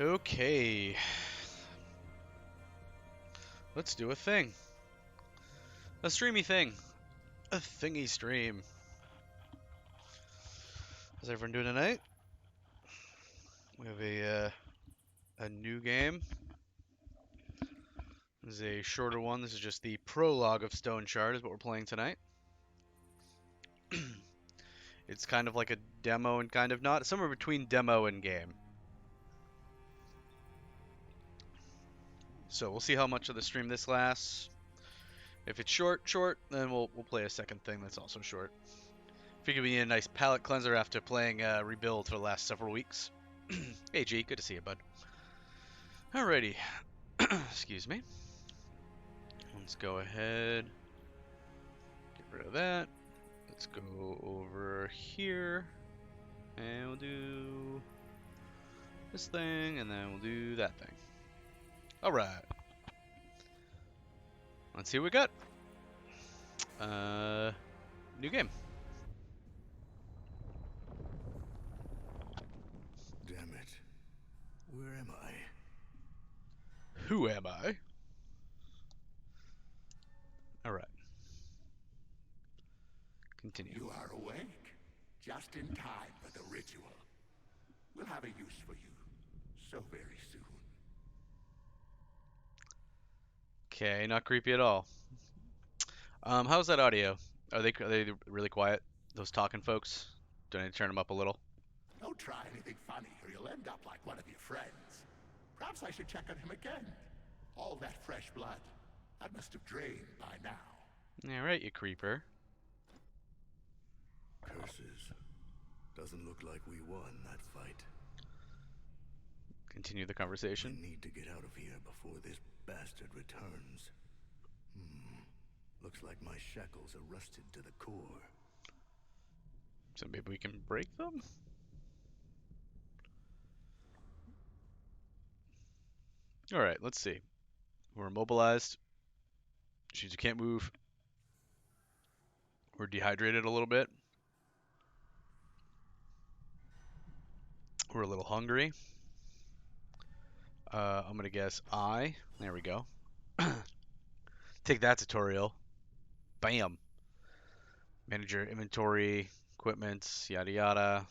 Okay. Let's do a thing. A streamy thing. A thingy stream. How's everyone doing tonight? We have a new game. This is a shorter one. This is just the prologue of Stoneshard is what we're playing tonight. It's kind of like a demo and kind of not. Somewhere between demo and game. So we'll see how much of the stream this lasts. If it's short, then we'll play a second thing that's also short. Figured we need a nice palate cleanser after playing Rebuild for the last several weeks. Hey G, good to see you, bud. Alrighty. Excuse me. Let's go ahead. Get rid of that. Let's go over here. And we'll do this thing, and then we'll do that thing. Alright. Let's see what we got. New game. Damn it. Where am I? Who am I? Alright. Continue. You are awake, just in time for the ritual. We'll have a use for you so very soon. Okay, not creepy at all. How's that audio? Are they really quiet? Those talking folks? Do I need to turn them up a little? Don't try anything funny or you'll end up like one of your friends. Perhaps I should check on him again. All that fresh blood, that must have drained by now. Alright, you creeper. Curses. Doesn't look like we won that fight. Continue the conversation. We need to get out of here before this bastard returns. Looks like my shackles are rusted to the core. So maybe we can break them? Alright, let's see. We're immobilized. Which means we can't move. We're dehydrated a little bit. We're a little hungry. I'm gonna guess I. There we go. Take that tutorial. Bam. Manage your inventory, equipment, yada yada.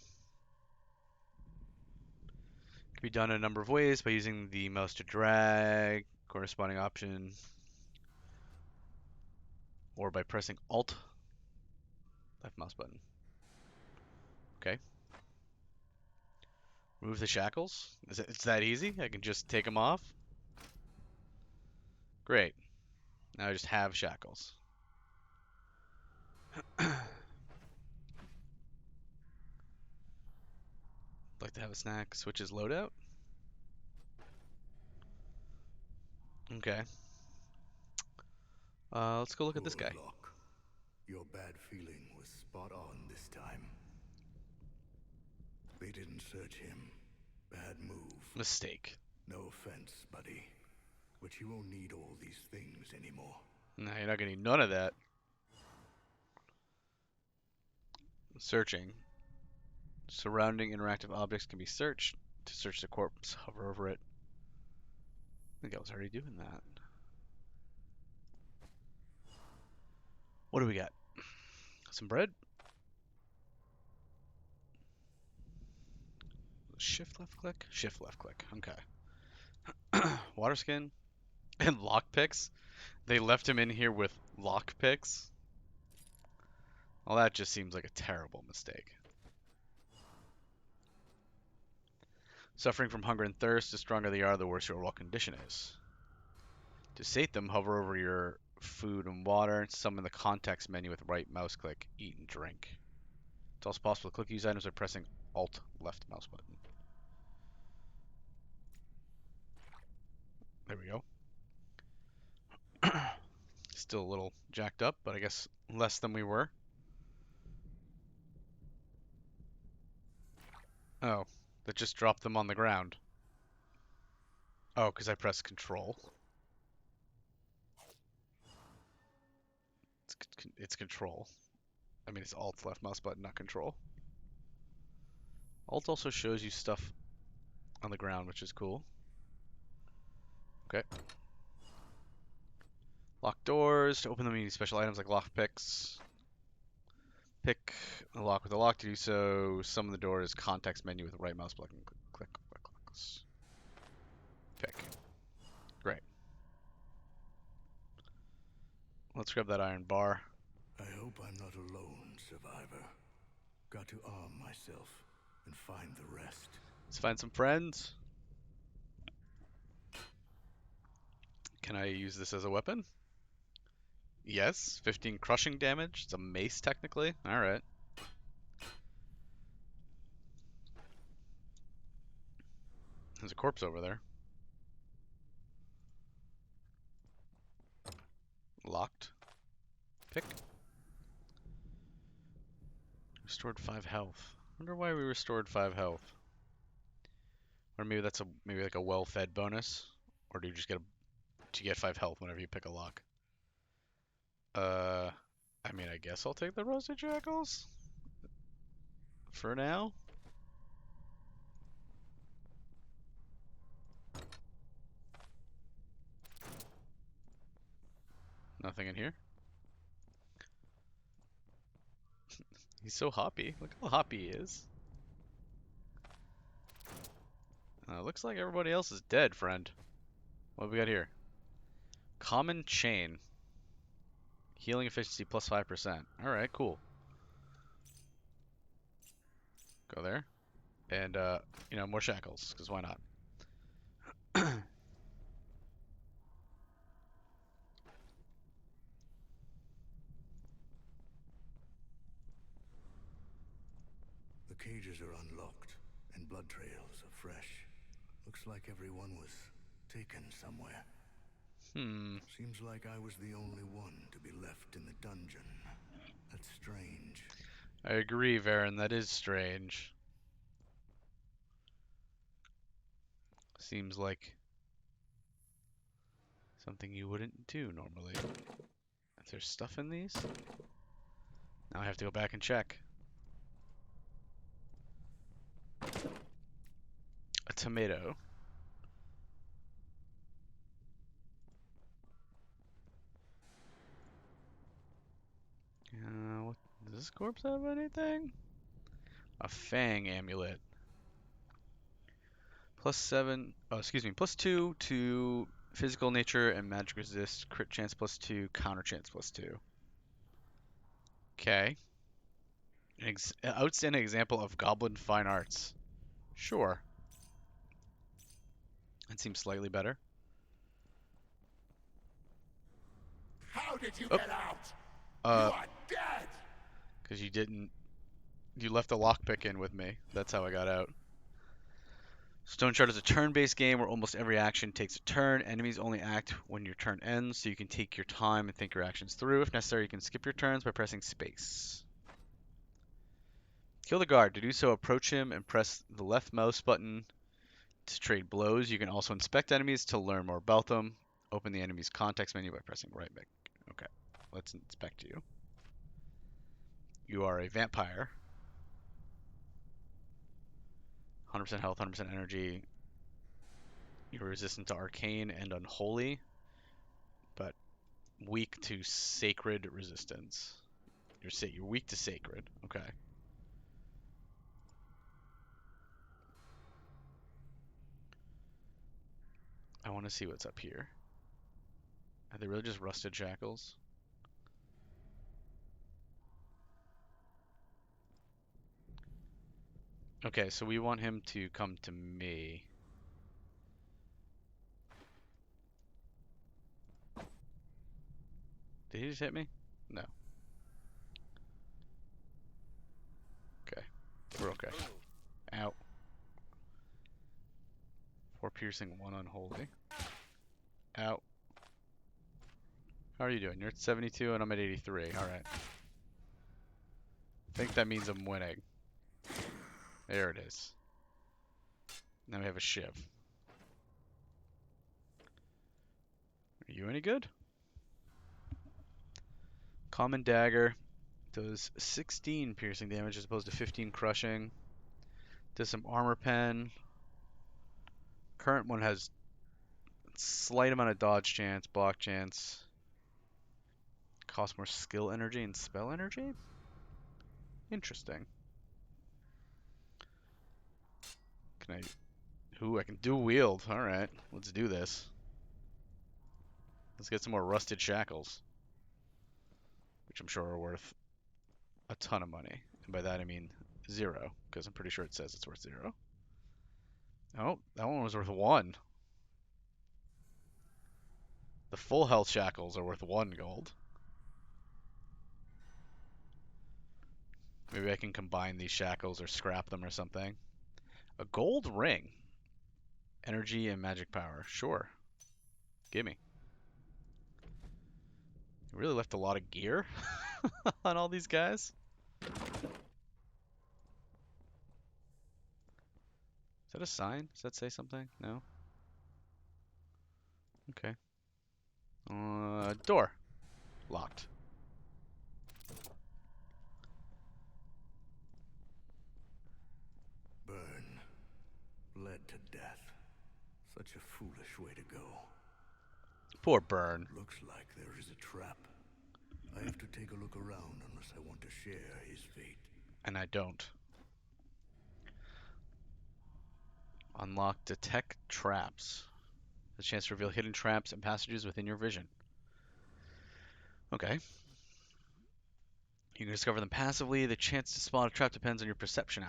Can be done in a number of ways by using the mouse to drag, corresponding option, or by pressing Alt, left mouse button. Okay. Remove the shackles. It's that easy? I can just take them off? Great. Now I just have shackles. Like to have a snack. Switches loadout. Okay. Let's go look at this guy. Look, your bad feeling was spot on this time. They didn't search him. Bad move. Mistake. No offense, buddy. But you won't need all these things anymore. No, you're not gonna need none of that. Searching. Surrounding interactive objects can be searched. To search the corpse, hover over it. I think I was already doing that. What do we got? Some bread? Shift left click? Shift left click. Okay. Water skin and lockpicks. They left him in here with lockpicks. Well, that just seems like a terrible mistake. Suffering from hunger and thirst, the stronger they are, the worse your overall condition is. To sate them, hover over your food and water, summon the context menu with right mouse click, eat and drink. It's also possible to click these items by pressing Alt left mouse button. There we go. Still a little jacked up, but I guess less than we were. Oh, that just dropped them on the ground. Oh, because I pressed Control. It's Control. I mean, it's Alt left mouse button, not Control. Alt also shows you stuff on the ground, which is cool. Okay. Lock doors. To open them, you need special items like lock picks. Pick a lock with a lock. To do so, summon the door's context menu with the right mouse button. Click. Pick. Great. Let's grab that iron bar. I hope I'm not alone, survivor. Got to arm myself and find the rest. Let's find some friends. Can I use this as a weapon? Yes. 15 crushing damage. It's a mace, technically. Alright. There's a corpse over there. Locked. Pick. Restored 5 health. Wonder why we restored 5 health. Or maybe that's maybe like a well-fed bonus. Or do you just get 5 health whenever you pick a lock? I mean, I guess I'll take the roasted jackals for now. Nothing in here. He's so hoppy. Look how hoppy he is. Looks like everybody else is dead, friend. What have we got here? Common chain. Healing efficiency plus 5%. Alright, cool. Go there. And, you know, more shackles, because why not? The cages are unlocked, and blood trails are fresh. Looks like everyone was taken somewhere. Seems like I was the only one to be left in the dungeon. That's strange. I agree, Varen. That is strange. Seems like something you wouldn't do normally. If there's stuff in these? Now I have to go back and check. A tomato. What, does this corpse have anything? A fang amulet. +7, oh, excuse me, +2 to physical nature and magic resist, crit chance +2, counter chance +2. Okay. An outstanding example of goblin fine arts. Sure. That seems slightly better. How did you get out? You are dead! Because you left a lockpick in with me. That's how I got out. Stoneshard is a turn-based game where almost every action takes a turn. Enemies only act when your turn ends, so you can take your time and think your actions through. If necessary, you can skip your turns by pressing space. Kill the guard. To do so, approach him and press the left mouse button to trade blows. You can also inspect enemies to learn more about them. Open the enemy's context menu by pressing right back. Okay, let's inspect you. You are a vampire. 100% health, 100% energy. You're resistant to arcane and unholy, but weak to sacred resistance. You're weak to sacred. Okay. I want to see what's up here. Are they really just rusted shackles? Okay, so we want him to come to me. Did he just hit me? No. Okay. We're okay. Ow. 4 piercing, 1 unholy. Ow. How are you doing? You're at 72 and I'm at 83. Alright. I think that means I'm winning. There it is. Now we have a shiv. Are you any good? Common dagger does 16 piercing damage as opposed to 15 crushing. Does some armor pen. Current one has slight amount of dodge chance, block chance. Costs more skill energy and spell energy? Interesting. Can I... Ooh, I can dual wield. Alright, let's do this. Let's get some more rusted shackles. Which I'm sure are worth a ton of money. And by that I mean 0, because I'm pretty sure it says it's worth 0. Oh, that one was worth 1. The full health shackles are worth 1 gold. Maybe I can combine these shackles or scrap them or something. A gold ring. Energy and magic power. Sure. Gimme. Really left a lot of gear on all these guys. Is that a sign? Does that say something? No? Okay. Door. Locked. Burn. Led to death. Such a foolish way to go. Poor Burn. Looks like there is a trap. I have to take a look around unless I want to share his fate. And I don't. Unlock detect traps. The chance to reveal hidden traps and passages within your vision. Okay. You can discover them passively. The chance to spot a trap depends on your perception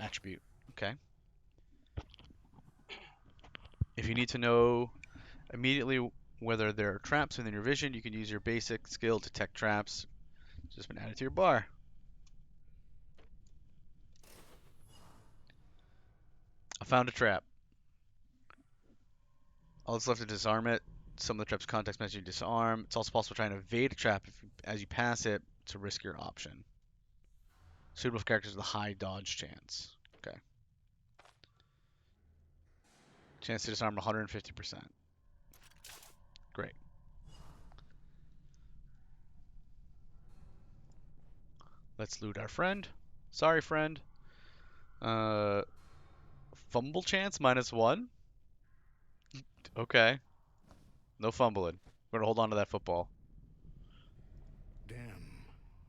attribute. Okay. If you need to know immediately whether there are traps within your vision, you can use your basic skill detect traps. It's just been added to your bar. I found a trap. All that's left to disarm it. Some of the trap's context message you disarm. It's also possible to try and evade a trap as you pass it to risk your option. Suitable for characters with a high dodge chance. Okay. Chance to disarm 150%. Great. Let's loot our friend. Sorry, friend. Fumble chance -1. Okay. No fumbling. We're gonna hold on to that football. Damn.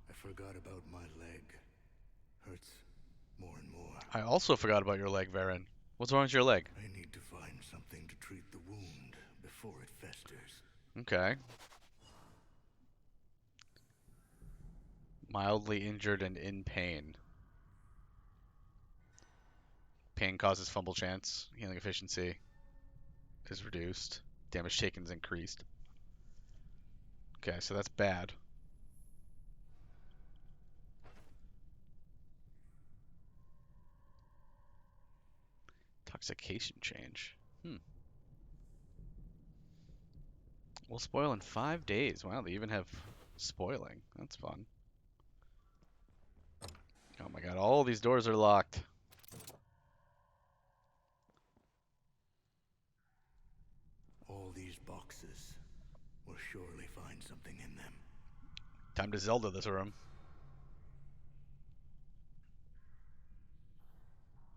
I forgot about my leg. Hurts more and more. I also forgot about your leg, Varen. What's wrong with your leg? I need to find something to treat the wound before it festers. Okay. Mildly injured and in pain. Pain causes fumble chance. Healing efficiency is reduced. Damage taken is increased. Okay, so that's bad. Intoxication change. Will spoil in 5 days. Wow, they even have spoiling. That's fun. Oh my god, all these doors are locked. All these boxes will surely find something in them. Time to Zelda this room.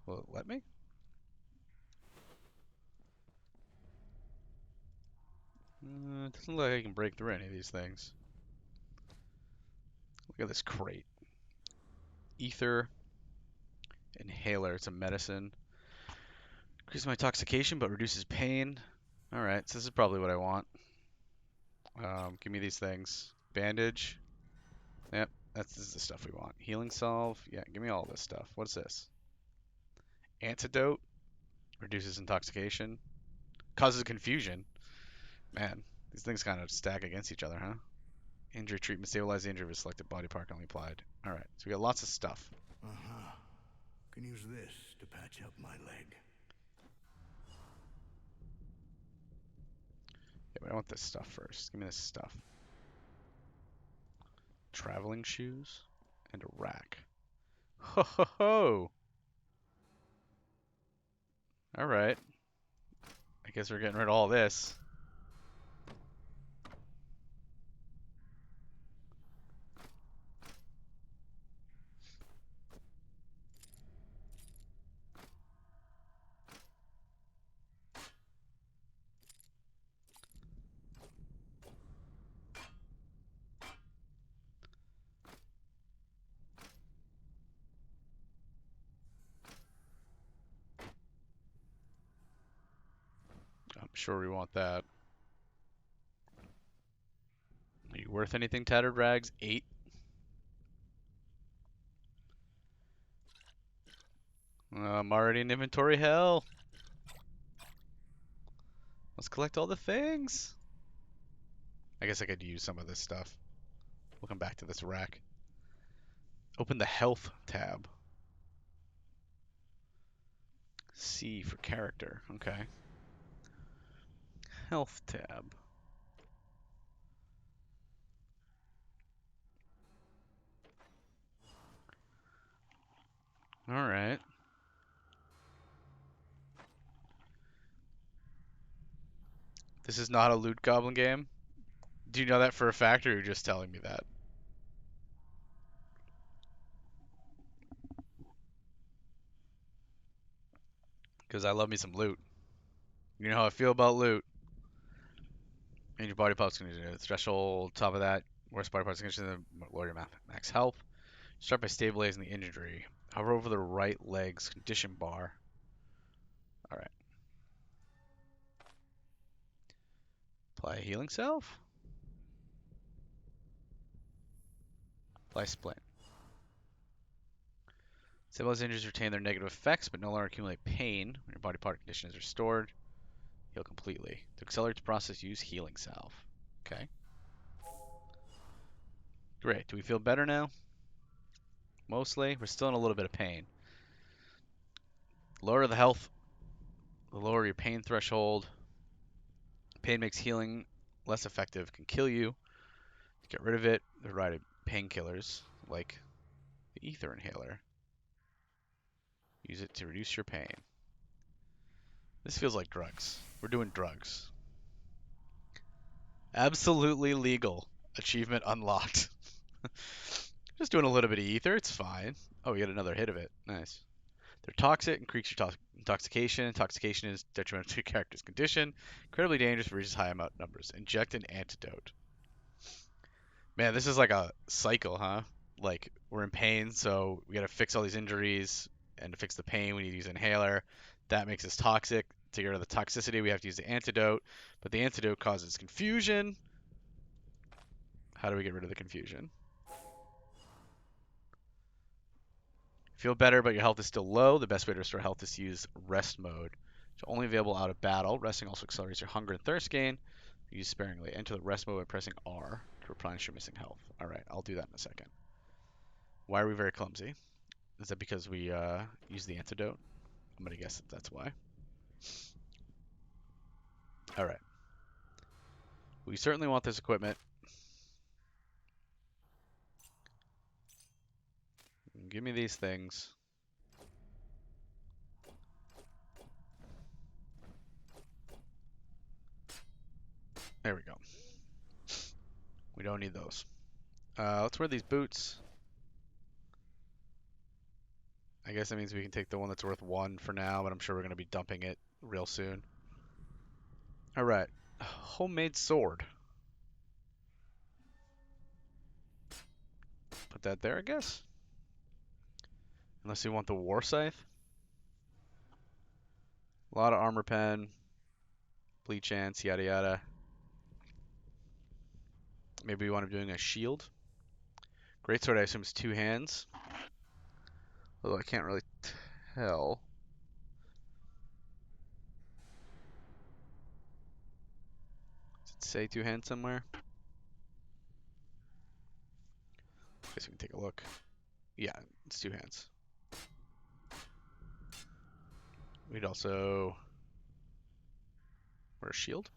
Will it let me? It doesn't look like I can break through any of these things. Look at this crate. Ether. Inhaler. It's a medicine. Increases my intoxication, but reduces pain. Alright, so this is probably what I want. Give me these things. Bandage. Yep, this is the stuff we want. Healing salve. Yeah, give me all this stuff. What's this? Antidote. Reduces intoxication. Causes confusion. Man, these things kind of stack against each other, huh? Injury treatment. Stabilize the injury of a selected body part only applied. Alright, so we got lots of stuff. Uh-huh. Can use this to patch up my leg. Yeah, but I want this stuff first. Give me this stuff. Traveling shoes and a rack. Ho ho ho! Alright. I guess we're getting rid of all this. Sure, we want that. Are you worth anything, Tattered Rags? 8. I'm already in inventory hell. Let's collect all the things. I guess I could use some of this stuff. We'll come back to this rack. Open the health tab. C for character. Okay. Health tab. Alright. This is not a loot goblin game? Do you know that for a fact, or are you just telling me that? Because I love me some loot. You know how I feel about loot. And your body parts can do threshold, top of that. Worst body parts can lower your max health. Start by stabilizing the injury. Hover over the right leg's condition bar. Alright. Apply a healing salve. Apply splint. Stabilized injuries retain their negative effects, but no longer accumulate pain when your body part condition is restored. Heal completely. To accelerate the process, use healing salve. Okay. Great. Do we feel better now? Mostly. We're still in a little bit of pain. Lower the health. Lower your pain threshold. Pain makes healing less effective. Can kill you. To get rid of it, there are painkillers like the ether inhaler. Use it to reduce your pain. This feels like drugs. We're doing drugs. Absolutely legal. Achievement unlocked. Just doing a little bit of ether. It's fine. Oh, we get another hit of it. Nice. They're toxic. Increase your intoxication. Intoxication is detrimental to your character's condition. Incredibly dangerous if it reaches high amount numbers. Inject an antidote. Man, this is like a cycle, huh? Like, we're in pain, so we gotta fix all these injuries. And to fix the pain, we need to use an inhaler. That makes us toxic. To get rid of the toxicity, we have to use the antidote. But the antidote causes confusion. How do we get rid of the confusion? Feel better, but your health is still low. The best way to restore health is to use rest mode. It's only available out of battle. Resting also accelerates your hunger and thirst gain. Use sparingly. Enter the rest mode by pressing R to replenish your missing health. Alright, I'll do that in a second. Why are we very clumsy? Is that because we use the antidote? I'm going to guess that that's why. Alright. We certainly want this equipment. Give me these things. There we go. We don't need those. Let's wear these boots. I guess that means we can take the one that's worth 1 for now, but I'm sure we're going to be dumping it real soon. Alright. Homemade sword. Put that there, I guess. Unless you want the war scythe. A lot of armor pen. Bleed chance, yada yada. Maybe we want to be doing a shield. Greatsword, I assume, is 2 hands. Although I can't really tell. Does it say 2 hands somewhere? I guess we can take a look. Yeah, it's 2 hands. We'd also wear a shield.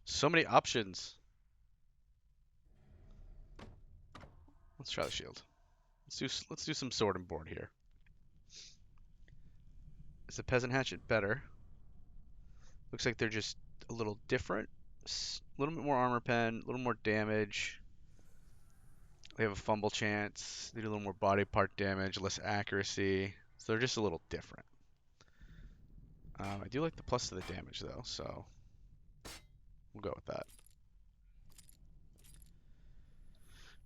So many options. Let's try the shield. Let's do some sword and board here. Is the peasant hatchet better? Looks like they're just a little different. A little bit more armor pen, a little more damage. They have a fumble chance. They do a little more body part damage, less accuracy. So they're just a little different. I do like the plus to the damage though, so we'll go with that.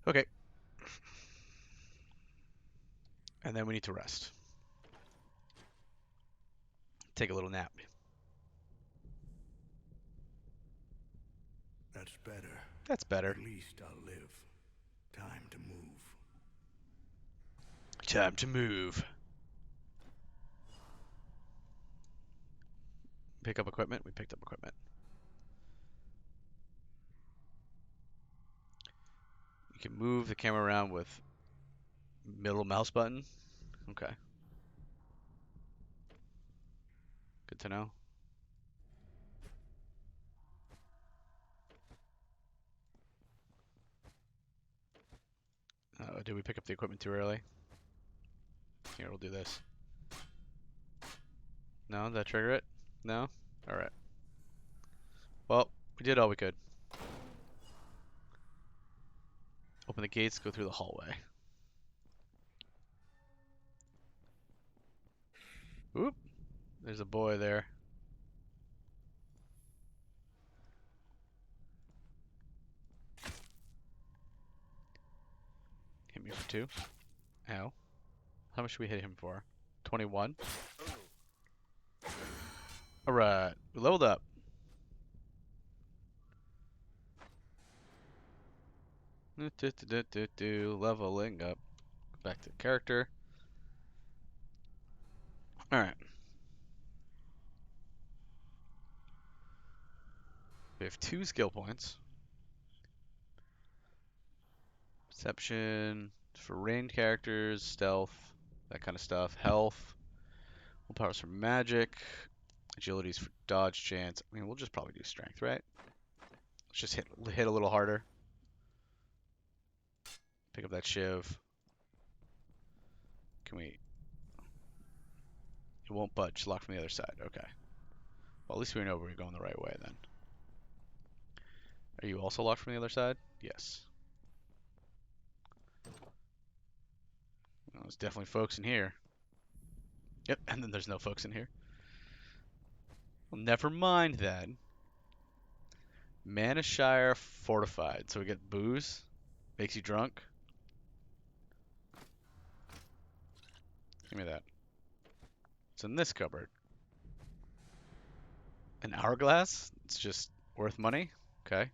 Okay. And then we need to rest. Take a little nap. That's better. That's better. At least I'll live. Time to move. Time to move. Pick up equipment. We picked up equipment. You can move the camera around with middle mouse button. Okay. Good to know. Did we pick up the equipment too early? Here, we'll do this. No, did that trigger it? No? Alright. Well, we did all we could. Open the gates, go through the hallway. Oop! There's a boy there. Hit me for 2. Ow. How much should we hit him for? 21. Alright, we leveled up. Leveling up. Back to character. Alright. We have 2 skill points. Perception for ranged characters, stealth, that kind of stuff. Health. Willpower's for magic. Agility's for dodge chance. I mean, we'll just probably do strength, right? Let's just hit a little harder. Pick up that shiv. Can we... It won't budge. Lock from the other side. Okay. Well, at least we know we're going the right way then. Are you also locked from the other side? Yes. Well, there's definitely folks in here. Yep, and then there's no folks in here. Well, never mind then. Manashire Fortified. So we get booze. Makes you drunk. Give me that. It's in this cupboard. An hourglass? It's just worth money? Okay.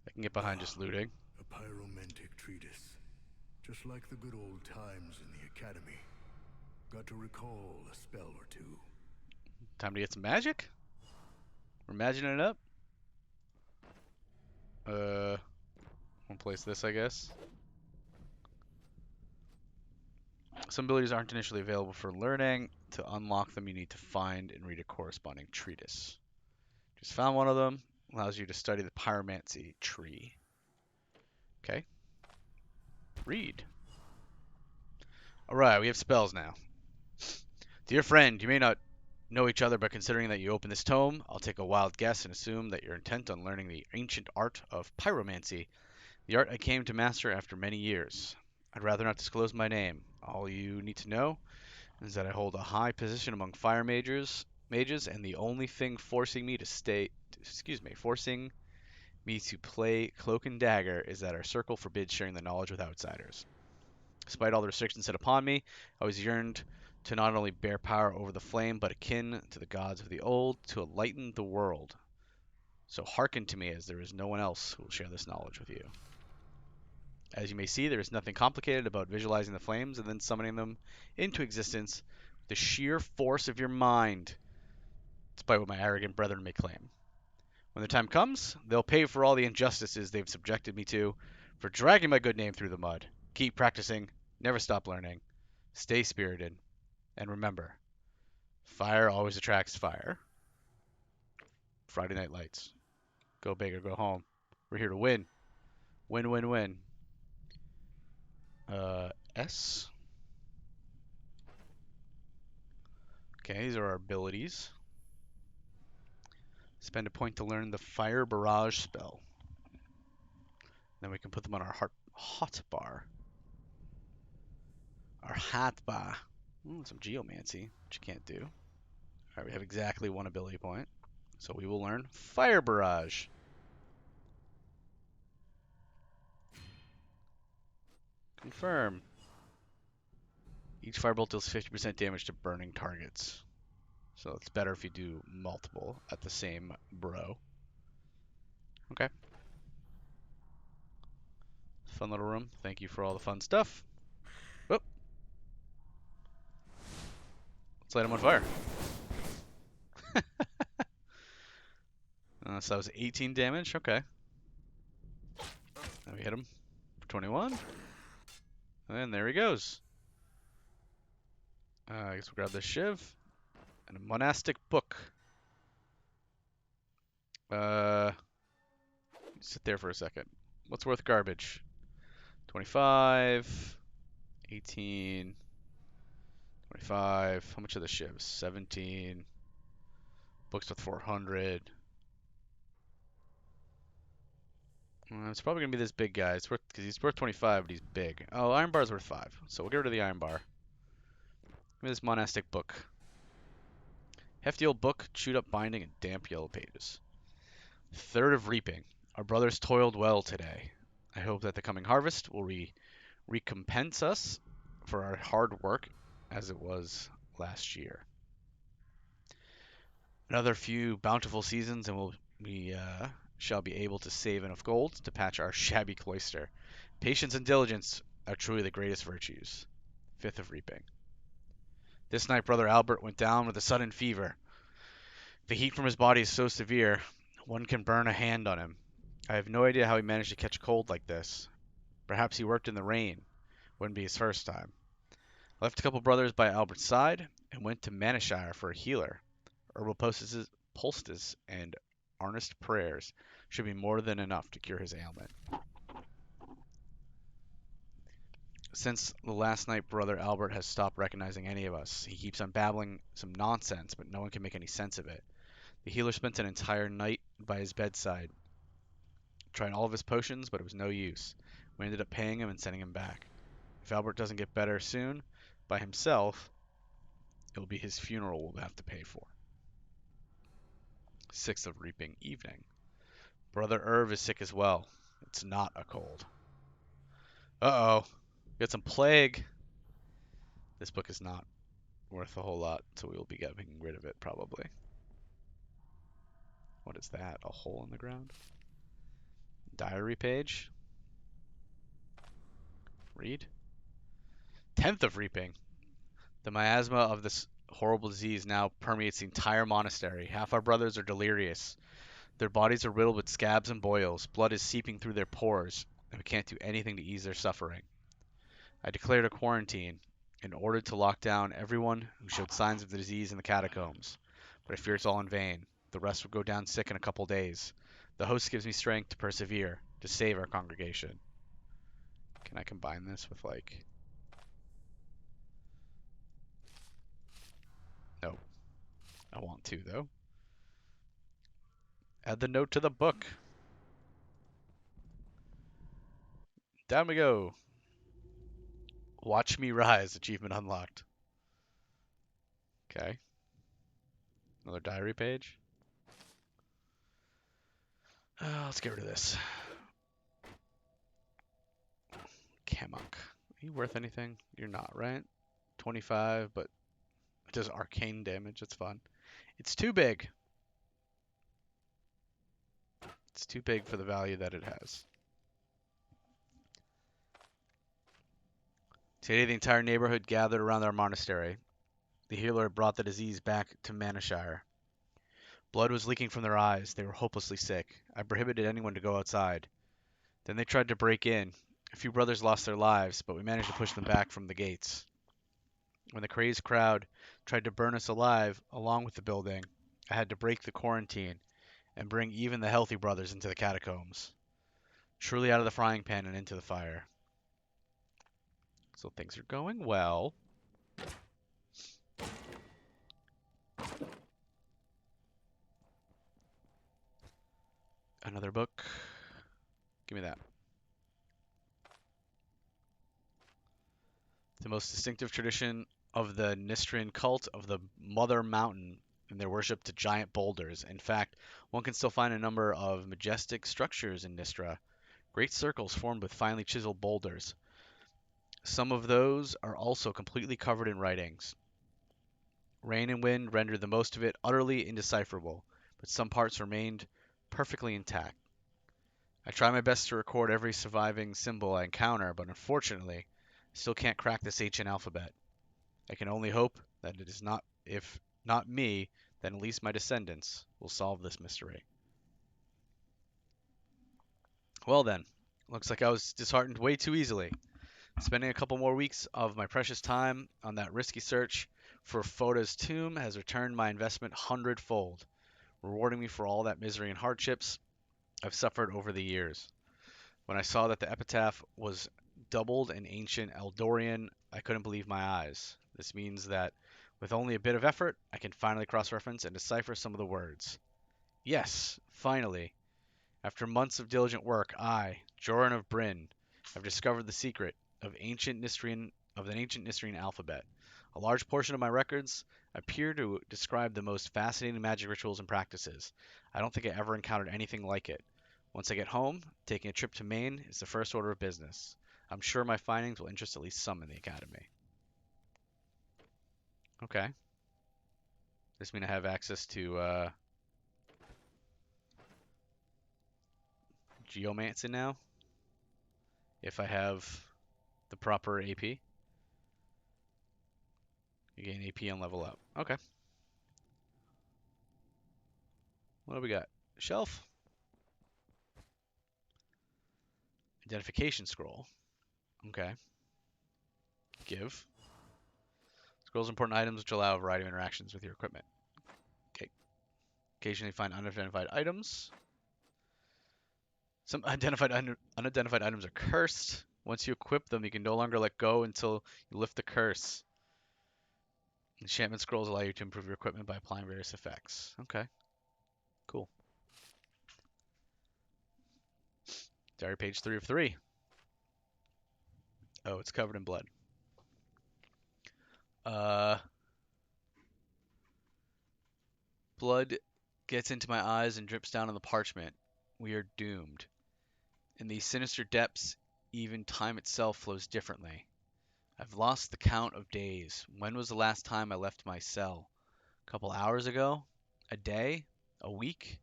I can get behind just looting. A pyromantic treatise. Just like the good old times in the academy. Got to recall a spell or 2. Time to get some magic? We're magicing it up? One place this, I guess. Some abilities aren't initially available for learning. To unlock them, you need to find and read a corresponding treatise. Just found one of them. Allows you to study the pyromancy tree. Okay. Read. Alright, we have spells now. Dear friend, you may not know each other, but considering that you open this tome, I'll take a wild guess and assume that you're intent on learning the ancient art of pyromancy, the art I came to master after many years. I'd rather not disclose my name. All you need to know is that I hold a high position among fire mages, and the only thing forcing me to play Cloak and Dagger is that our circle forbids sharing the knowledge with outsiders. Despite all the restrictions set upon me, I always yearned to not only bear power over the flame, but akin to the gods of the old, to enlighten the world. So hearken to me, as there is no one else who will share this knowledge with you. As you may see, there is nothing complicated about visualizing the flames and then summoning them into existence with the sheer force of your mind, despite what my arrogant brethren may claim. When the time comes, they'll pay for all the injustices they've subjected me to, for dragging my good name through the mud. Keep practicing, never stop learning, stay spirited, and remember, fire always attracts fire. Friday Night Lights. Go big or go home. We're here to win. Win, win, win. S. Okay, these are our abilities. Spend a point to learn the Fire Barrage spell. Then we can put them on our hot bar. Our hot bar. Ooh, some geomancy, which you can't do. Alright, we have exactly 1 ability point. So we will learn Fire Barrage. Confirm. Each firebolt deals 50% damage to burning targets. So it's better if you do multiple at the same bro. Okay. Fun little room. Thank you for all the fun stuff. Whoop. Let's light him on fire. So that was 18 damage. Okay. Now we hit him for 21. And there he goes. I guess we'll grab this shiv. And a monastic book. Sit there for a second. What's worth garbage? 25, 18, 25. How much are the shivs? 17. Books with 400. It's probably going to be this big guy. It's worth, because he's worth 25, but he's big. Oh, Iron Bar's worth 5. So we'll get rid of the Iron Bar. Give me this monastic book. Hefty old book, chewed up binding, and damp yellow pages. Third of reaping. Our brothers toiled well today. I hope that the coming harvest will recompense us for our hard work as it was last year. Another few bountiful seasons and we shall be able to save enough gold to patch our shabby cloister. Patience and diligence are truly the greatest virtues. Fifth of reaping. This night Brother Albert went down with a sudden fever. The heat from his body is so severe, one can burn a hand on him. I have no idea how he managed to catch a cold like this. Perhaps he worked in the rain. Wouldn't be his first time. I left a couple brothers by Albert's side and went to Manishire for a healer. Herbal poultices and earnest prayers should be more than enough to cure his ailment. Since the last night, Brother Albert has stopped recognizing any of us. He keeps on babbling some nonsense, but no one can make any sense of it. The healer spent an entire night by his bedside, tried all of his potions, but it was no use. We ended up paying him and sending him back. If Albert doesn't get better soon, by himself, it will be his funeral we'll have to pay for. Sixth of reaping evening. Brother Irv is sick as well. It's not a cold. Uh-oh. Got some plague. This book is not worth a whole lot, so we will be getting rid of it probably. What is that? A hole in the ground? Diary page. Read. 10th of reaping. The miasma of this horrible disease now permeates the entire monastery. Half our brothers are delirious. Their bodies are riddled with scabs and boils. Blood is seeping through their pores, and we can't do anything to ease their suffering. I declared a quarantine and ordered to lock down everyone who showed signs of the disease in the catacombs. But I fear it's all in vain. The rest will go down sick in a couple days. The host gives me strength to persevere, to save our congregation. Can I combine this with, like... No. I want to, though. Add the note to the book. Down we go. Watch me rise. Achievement unlocked. Okay. Another diary page. Let's get rid of this. Kamuk. Are you worth anything? You're not, right? 25, but it does arcane damage. It's fun. It's too big. It's too big for the value that it has. Today, the entire neighborhood gathered around our monastery. The healer had brought the disease back to Manishire. Blood was leaking from their eyes. They were hopelessly sick. I prohibited anyone to go outside. Then they tried to break in. A few brothers lost their lives, but we managed to push them back from the gates. When the crazed crowd tried to burn us alive along with the building, I had to break the quarantine and bring even the healthy brothers into the catacombs. Truly out of the frying pan and into the fire. So things are going well. Another book. Give me that. The most distinctive tradition of the Nistrian cult of the Mother Mountain in their worship to giant boulders. In fact, one can still find a number of majestic structures in Nistra. Great circles formed with finely chiseled boulders. Some of those are also completely covered in writings. Rain and wind rendered the most of it utterly indecipherable, but some parts remained perfectly intact. I try my best to record every surviving symbol I encounter, but unfortunately, I still can't crack this ancient alphabet. I can only hope that it is not, if not me, then at least my descendants will solve this mystery. Well then, looks like I was disheartened way too easily. Spending a couple more weeks of my precious time on that risky search for Foda's tomb has returned my investment hundredfold, rewarding me for all that misery and hardships I've suffered over the years. When I saw that the epitaph was doubled in ancient Eldorian, I couldn't believe my eyes. This means that with only a bit of effort, I can finally cross-reference and decipher some of the words. Yes, finally. After months of diligent work, I, Joran of Bryn, have discovered the secret of the ancient Nistrian alphabet. A large portion of my records appear to describe the most fascinating magic rituals and practices. I don't think I ever encountered anything like it. Once I get home, taking a trip to Maine is the first order of business. I'm sure my findings will interest at least some in the Academy. Okay. This means I have access to Geomancy now, if I have the proper AP. You gain AP and level up. Okay. What do we got? Shelf. Identification scroll. Okay. Give. Scrolls important items which allow a variety of interactions with your equipment. Okay. Occasionally find unidentified items. Some unidentified items are cursed. Once you equip them, you can no longer let go until you lift the curse. Enchantment scrolls allow you to improve your equipment by applying various effects. Okay. Cool. Diary page 3 of 3. Oh, it's covered in blood. Blood gets into my eyes and drips down on the parchment. We are doomed. In these sinister depths, even time itself flows differently. I've lost the count of days. When was the last time I left my cell? A couple hours ago? A day? A week?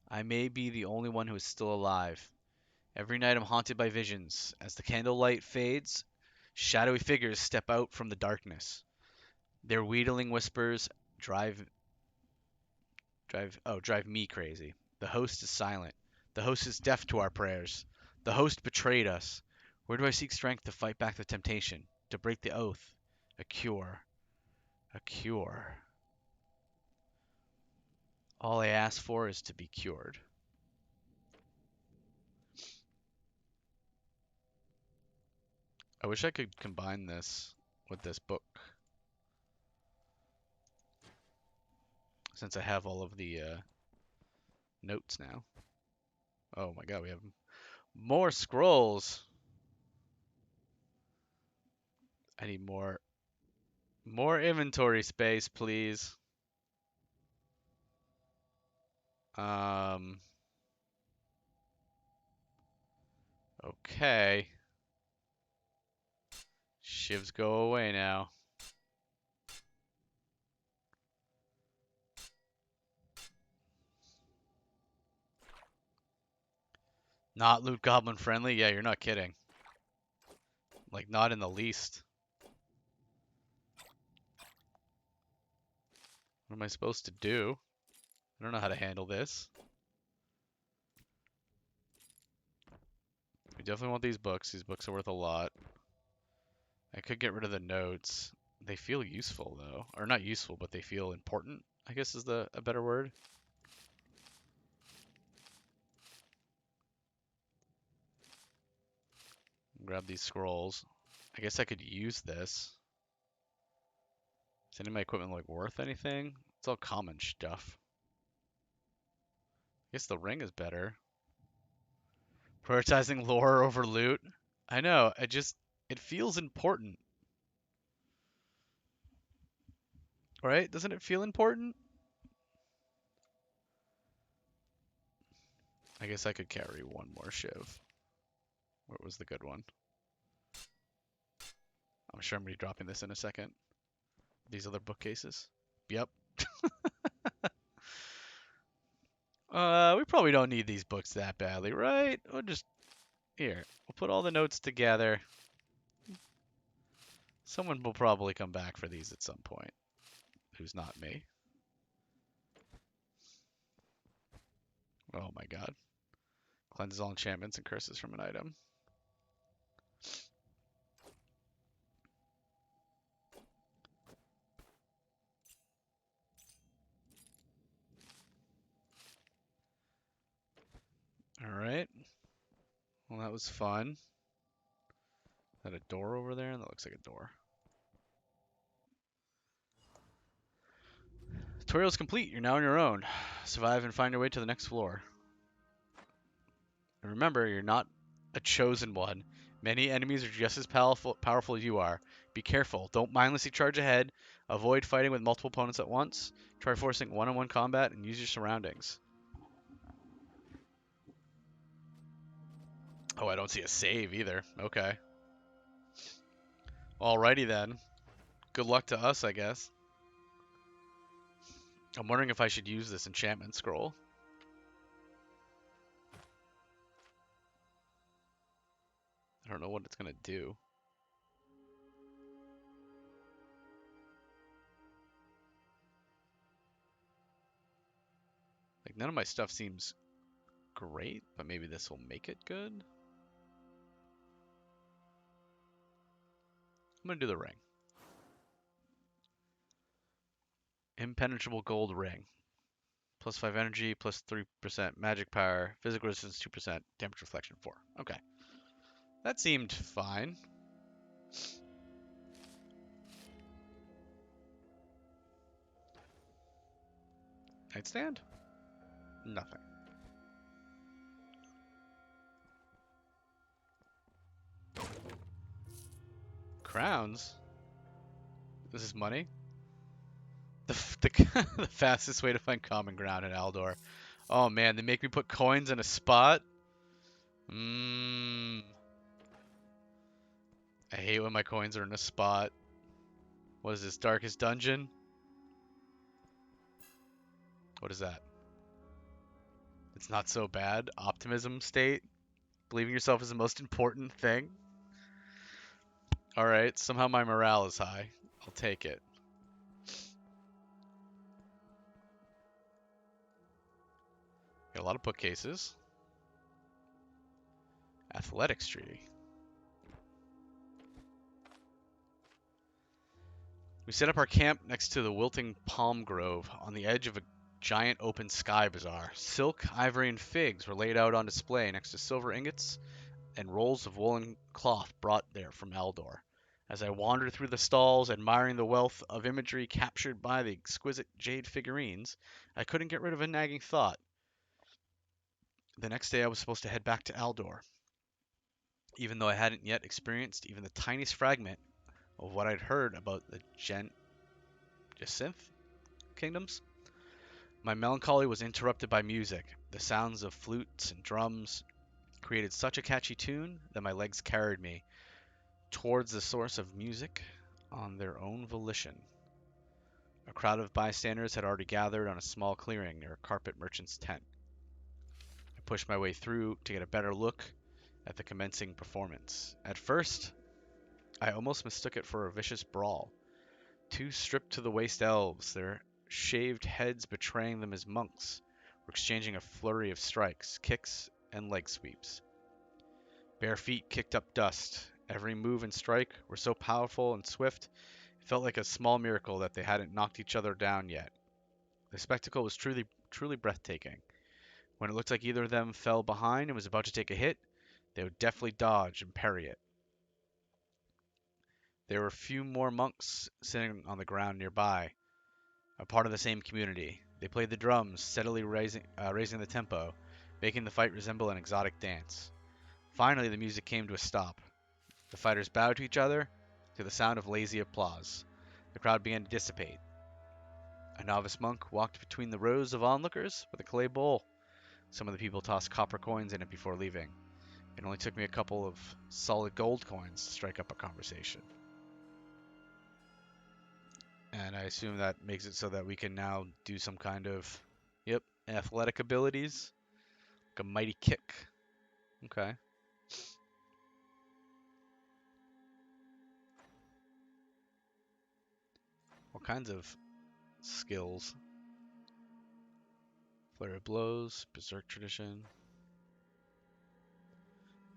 I may be the only one who is still alive. Every night I'm haunted by visions. As the candlelight fades, shadowy figures step out from the darkness. Their wheedling whispers drive me crazy. The host is silent. The host is deaf to our prayers. The host betrayed us. Where do I seek strength to fight back the temptation? To break the oath? A cure. A cure. All I ask for is to be cured. I wish I could combine this with this book, since I have all of the notes now. Oh my god, we have more scrolls. I need more inventory space, please. Okay. Shivs go away now. Not loot goblin friendly? Yeah, you're not kidding. Like, not in the least. What am I supposed to do? I don't know how to handle this. We definitely want these books. These books are worth a lot. I could get rid of the notes. They feel useful, though. Or not useful, but they feel important, I guess is a better word. Grab these scrolls. I guess I could use this. Is any of my equipment like worth anything? It's all common stuff. I guess the ring is better. Prioritizing lore over loot. I know, it feels important. Right? Doesn't it feel important? I guess I could carry one more shiv. Where was the good one? I'm sure I'm going to be dropping this in a second. These other bookcases. Yep. We probably don't need these books that badly, right? We'll just... Here. We'll put all the notes together. Someone will probably come back for these at some point. Who's not me. Oh my god. Cleanses all enchantments and curses from an item. Alright. Well, that was fun. Is that a door over there? That looks like a door. Tutorial is complete. You're now on your own. Survive and find your way to the next floor. And remember, you're not a chosen one. Many enemies are just as powerful as you are. Be careful. Don't mindlessly charge ahead. Avoid fighting with multiple opponents at once. Try forcing one-on-one combat and use your surroundings. Oh, I don't see a save either. Okay. Alrighty then. Good luck to us, I guess. I'm wondering if I should use this enchantment scroll. I don't know what it's going to do. Like, none of my stuff seems great, but maybe this will make it good. I'm going to do the ring. Impenetrable gold ring. Plus 5 energy, plus 3% magic power, physical resistance 2%, damage reflection 4. Okay. That seemed fine. Nightstand? Nothing. Crowns? This is money? The fastest way to find common ground in Aldor. Oh man, they make me put coins in a spot? I hate when my coins are in a spot. What is this, Darkest Dungeon? What is that? It's not so bad. Optimism state. Believing yourself is the most important thing. Alright, somehow my morale is high. I'll take it. Got a lot of bookcases. Athletics treaty. We set up our camp next to the wilting palm grove on the edge of a giant open sky bazaar. Silk, ivory, and figs were laid out on display next to silver ingots and rolls of woolen cloth brought there from Aldor. As I wandered through the stalls, admiring the wealth of imagery captured by the exquisite jade figurines, I couldn't get rid of a nagging thought. The next day I was supposed to head back to Aldor. Even though I hadn't yet experienced even the tiniest fragment of what I'd heard about the Jacinth kingdoms, my melancholy was interrupted by music. The sounds of flutes and drums created such a catchy tune that my legs carried me towards the source of music on their own volition. A crowd of bystanders had already gathered on a small clearing near a carpet merchant's tent. I pushed my way through to get a better look at the commencing performance. At first, I almost mistook it for a vicious brawl. Two stripped-to-the-waist elves, their shaved heads betraying them as monks, were exchanging a flurry of strikes, kicks, and leg sweeps. Bare feet kicked up dust. Every move and strike were so powerful and swift, it felt like a small miracle that they hadn't knocked each other down yet. The spectacle was truly breathtaking. When it looked like either of them fell behind and was about to take a hit, they would deftly dodge and parry it. There were a few more monks sitting on the ground nearby, a part of the same community. They played the drums, steadily raising the tempo, making the fight resemble an exotic dance. Finally, the music came to a stop. The fighters bowed to each other to the sound of lazy applause. The crowd began to dissipate. A novice monk walked between the rows of onlookers with a clay bowl. Some of the people tossed copper coins in it before leaving. It only took me a couple of solid gold coins to strike up a conversation. And I assume that makes it so that we can now do some kind of, yep, athletic abilities. Like a mighty kick. Okay. What kinds of skills? Flurry of blows, berserk tradition.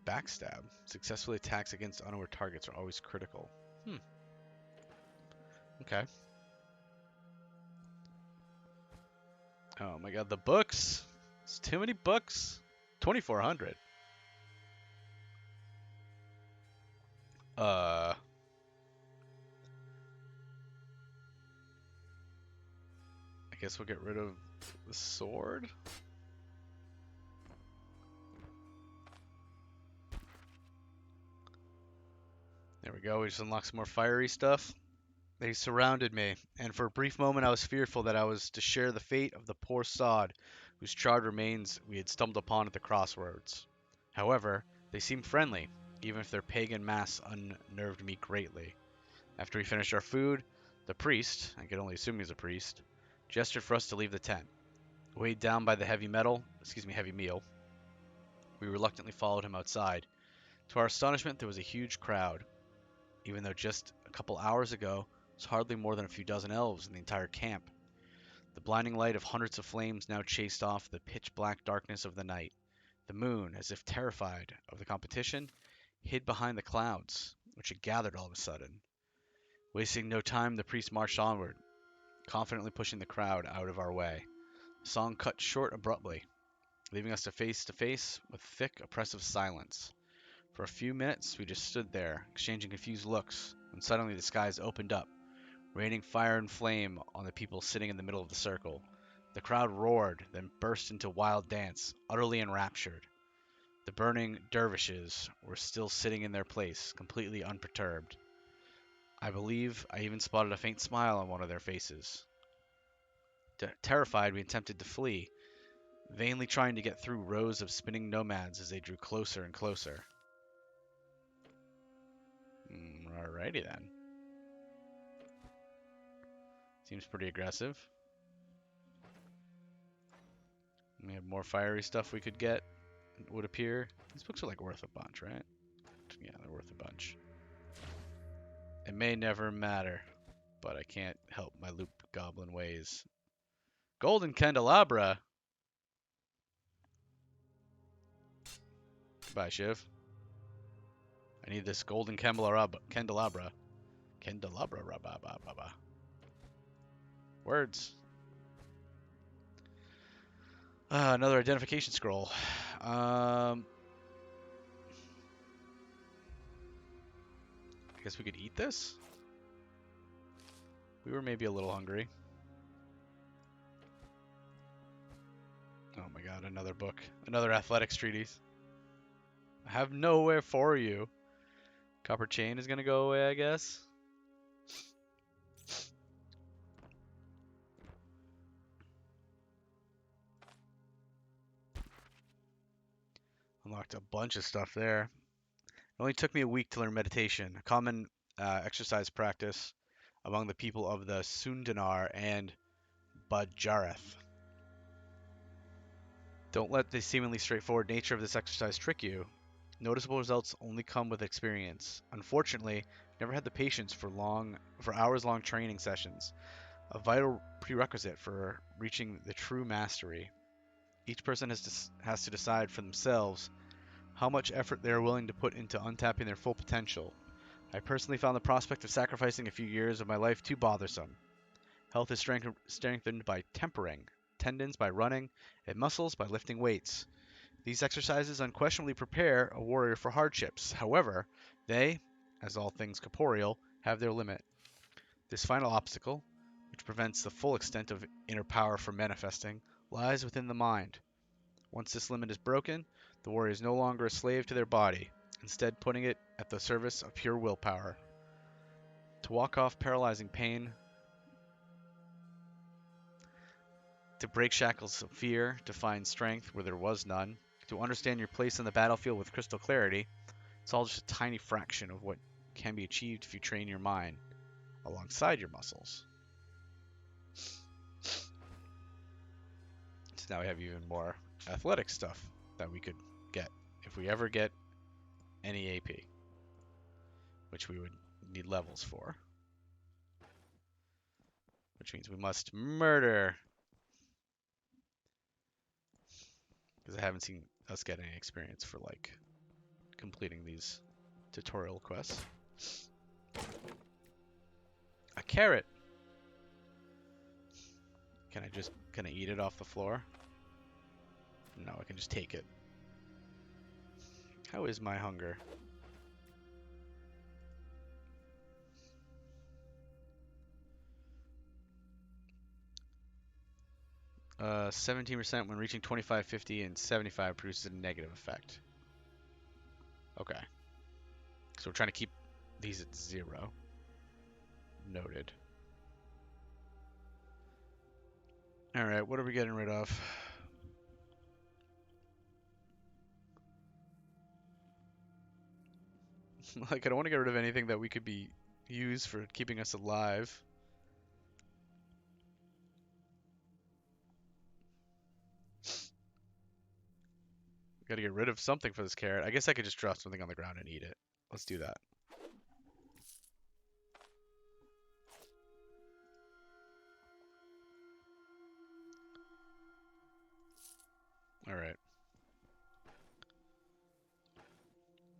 Backstab. Successfully attacks against unaware targets are always critical. Okay. Oh my god, the books! It's too many books! 2,400. I guess we'll get rid of the sword? There we go, we just unlocked some more fiery stuff. They surrounded me, and for a brief moment I was fearful that I was to share the fate of the poor sod whose charred remains we had stumbled upon at the crossroads. However, they seemed friendly, even if their pagan mass unnerved me greatly. After we finished our food, the priest, I could only assume he was a priest, gestured for us to leave the tent. Weighed down by the heavy meal, we reluctantly followed him outside. To our astonishment, there was a huge crowd, even though just a couple hours ago there was hardly more than a few dozen elves in the entire camp. The blinding light of hundreds of flames now chased off the pitch-black darkness of the night. The moon, as if terrified of the competition, hid behind the clouds, which had gathered all of a sudden. Wasting no time, the priest marched onward, confidently pushing the crowd out of our way. The song cut short abruptly, leaving us to face with thick, oppressive silence. For a few minutes, we just stood there, exchanging confused looks, when suddenly the skies opened up, raining fire and flame on the people sitting in the middle of the circle. The crowd roared, then burst into wild dance, utterly enraptured. The burning dervishes were still sitting in their place, completely unperturbed. I believe I even spotted a faint smile on one of their faces. Terrified, we attempted to flee, vainly trying to get through rows of spinning nomads as they drew closer and closer. Alrighty then. Seems pretty aggressive. We have more fiery stuff we could get, it would appear. These books are like worth a bunch, right? Yeah, they're worth a bunch. It may never matter, but I can't help my loop goblin ways. Golden candelabra! Goodbye, Shiv. I need this golden candelabra. Candelabra. Words. Another identification scroll. I guess we could eat this? We were maybe a little hungry. Oh my god, another book. Another athletics treatise. I have nowhere for you. Copper chain is gonna go away, I guess. Unlocked a bunch of stuff there. It only took me a week to learn meditation, a common exercise practice among the people of the Sundanar and Bajareth. Don't let the seemingly straightforward nature of this exercise trick you. Noticeable results only come with experience. Unfortunately, I never had the patience for hours-long training sessions, a vital prerequisite for reaching the true mastery. Each person has to decide for themselves how much effort they are willing to put into untapping their full potential. I personally found the prospect of sacrificing a few years of my life too bothersome. Health is strengthened by tempering, tendons by running, and muscles by lifting weights. These exercises unquestionably prepare a warrior for hardships. However, they, as all things corporeal, have their limit. This final obstacle, which prevents the full extent of inner power from manifesting, lies within the mind. Once this limit is broken, the warrior is no longer a slave to their body, instead putting it at the service of pure willpower. To walk off paralyzing pain, to break shackles of fear, to find strength where there was none, to understand your place in the battlefield with crystal clarity, it's all just a tiny fraction of what can be achieved if you train your mind alongside your muscles. So now we have even more athletic stuff that we could get if we ever get any AP, which we would need levels for. Which means we must murder. Because I haven't seen us get any experience for, like, completing these tutorial quests. A carrot! Can I eat it off the floor? No, I can just take it. How is my hunger? 17% when reaching 25, 50, and 75 produces a negative effect. Okay. So we're trying to keep these at 0. Noted. Alright, what are we getting rid of? Like, I don't want to get rid of anything that we could be used for keeping us alive. Gotta get rid of something for this carrot. I guess I could just drop something on the ground and eat it. Let's do that. Alright.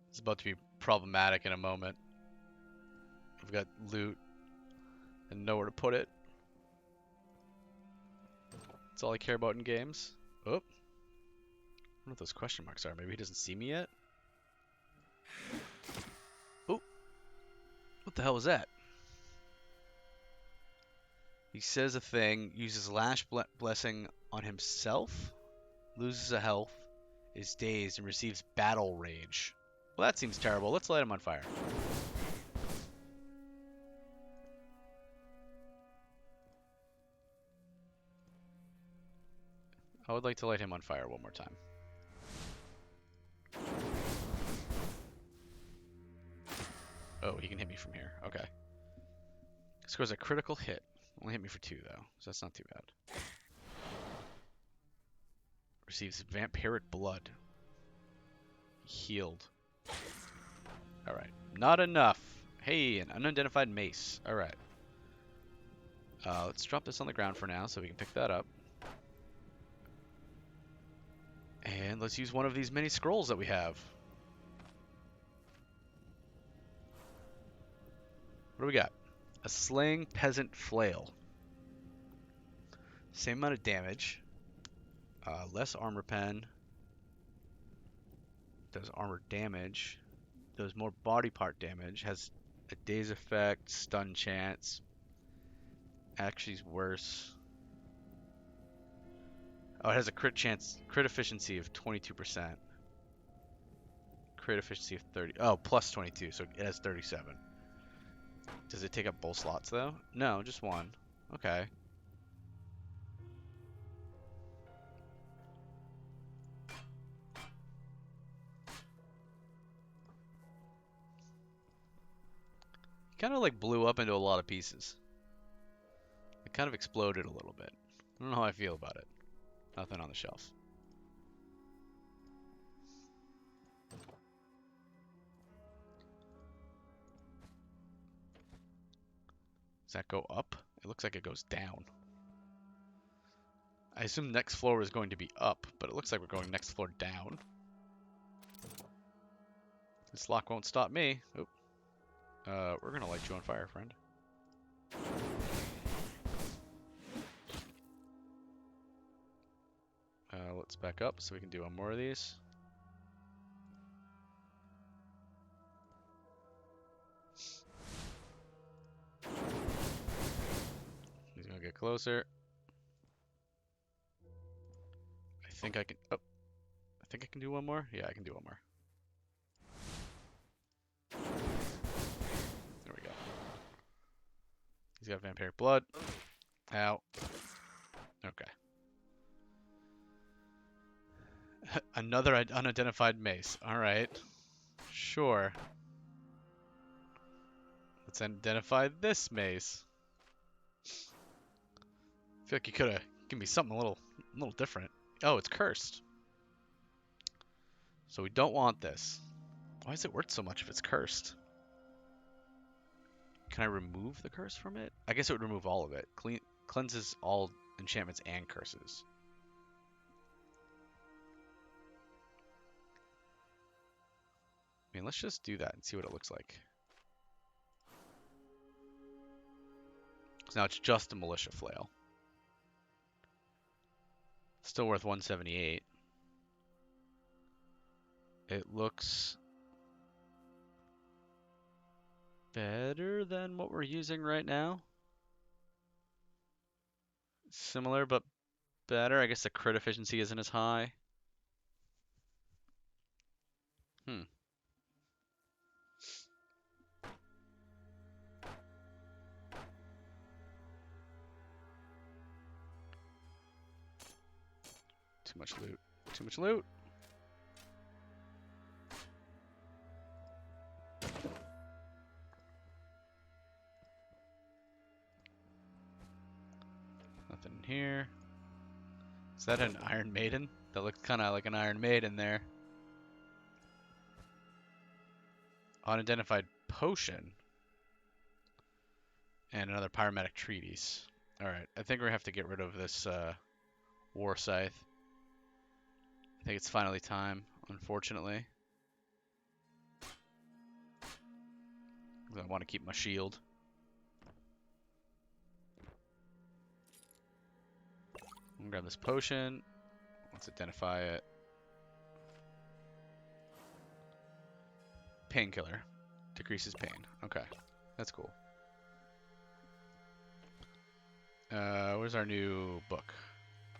It's about to be problematic in a moment. I've got loot and nowhere to put it. That's all I care about in games. Oh. I don't know what those question marks are. Maybe he doesn't see me yet? Oh. What the hell was that? He says a thing, uses Lash Blessing on himself, loses a health, is dazed, and receives Battle Rage. Well, that seems terrible. Let's light him on fire. I would like to light him on fire one more time. Oh, he can hit me from here. Okay. Scores a critical hit. Only hit me for 2, though, so that's not too bad. Receives vampiric blood. Healed. Alright. Not enough. Hey, an unidentified mace. Alright. Let's drop this on the ground for now so we can pick that up. And let's use one of these mini scrolls that we have. What do we got? A slaying peasant flail. Same amount of damage. Less armor pen. Does armor damage. Does more body part damage. Has a daze effect, stun chance. Actually is worse. Oh, it has a crit efficiency of 22%. Crit efficiency of 30. Oh, plus 22, so it has 37. Does it take up both slots though? No, just one. Okay. Kind of like blew up into a lot of pieces. It kind of exploded a little bit. I don't know how I feel about it. Nothing on the shelf. Does that go up? It looks like it goes down. I assume next floor is going to be up, but it looks like we're going next floor down. This lock won't stop me. Oop. We're gonna light you on fire, friend. Let's back up so we can do one more of these. He's gonna get closer. I think I can. Oh, I think I can do one more. Yeah, I can do one more. There we go. He's got vampiric blood. Ow. Okay. Another unidentified mace. Alright. Sure. Let's identify this mace. I feel like you could have given me something a little different. Oh, it's cursed. So we don't want this. Why is it worth so much if it's cursed? Can I remove the curse from it? I guess it would remove all of it. Cleanses all enchantments and curses. I mean, let's just do that and see what it looks like. So now it's just a militia flail. Still worth 178. It looks better than what we're using right now. Similar, but better. I guess the crit efficiency isn't as high. Hmm. Too much loot. Too much loot. Nothing in here. Is that an Iron Maiden? That looks kind of like an Iron Maiden there. Unidentified potion. And another pyromatic treatise. Alright, I think we're going to have to get rid of this war scythe. I think it's finally time, unfortunately. I want to keep my shield. I'm gonna grab this potion. Let's identify it. Painkiller. Decreases pain. Okay. That's cool. Where's our new book?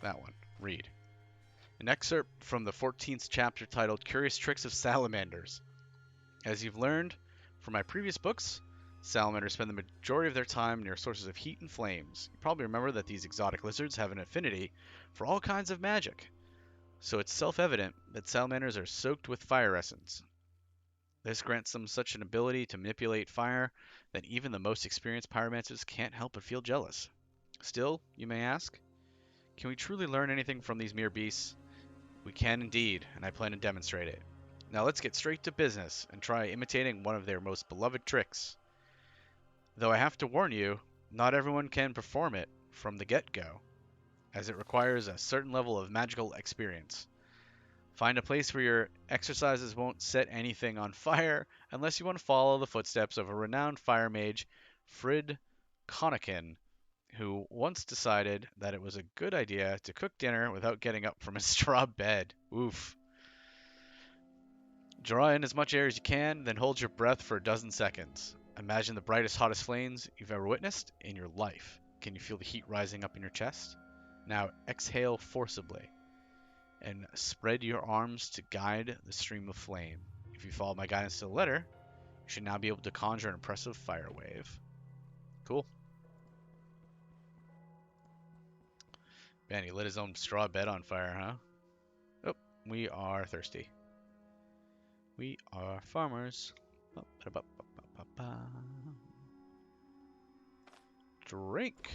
That one. Read. An excerpt from the 14th chapter titled Curious Tricks of Salamanders. As you've learned from my previous books, salamanders spend the majority of their time near sources of heat and flames. You probably remember that these exotic lizards have an affinity for all kinds of magic. So it's self-evident that salamanders are soaked with fire essence. This grants them such an ability to manipulate fire that even the most experienced pyromancers can't help but feel jealous. Still, you may ask, can we truly learn anything from these mere beasts? We can indeed, and I plan to demonstrate it. Now let's get straight to business and try imitating one of their most beloved tricks. Though I have to warn you, not everyone can perform it from the get-go, as it requires a certain level of magical experience. Find a place where your exercises won't set anything on fire unless you want to follow the footsteps of a renowned fire mage, Frid Connachen, who once decided that it was a good idea to cook dinner without getting up from a straw bed. Oof. Draw in as much air as you can, then hold your breath for a dozen seconds. Imagine the brightest, hottest flames you've ever witnessed in your life. Can you feel the heat rising up in your chest? Now exhale forcibly and spread your arms to guide the stream of flame. If you follow my guidance to the letter, you should now be able to conjure an impressive fire wave. Cool. Man, he lit his own straw bed on fire, huh? Oh, we are thirsty. We are farmers. Drink.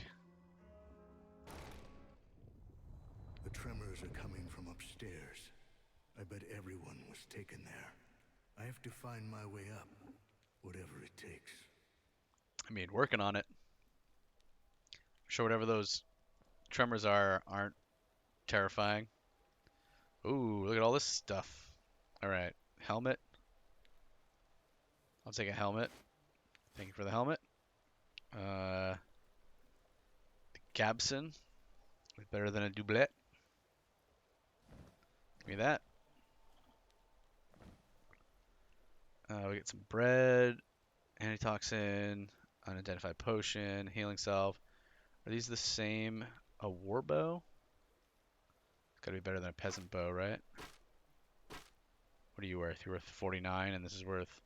The tremors are coming from upstairs. I bet everyone was taken there. I have to find my way up, whatever it takes. I mean, working on it. Sure, whatever those tremors aren't terrifying. Ooh, look at all this stuff. Alright, helmet. I'll take a helmet. Thank you for the helmet. The Gabson. Better than a doublet. Give me that. We get some bread, antitoxin, unidentified potion, healing salve. Are these the same? A war bow? It's gotta be better than a peasant bow, right? What are you worth? You're worth 49, and this is worth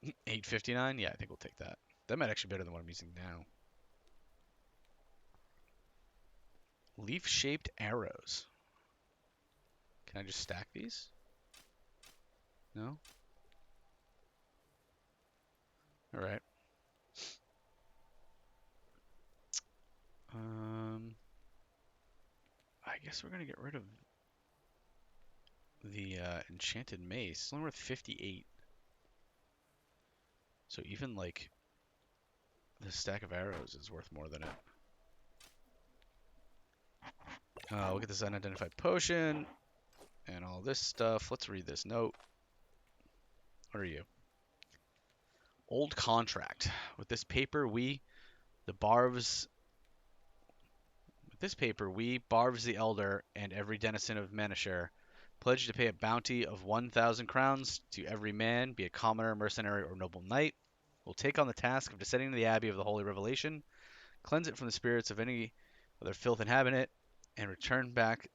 859? Yeah, I think we'll take that. That might actually be better than what I'm using now. Leaf-shaped arrows. Can I just stack these? No? Alright. I guess we're gonna get rid of the enchanted mace. It's only worth 58. So even like the stack of arrows is worth more than it. Look at this unidentified potion and all this stuff. Let's read this note. What are you? Old contract. With this paper, we Barves the Elder, and every denizen of Menasher, pledge to pay a bounty of 1,000 crowns to every man, be a commoner, mercenary, or noble knight. Will take on the task of descending to the Abbey of the Holy Revelation, cleanse it from the spirits of any other filth inhabit it, and return back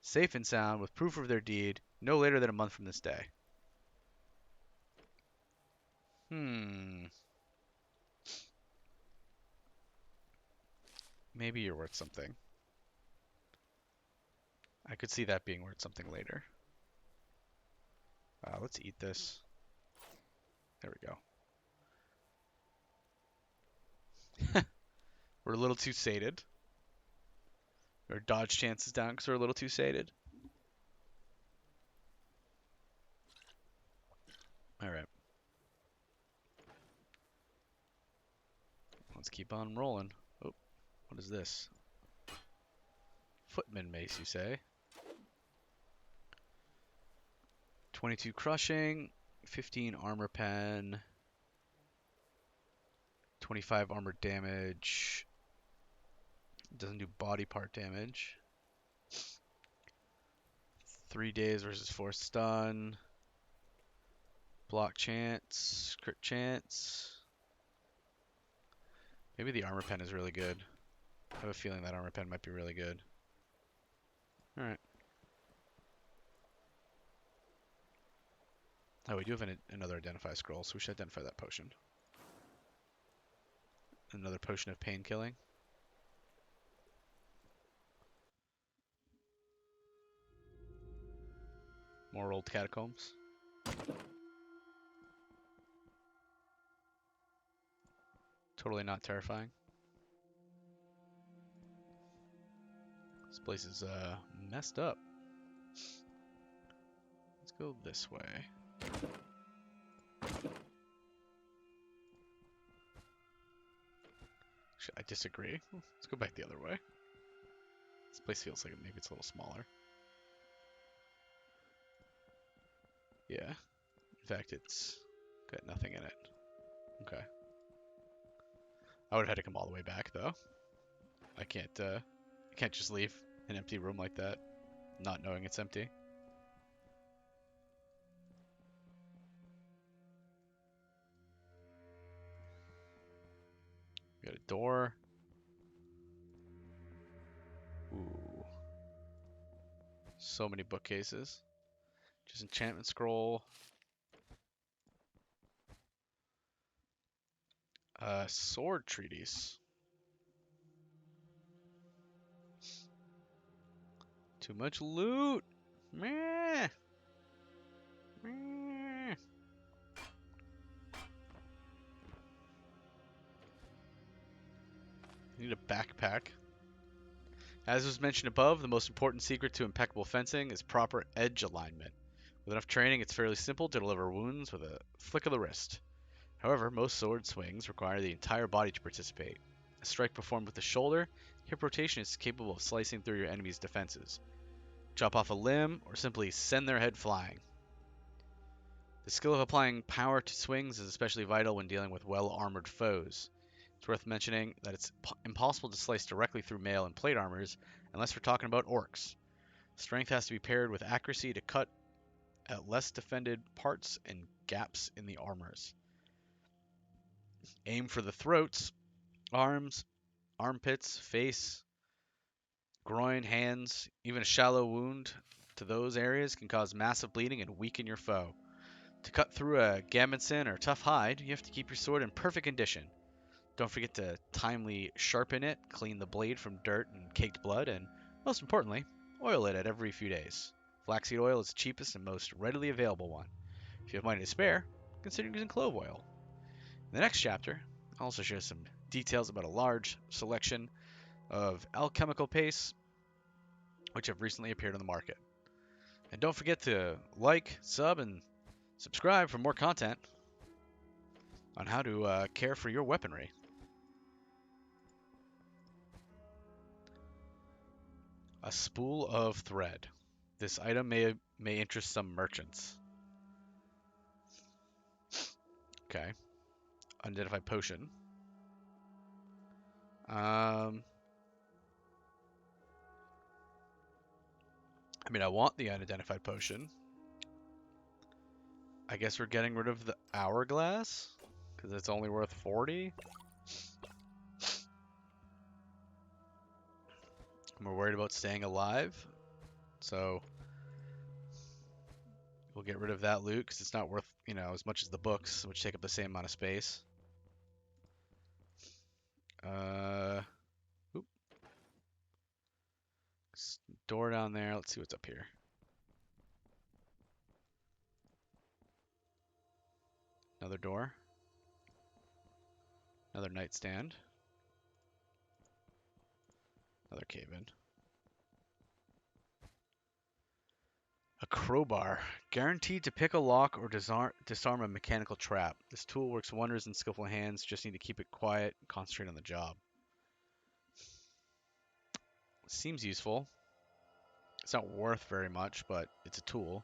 safe and sound with proof of their deed no later than a month from this day. Maybe you're worth something. I could see that being worth something later. Let's eat this. There we go. We're a little too sated. Our dodge chances down because we're a little too sated. Alright. Let's keep on rolling. Oh, what is this? Footman mace, you say? 22 crushing, 15 armor pen, 25 armor damage. Doesn't do body part damage. 3 days versus 4 stun. Block chance, crit chance. Maybe the armor pen is really good. I have a feeling that armor pen might be really good. Alright. Oh, we do have another identify scroll, so we should identify that potion. Another potion of pain killing. More old catacombs. Totally not terrifying. This place is messed up. Let's go this way. Actually, I disagree. Let's go back the other way. This place feels like maybe it's a little smaller. Yeah. In fact, it's got nothing in it. Okay. I would have had to come all the way back, though. I can't just leave an empty room like that, not knowing it's empty. We got a door. Ooh. So many bookcases. Just enchantment scroll. Sword treatise. Too much loot. Meh. Meh. Need a backpack. As was mentioned above, the most important secret to impeccable fencing is proper edge alignment. With enough training, it's fairly simple to deliver wounds with a flick of the wrist. However, most sword swings require the entire body to participate. A strike performed with the shoulder, hip rotation is capable of slicing through your enemy's defenses. Chop off a limb, or simply send their head flying. The skill of applying power to swings is especially vital when dealing with well-armored foes. It's worth mentioning that it's impossible to slice directly through mail and plate armors unless we're talking about orcs. Strength has to be paired with accuracy to cut at less defended parts and gaps in the armors. Aim for the throats, arms, armpits, face, groin, hands. Even a shallow wound to those areas can cause massive bleeding and weaken your foe. To cut through a gambeson or tough hide, you have to keep your sword in perfect condition. Don't forget to timely sharpen it, clean the blade from dirt and caked blood, and most importantly, oil it at every few days. Flaxseed oil is the cheapest and most readily available one. If you have money to spare, consider using clove oil. In the next chapter, I'll also share some details about a large selection of alchemical pastes, which have recently appeared on the market. And don't forget to like, sub, and subscribe for more content on how to care for your weaponry. A spool of thread. This item may interest some merchants. Okay. Unidentified potion. I mean, I want the unidentified potion. I guess we're getting rid of the hourglass because it's only worth 40. And we're worried about staying alive, so we'll get rid of that loot because it's not worth, you know, as much as the books, which take up the same amount of space. Oop. Door down there. Let's see what's up here. Another door. Another nightstand. Another cave-in. A crowbar. Guaranteed to pick a lock or disarm a mechanical trap. This tool works wonders in skillful hands. Just need to keep it quiet and concentrate on the job. Seems useful. It's not worth very much, but it's a tool.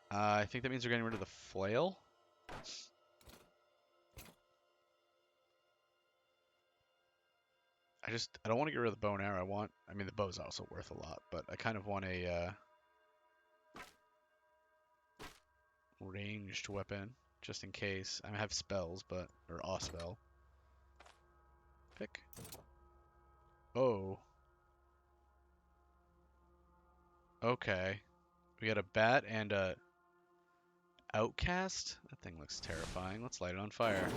I think that means we're getting rid of the flail. I don't want to get rid of the bow and arrow. I mean, the bow's also worth a lot, but I kind of want a ranged weapon, just in case. I have spells, or a spell. Pick. Oh. Okay. We got a bat and a outcast? That thing looks terrifying. Let's light it on fire.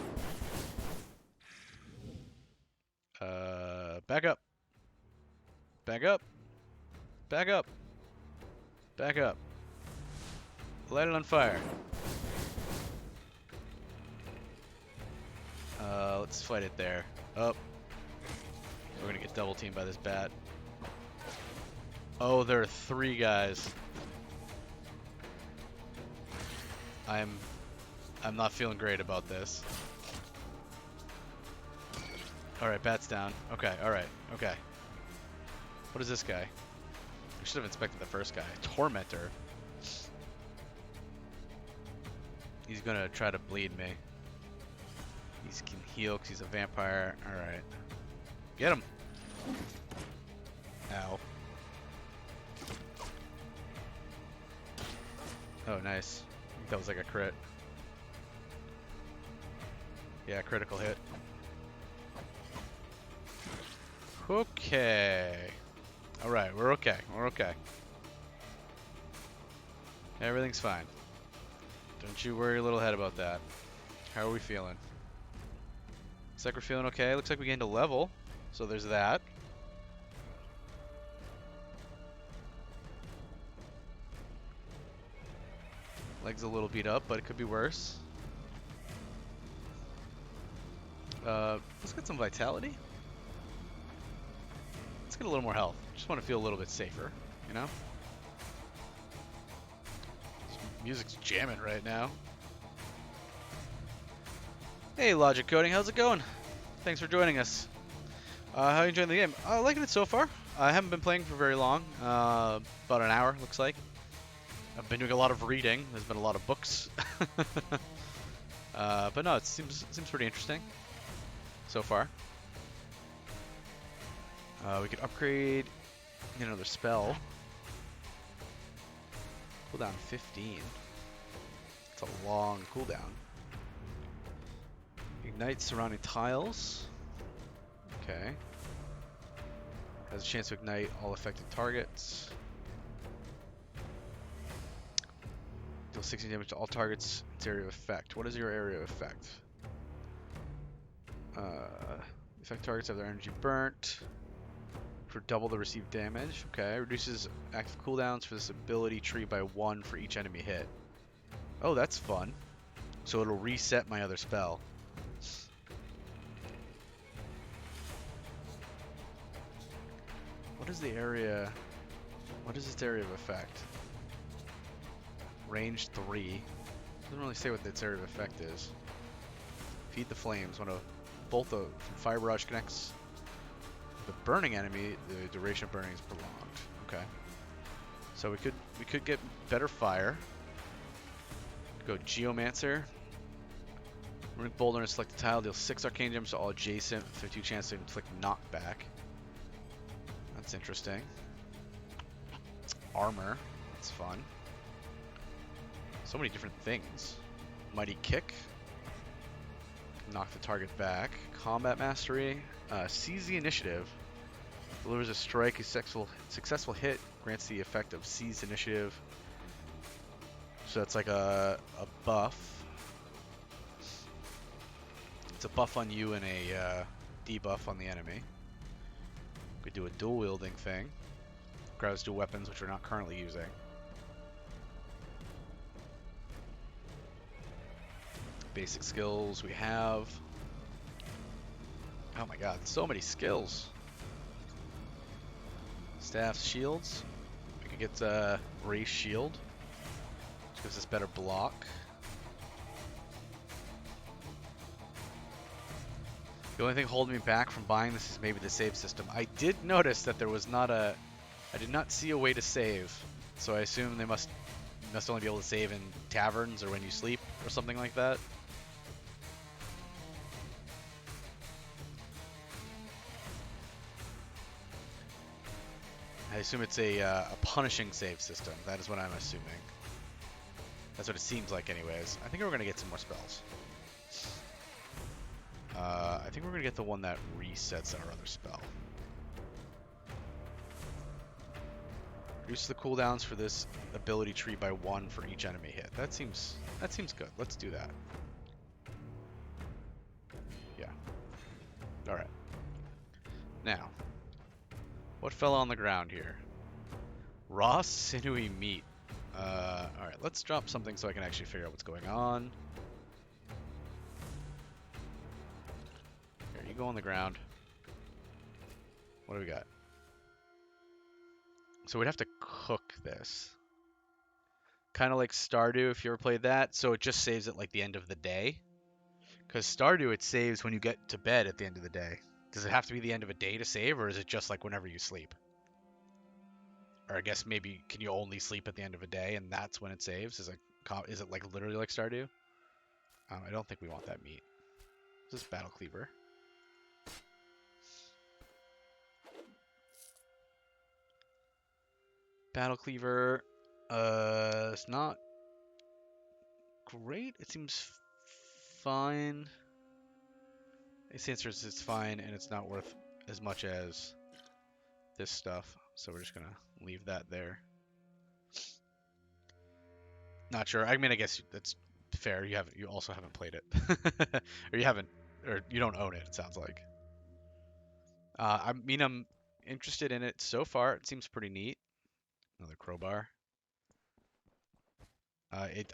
Back up. Back up. Back up. Back up. Light it on fire. Let's fight it there. Up. We're gonna get double teamed by this bat. Oh, there are 3 guys. I'm not feeling great about this. Alright, bat's down. Okay, alright, okay. What is this guy? I should have inspected the first guy. Tormentor. He's gonna try to bleed me. He can heal because he's a vampire. Alright. Get him! Ow. Oh, nice. I think that was like a crit. Yeah, critical hit. Okay. Alright, we're okay. We're okay. Everything's fine. Don't you worry your little head about that. How are we feeling? Looks like we're feeling okay. Looks like we gained a level. So there's that. Leg's a little beat up, but it could be worse. Let's get some vitality. Let's get a little more health. Just want to feel a little bit safer, you know? Music's jamming right now. Hey, Logic Coding, how's it going? Thanks for joining us. How are you enjoying the game? Liking it so far. I haven't been playing for very long. About an hour, looks like. I've been doing a lot of reading. There's been a lot of books. But no, it seems pretty interesting so far. We could upgrade another spell. Cooldown 15. It's a long cooldown. Ignite surrounding tiles. Okay. Has a chance to ignite all affected targets. Deal 16 damage to all targets. Its area of effect. What is your area of effect? Effect targets have their energy burnt. For double the received damage. Okay. Reduces active cooldowns for this ability tree by 1 for each enemy hit. Oh, that's fun. So it'll reset my other spell. What is the area What is its area of effect? Range 3. Doesn't really say what its area of effect is. Feed the flames. When a bolt from fire barrage connects the burning enemy, the duration of burning is prolonged. Okay. So we could get better fire. Go Geomancer. Runic Boulder and select a tile. Deal 6 arcane damage to all adjacent. 52 chance to inflict knockback. That's interesting. Armor. That's fun. So many different things. Mighty Kick. Knock the target back. Combat Mastery. Seize the initiative. Delivers a strike. A successful hit. Grants the effect of Seize Initiative. So that's like a buff. It's a buff on you and a debuff on the enemy. We could do a dual wielding thing. Grabs dual weapons, which we're not currently using. Basic skills we have. Oh my god, so many skills. Staffs, shields. We could get Race Shield. Which gives us better block. The only thing holding me back from buying this is maybe the save system. I did notice that there was not a... I did not see a way to save. So I assume they must only be able to save in taverns or when you sleep or something like that. I assume it's a punishing save system. That is what I'm assuming. That's what it seems like anyways. I think we're going to get some more spells. I think we're going to get the one that resets our other spell. Reduce the cooldowns for this ability tree by 1 for each enemy hit. That seems good. Let's do that. Yeah. Alright. Now, what fell on the ground here? Raw sinewy meat. Alright, let's drop something so I can actually figure out what's going on. Here, you go on the ground. What do we got? So we'd have to cook this. Kind of like Stardew, if you ever played that. So it just saves at like the end of the day. Because Stardew, it saves when you get to bed at the end of the day. Does it have to be the end of a day to save, or is it just like whenever you sleep? Or I guess maybe can you only sleep at the end of a day and that's when it saves? Is it like literally like Stardew? I don't think we want that meat. This is Battle Cleaver. Battle Cleaver, it's not great. It seems fine. Its answer is it's fine, and it's not worth as much as this stuff. So we're just gonna leave that there. Not sure. I mean, I guess that's fair. You also haven't played it, or you don't own it. It sounds like. I mean, I'm interested in it so far. It seems pretty neat. Another crowbar. I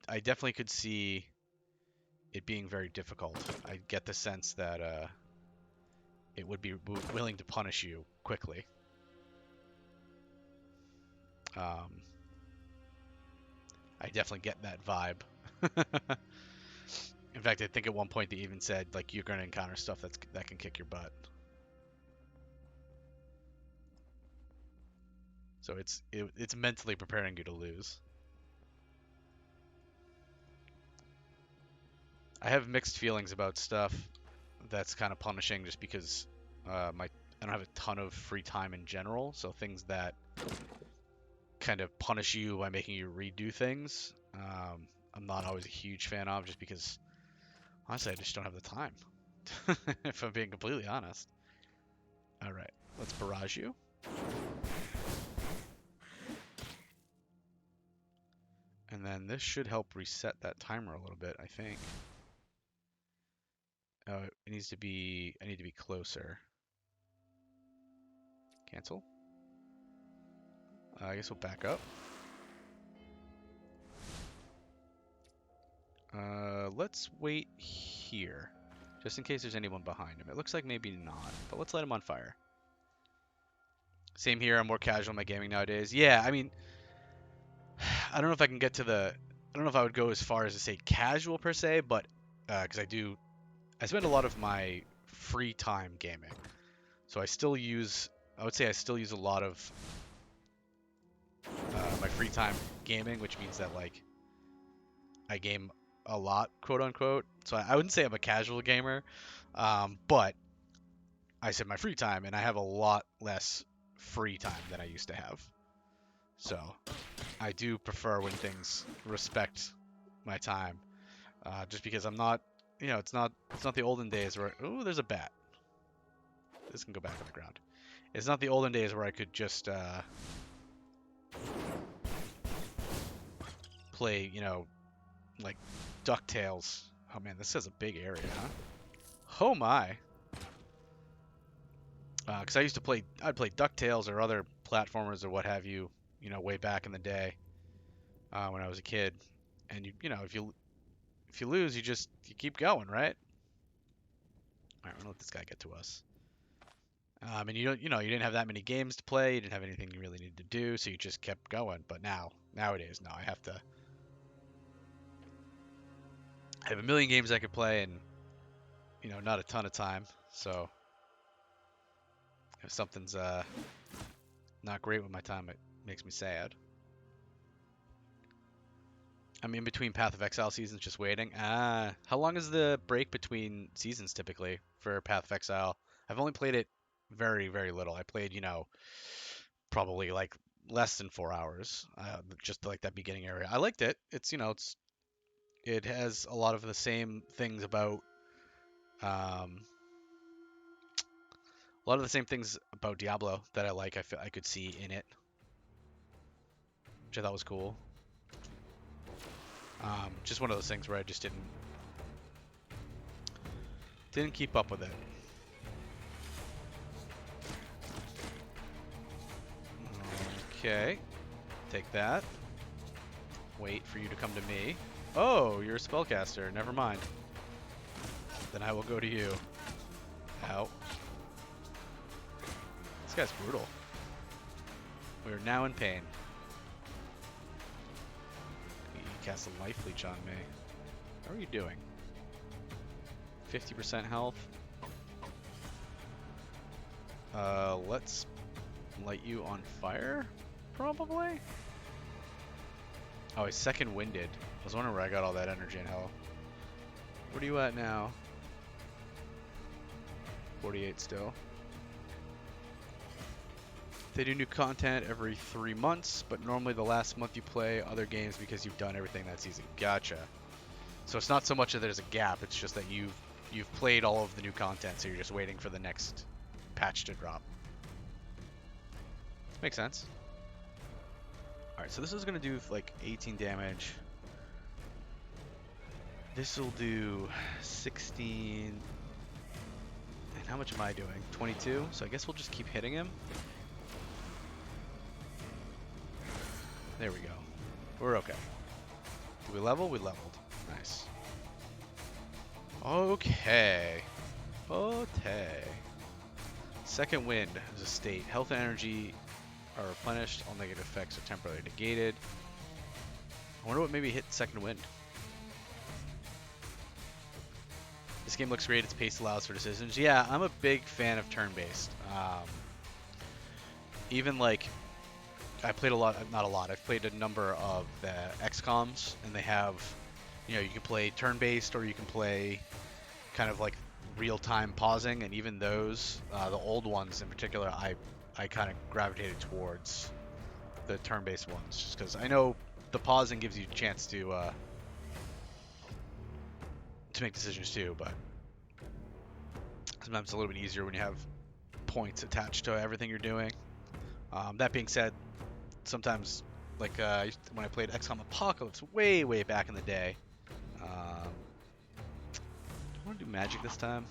definitely could see it being very difficult. I get the sense that it would be willing to punish you quickly. I definitely get that vibe. In fact, I think at one point they even said like you're going to encounter stuff that can kick your butt. So it's mentally preparing you to lose. I have mixed feelings about stuff that's kind of punishing just because I don't have a ton of free time in general. So things that kind of punish you by making you redo things, I'm not always a huge fan of, just because honestly I just don't have the time. If I'm being completely honest. All right, let's barrage you. And then this should help reset that timer a little bit, I think. Oh, it needs to be, I need to be closer. Cancel. I guess we'll back up. Let's wait here, just in case there's anyone behind him. It looks like maybe not, but let's light him on fire. Same here. I'm more casual in my gaming nowadays. Yeah, I mean, I don't know if I can get to the. I don't know if I would go as far as to say casual per se, but because I spend a lot of my free time gaming. So I would say I still use a lot of my free time gaming, which means that like I game a lot, quote unquote. So I wouldn't say I'm a casual gamer, but I said my free time, and I have a lot less free time than I used to have. So I do prefer when things respect my time, just because I'm not, it's not the olden days where, oh, there's a bat. This can go back on the ground. It's not the olden days where I could just play, like DuckTales. Oh man, this is a big area, huh? Oh my. Because I'd play DuckTales or other platformers or what have you, way back in the day when I was a kid. And if you lose, you keep going, right? All right, we'll let this guy get to us. And you didn't have that many games to play. You didn't have anything you really needed to do, so you just kept going. But nowadays, no, I have a million games I could play, and not a ton of time. So if something's not great with my time, it makes me sad. I'm in between Path of Exile seasons, just waiting. How long is the break between seasons typically for Path of Exile? I've only played it very, very little. I played, probably like less than 4 hours, just like that beginning area. I liked it. It has a lot of the same things about, a lot of the same things about Diablo that I like. I could see in it, which I thought was cool. Just one of those things where I just didn't keep up with it. Okay, take that. Wait for you to come to me. Oh, you're a spellcaster. Never mind. Then I will go to you. Ow. This guy's brutal. We are now in pain. You cast a life leech on me. How are you doing? 50% health. Let's light you on fire, probably? Oh, he's second winded. I was wondering where I got all that energy and health. What are you at now? 48 still. They do new content every 3 months, but normally the last month you play other games because you've done everything that season. Gotcha. So it's not so much that there's a gap, it's just that you've played all of the new content, so you're just waiting for the next patch to drop. Makes sense. Alright, so this is going to do like 18 damage. This will do 16. And how much am I doing? 22? So I guess we'll just keep hitting him. There we go. We're okay. Did we level? We leveled. Nice. Okay. Okay. Second wind is a state. Health and energy are replenished. All negative effects are temporarily negated. I wonder what maybe hit second wind. This game looks great. Its pace allows for decisions. Yeah, I'm a big fan of turn-based. Even like, I played a lot, not a lot, I've played a number of the XCOMs, and they have, you can play turn-based or you can play kind of like real-time pausing, and even those, the old ones in particular, I kind of gravitated towards the turn-based ones, just because I know the pausing gives you a chance to make decisions too, but sometimes it's a little bit easier when you have points attached to everything you're doing. That being said, sometimes, like when I played XCOM Apocalypse way back in the day, do I want to do magic this time?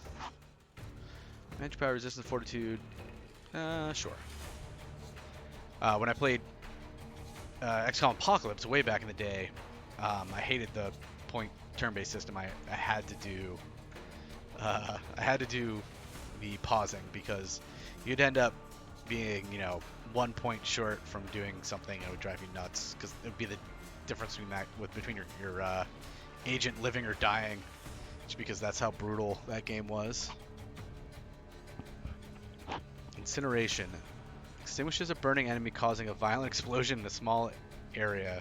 Magic power, resistance, fortitude. Sure. When I played XCOM Apocalypse way back in the day, I hated the point turn-based system. I had to do the pausing because you'd end up being, you know, 1 point short from doing something, it would drive you nuts, because it would be the difference between that between your agent living or dying, just because that's how brutal that game was. Incineration. Extinguishes a burning enemy, causing a violent explosion in a small area.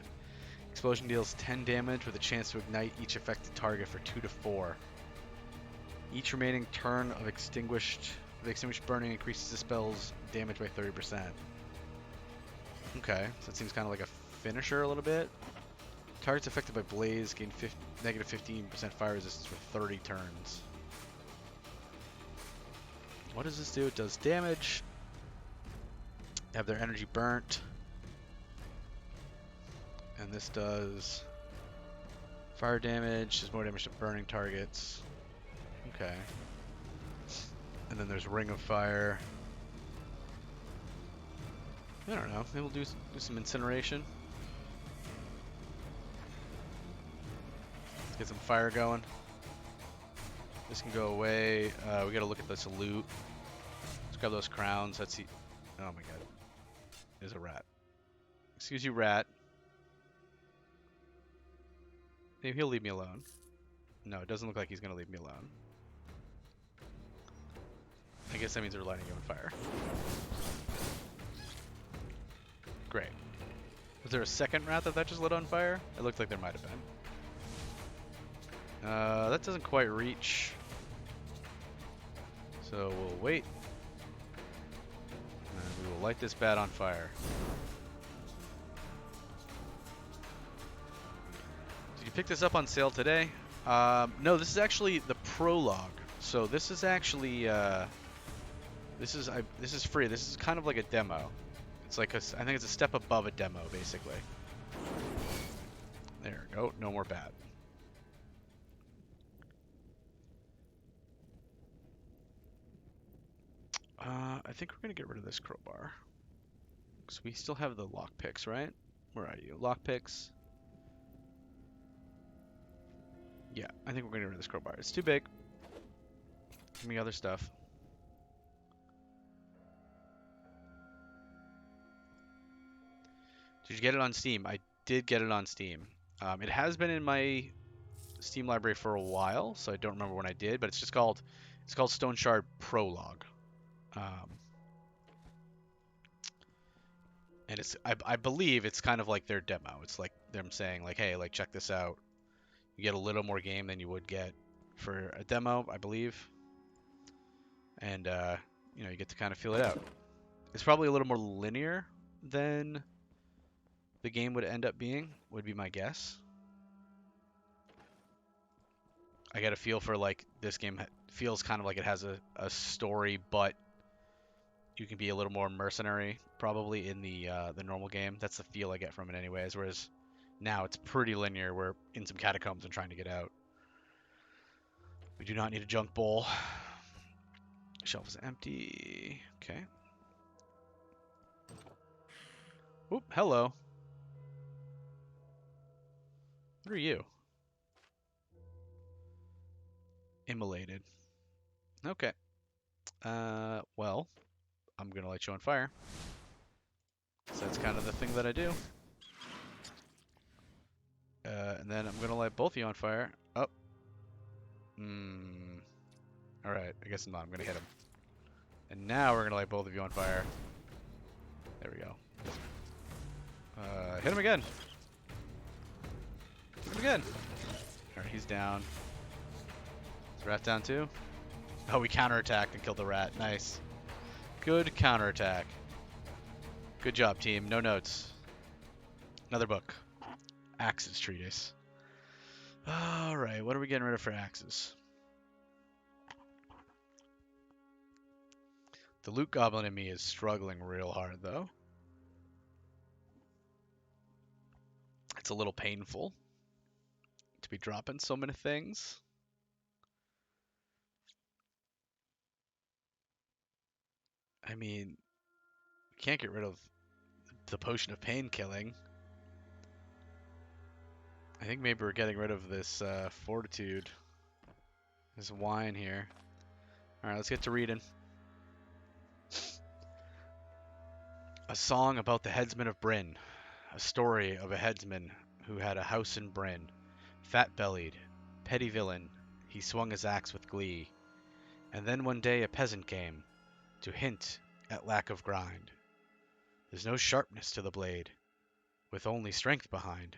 Explosion deals 10 damage with a chance to ignite each affected target for 2 to 4. Each remaining turn of extinguished burning increases the spell's damage by 30%. Okay, so that seems kind of like a finisher a little bit. Targets affected by blaze gain negative 15% fire resistance for 30 turns. What does this do? It does damage. Have their energy burnt. And this does fire damage, does more damage to burning targets. Okay. And then there's Ring of Fire. I don't know. Maybe we'll do some incineration. Let's get some fire going. This can go away. We gotta look at this loot. Let's grab those crowns. Let's see. Oh my god. There's a rat. Excuse you, rat. Maybe he'll leave me alone. No, it doesn't look like he's gonna leave me alone. I guess that means we're lighting you on fire. Great. Was there a second rat that just lit on fire? It looked like there might have been. That doesn't quite reach. So we'll wait. And we will light this bat on fire. Did you pick this up on sale today? No, this is actually the prologue. So this is actually this is free. This is kind of like a demo. It's like I think it's a step above a demo, basically. There we go. No more bat. I think we're gonna get rid of this crowbar. So we still have the lockpicks, right? Where are you? Lockpicks. Yeah, I think we're gonna get rid of this crowbar. It's too big. Give me other stuff. Did you get it on Steam? I did get it on Steam. It has been in my Steam library for a while, so I don't remember when I did, but it's called Stoneshard Prologue. And I believe it's kind of like their demo. It's like them saying like, hey, like check this out. You get a little more game than you would get for a demo, I believe. And you know, you get to kind of feel it out. It's probably a little more linear than the game would end up being, would be my guess. I get a feel for like this game feels kind of like it has a story, but you can be a little more mercenary probably in the normal game. That's the feel I get from it anyways, whereas now it's pretty linear. We're in some catacombs and trying to get out. We do not need a junk bowl. Shelf is empty. Okay. Oop, hello. What are you? Immolated. Okay. Well, I'm gonna light you on fire. So that's kind of the thing that I do. And then I'm gonna light both of you on fire. Oh. Alright, I guess not. I'm gonna hit him. And now we're gonna light both of you on fire. There we go. Hit him again. Hit him again. Alright, he's down. Is the rat down too? Oh, we counterattacked and killed the rat. Nice. Good counterattack. Good job, team. No notes. Another book. Axes Treatise. Alright, what are we getting rid of for axes? The loot goblin in me is struggling real hard, though. It's a little painful to be dropping so many things. I mean, we can't get rid of the potion of pain killing. I think maybe we're getting rid of this fortitude. This wine here. Alright, let's get to reading. A song about the headsman of Bryn. A story of a headsman who had a house in Bryn. Fat-bellied, petty villain, he swung his axe with glee. And then one day a peasant came to hint at lack of grind. There's no sharpness to the blade, with only strength behind.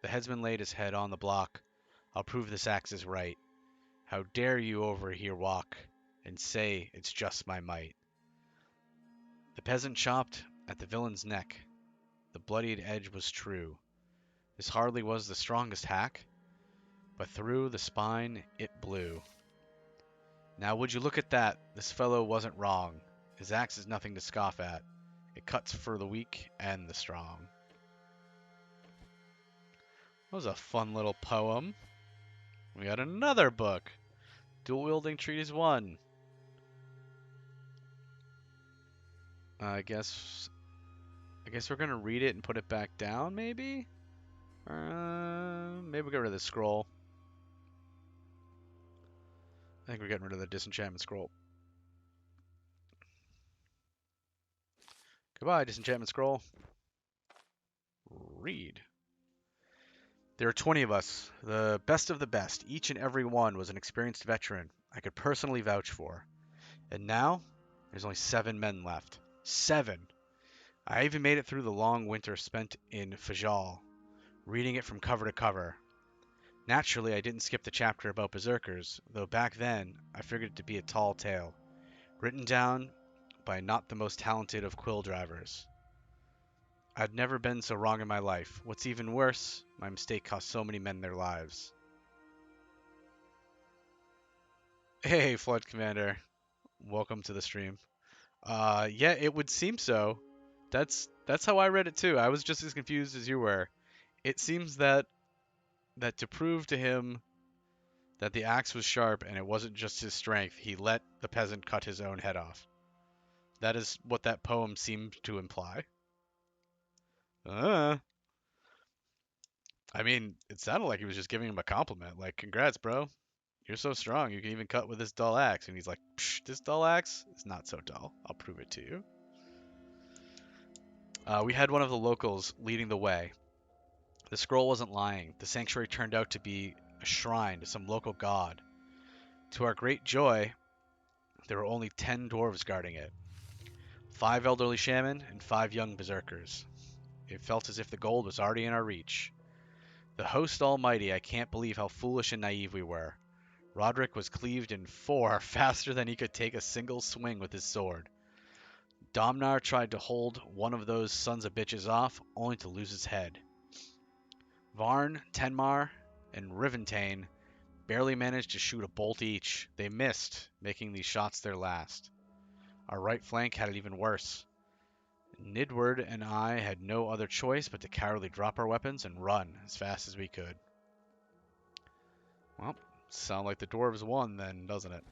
The headsman laid his head on the block. I'll prove this axe is right. How dare you over here walk and say it's just my might? The peasant chopped at the villain's neck. The bloodied edge was true. This hardly was the strongest hack, but through the spine it blew. Now would you look at that? This fellow wasn't wrong. His axe is nothing to scoff at. It cuts for the weak and the strong. That was a fun little poem. We got another book. Dual Wielding Treatise 1. I guess we're gonna read it and put it back down, maybe? Maybe we'll get rid of the scroll. I think we're getting rid of the disenchantment scroll. Goodbye, disenchantment scroll. Read. There are 20 of us, the best of the best. Each and every one was an experienced veteran I could personally vouch for. And now, there's only 7 men left. 7! I even made it through the long winter spent in Fajal, reading it from cover to cover. Naturally, I didn't skip the chapter about berserkers, though back then, I figured it to be a tall tale, written down by not the most talented of quill drivers. I'd never been so wrong in my life. What's even worse, my mistake cost so many men their lives. Hey, Flood Commander. Welcome to the stream. Yeah, it would seem so. That's how I read it too. I was just as confused as you were. It seems that to prove to him that the axe was sharp and it wasn't just his strength, he let the peasant cut his own head off. That is what that poem seemed to imply. I mean, it sounded like he was just giving him a compliment. Like, congrats, bro. You're so strong. You can even cut with this dull axe. And he's like, psh, this dull axe is not so dull. I'll prove it to you. We had one of the locals leading the way. The scroll wasn't lying. The sanctuary turned out to be a shrine to some local god. To our great joy, there were only 10 dwarves guarding it. 5 elderly shaman and 5 young berserkers. It felt as if the gold was already in our reach. The host almighty, I can't believe how foolish and naive we were. Roderick was cleaved in 4 faster than he could take a single swing with his sword. Domnar tried to hold one of those sons of bitches off, only to lose his head. Varn, Tenmar, and Riventane barely managed to shoot a bolt each. They missed, making these shots their last. Our right flank had it even worse. Nidward and I had no other choice but to cowardly drop our weapons and run as fast as we could. Well, sound like the dwarves won then, doesn't it?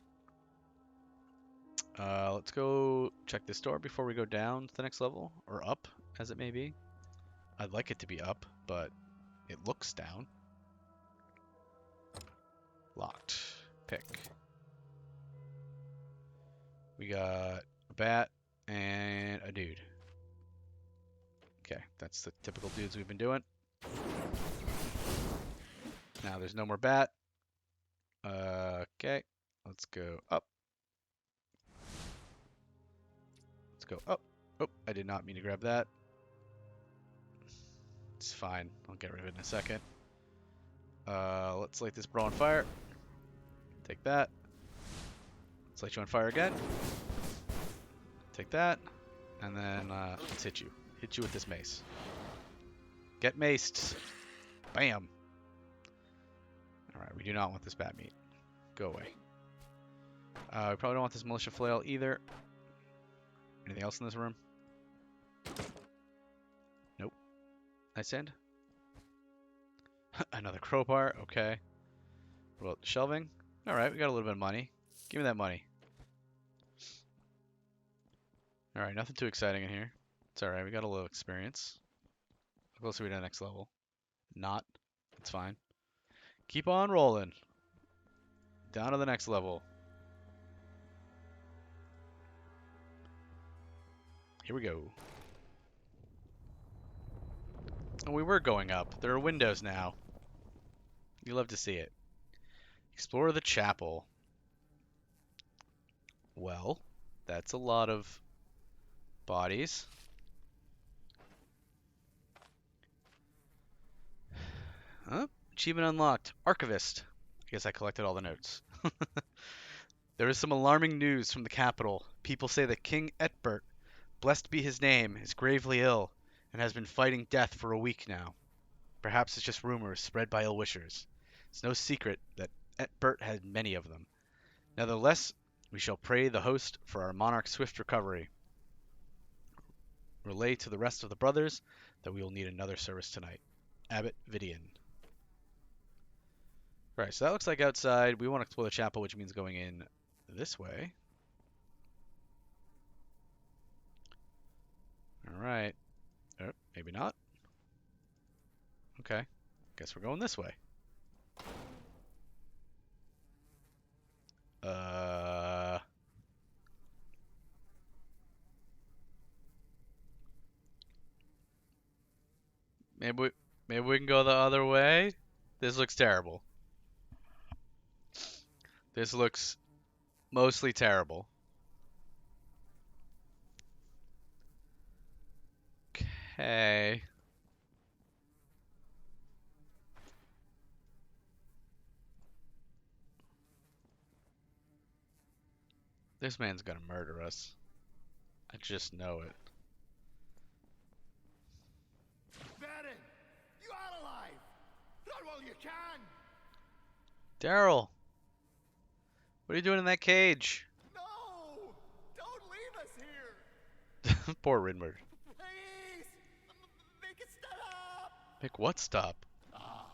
Let's go check this door before we go down to the next level, or up, as it may be. I'd like it to be up, but it looks down. Locked. Pick. We got a bat and a dude. Okay, that's the typical dudes we've been doing. Now there's no more bat. Okay, let's go up. Let's go up. Oh, I did not mean to grab that. It's fine. I'll get rid of it in a second. Let's light this bro on fire. Take that. Let's light you on fire again. Take that. And then let's hit you. Hit you with this mace. Get maced. Bam. Alright, we do not want this bat meat. Go away. We probably don't want this militia flail either. Anything else in this room? Nope. Nightstand. Another crowbar. Okay. What about shelving? Alright, we got a little bit of money. Give me that money. Alright, nothing too exciting in here. It's alright, we got a little experience. How close are we to the next level? Not. It's fine. Keep on rolling. Down to the next level. Here we go. And we were going up. There are windows now. You love to see it. Explore the chapel. Well, that's a lot of bodies. Achievement unlocked. Archivist. I guess I collected all the notes. There is some alarming news from the capital. People say that King Etbert, blessed be his name, is gravely ill and has been fighting death for a week now. Perhaps it's just rumors spread by ill-wishers. It's no secret that Etbert had many of them. Nevertheless, we shall pray the host for our monarch's swift recovery. Relay to the rest of the brothers that we will need another service tonight. Abbot Vidian. Alright, so that looks like outside. We want to explore the chapel, which means going in this way. Alright. Maybe not. Okay. Guess we're going this way. Maybe we can go the other way? This looks terrible. This looks mostly terrible. Okay. This man's gonna murder us. I just know it. Baron, you are alive. Run while you can. Daryl, what are you doing in that cage? No, don't leave us here. Poor Ridmerd. Please, make it stop. Make what stop? Ah,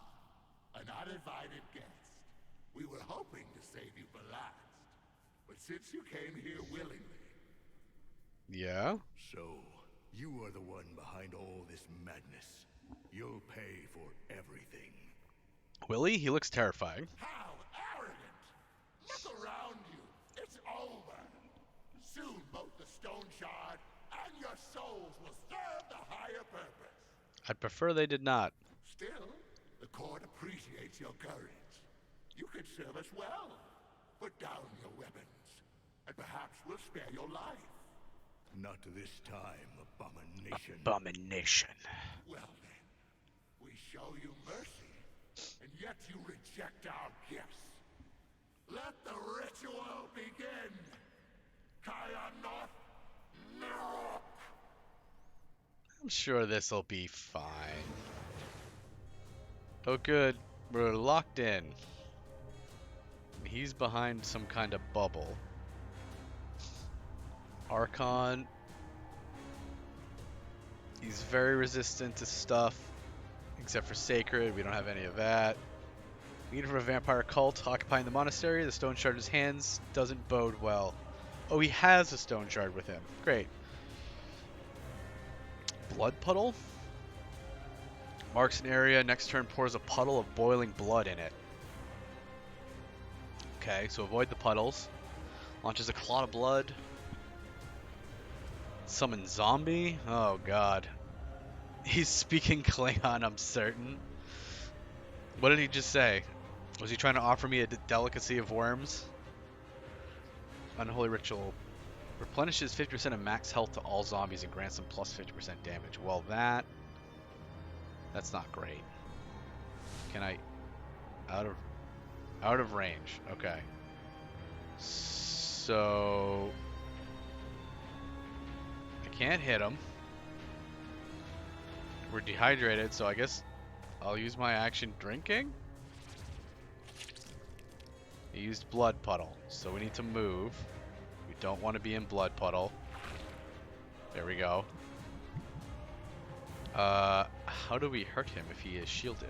an uninvited guest. We were hoping to save you for last, but since you came here willingly. Yeah? So, you are the one behind all this madness. You'll pay for everything. Willie? He looks terrifying. How arrogant! Look around you. It's over. Soon both the Stoneshard and your souls will serve the higher purpose. I'd prefer they did not. Still, the court appreciates your courage. You could serve us well. Put down your weapons, and perhaps we'll spare your life. Not this time, abomination. Abomination. Well then, we show you mercy, and yet you reject our gifts. Let the ritual begin. Kaya North, Mirok. I'm sure this'll be fine. Oh good, we're locked in. He's behind some kind of bubble. Archon. He's very resistant to stuff, except for sacred. We don't have any of that. Leader of a vampire cult occupying the monastery. The stone shard in his hands doesn't bode well. Oh, he has a stone shard with him. Great. Blood puddle. Marks an area. Next turn pours a puddle of boiling blood in it. Okay, so avoid the puddles. Launches a clot of blood. Summon zombie? Oh god. He's speaking Klingon, I'm certain. What did he just say? Was he trying to offer me a delicacy of worms? Unholy ritual. Replenishes 50% of max health to all zombies and grants them plus 50% damage. Well, that's not great. Can I... Out of range. Okay. So... I can't hit him. We're dehydrated, so I guess I'll use my action drinking? He used blood puddle, so we need to move. We don't want to be in blood puddle. There we go. How do we hurt him if he is shielded?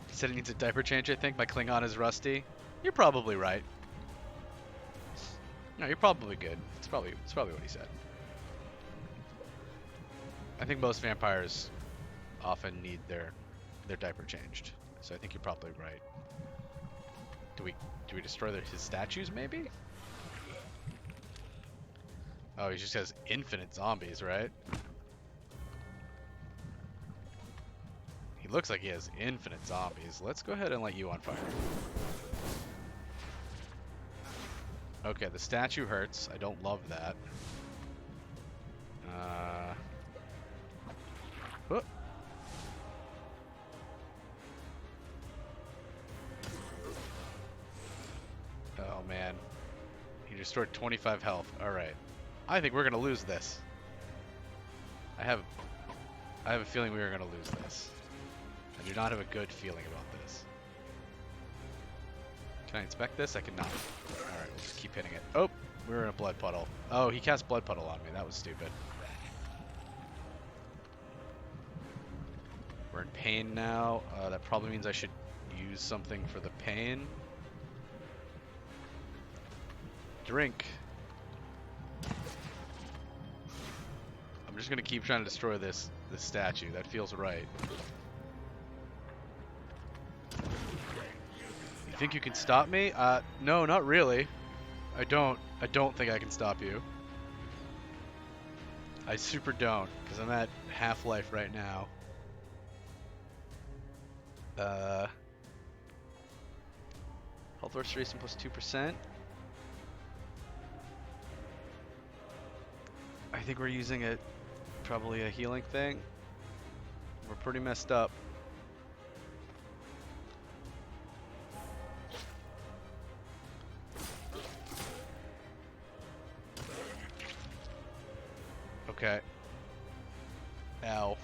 He said he needs a diaper change, I think. My Klingon is rusty. You're probably right. No, you're probably good. It's probably what he said. I think most vampires often need their diaper changed. So I think you're probably right. Do we destroy his statues, maybe? Oh, he just has infinite zombies, right? He looks like he has infinite zombies. Let's go ahead and light you on fire. Okay, the statue hurts. I don't love that. Whoop. Oh man. He restored 25 health. Alright. I think we're gonna lose this. I have a feeling we are gonna lose this. I do not have a good feeling about this. Can I inspect this? I cannot. Alright, we'll just keep hitting it. Oh! We're in a blood puddle. Oh, he cast blood puddle on me. That was stupid. We're in pain now. That probably means I should use something for the pain. Drink. I'm just gonna keep trying to destroy this statue. That feels right. You think you can stop me? No, not really. I don't think I can stop you. I super don't, because I'm at half-life right now. Health restoration plus 2%. I think we're using probably a healing thing. We're pretty messed up. Okay. Ow.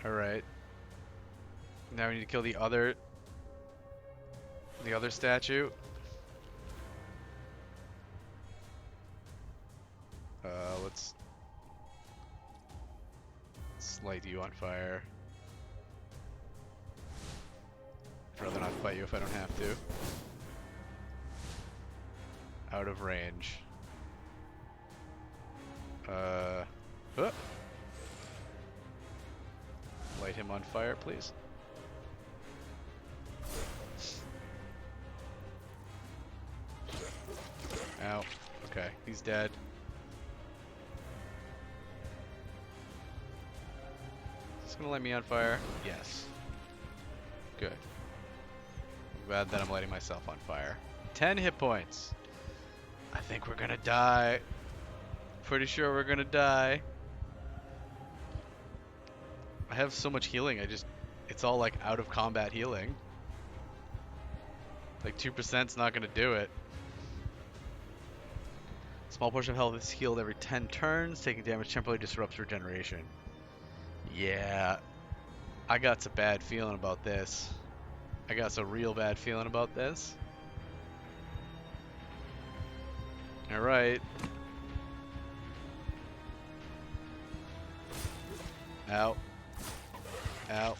Alright. Now we need to kill the other statue. Let's light you on fire. I'd rather not fight you if I don't have to. Out of range. Light him on fire, please. Ow. Okay, he's dead. Is this gonna light me on fire? Yes. Good. I'm glad that I'm lighting myself on fire. 10 hit points. I think we're gonna die. Pretty sure we're gonna die. I have so much healing, it's all like out of combat healing. Like 2%'s not gonna do it. Small portion of health is healed every 10 turns. Taking damage temporarily disrupts regeneration. Yeah. I got a bad feeling about this. I got a real bad feeling about this. Alright. Ow. Ow.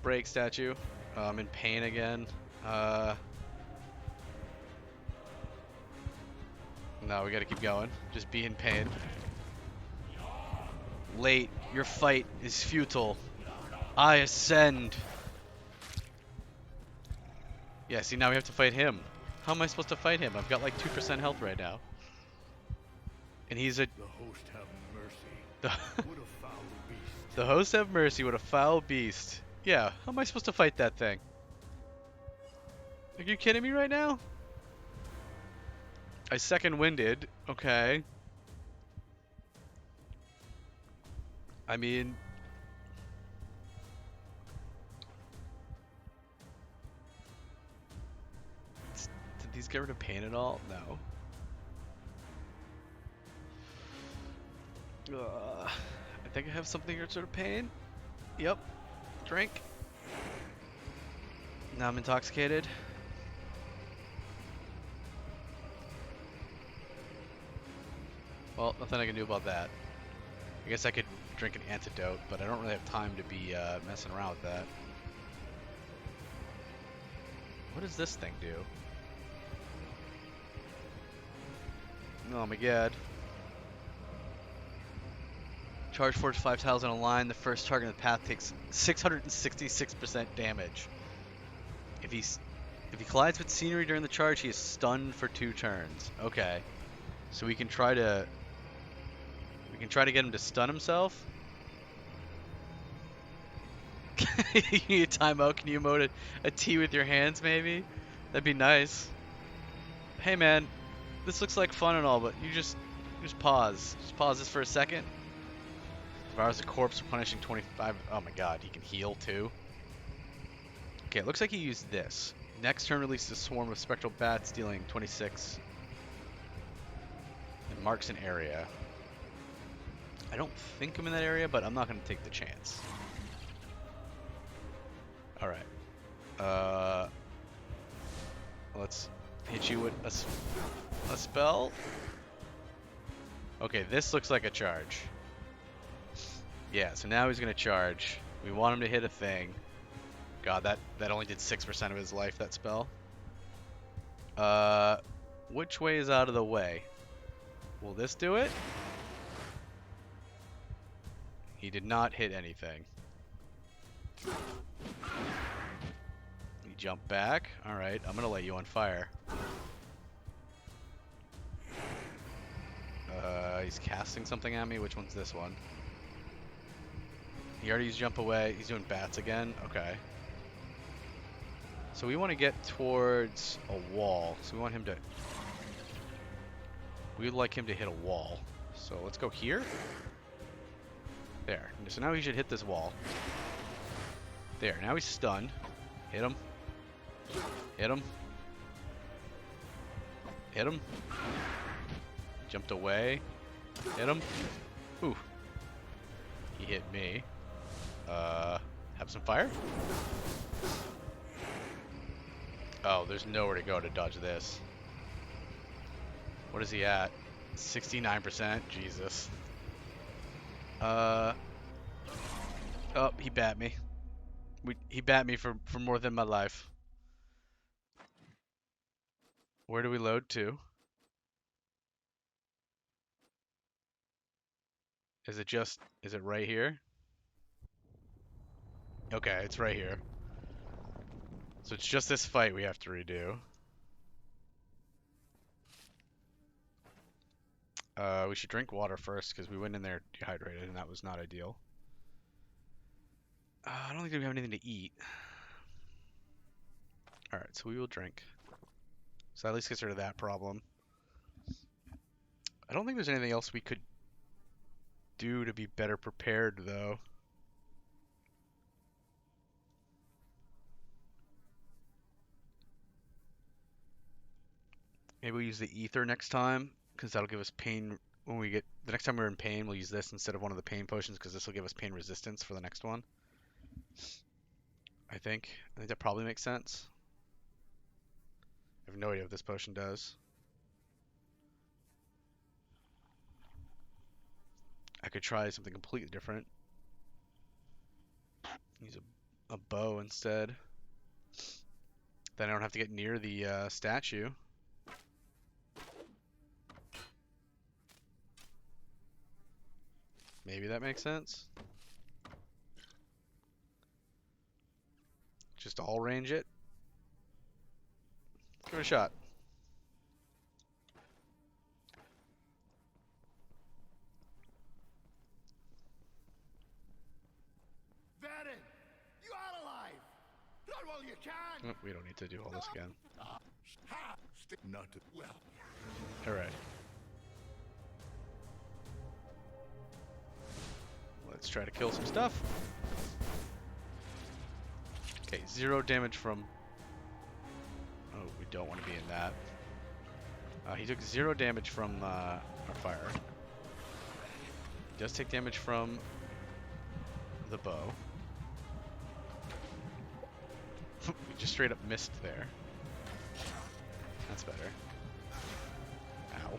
Break statue. I'm in pain again. No, we gotta keep going. Just be in pain. Late. Your fight is futile. I ascend. Yeah, see, now we have to fight him. How am I supposed to fight him? I've got like 2% health right now. And he's a... The host have mercy. What a foul beast. The host have mercy, what a foul beast. Yeah, how am I supposed to fight that thing? Are you kidding me right now? I second-winded. Okay. I mean... Did these get rid of pain at all? No. I think I have something here sort of pain. Yep. Drink. Now I'm intoxicated. Well, nothing I can do about that. I guess I could drink an antidote, but I don't really have time to be messing around with that. What does this thing do? Oh my god. Charge forge 5 tiles in a line. The first target in the path takes 666% damage. If he collides with scenery during the charge, he is stunned for 2 turns. Okay, so we can try to get him to stun himself. You need a timeout. Can you emote a T with your hands, maybe? That'd be nice. Hey man, this looks like fun and all, but you just pause. Just pause this for a second. Devours a corpse, punishing 25. Oh my god, he can heal too. Okay, it looks like he used this. Next turn releases a swarm of spectral bats, dealing 26. And marks an area. I don't think I'm in that area, but I'm not going to take the chance. Alright. Let's hit you with a spell. Okay, this looks like a charge. Yeah, so now he's going to charge. We want him to hit a thing. God, that only did 6% of his life, that spell. Which way is out of the way? Will this do it? He did not hit anything. He jumped back. Alright, I'm gonna light you on fire. He's casting something at me. Which one's this one? He already used jump away. He's doing bats again. Okay. So we want to get towards a wall. So we want him to... We'd like him to hit a wall. So let's go here. There. So now he should hit this wall. There. Now he's stunned. Hit him. Hit him. Hit him. Jumped away. Hit him. Ooh. He hit me. Have some fire? Oh, there's nowhere to go to dodge this. What is he at? 69%? Jesus. Oh, he bat me. He bat me for more than my life. Where do we load to? Is it right here? Okay, it's right here. So it's just this fight we have to redo. We should drink water first because we went in there dehydrated and that was not ideal. I don't think we have anything to eat. Alright, so we will drink. So at least gets rid of that problem. I don't think there's anything else we could do to be better prepared though. Maybe we'll use the ether next time, because that'll give us pain when we get... The next time we're in pain, we'll use this instead of one of the pain potions, because this will give us pain resistance for the next one. I think that probably makes sense. I have no idea what this potion does. I could try something completely different. Use a bow instead. Then I don't have to get near the statue. Maybe that makes sense. Just all range it. Give it a shot. Vannon, you are alive. Run while you can. Oh, we don't need to do all this again. Not well. All right. Let's try to kill some stuff. Okay, 0 damage from... Oh, we don't want to be in that. He took 0 damage from our fire. He does take damage from the bow. We just straight up missed there. That's better. Ow.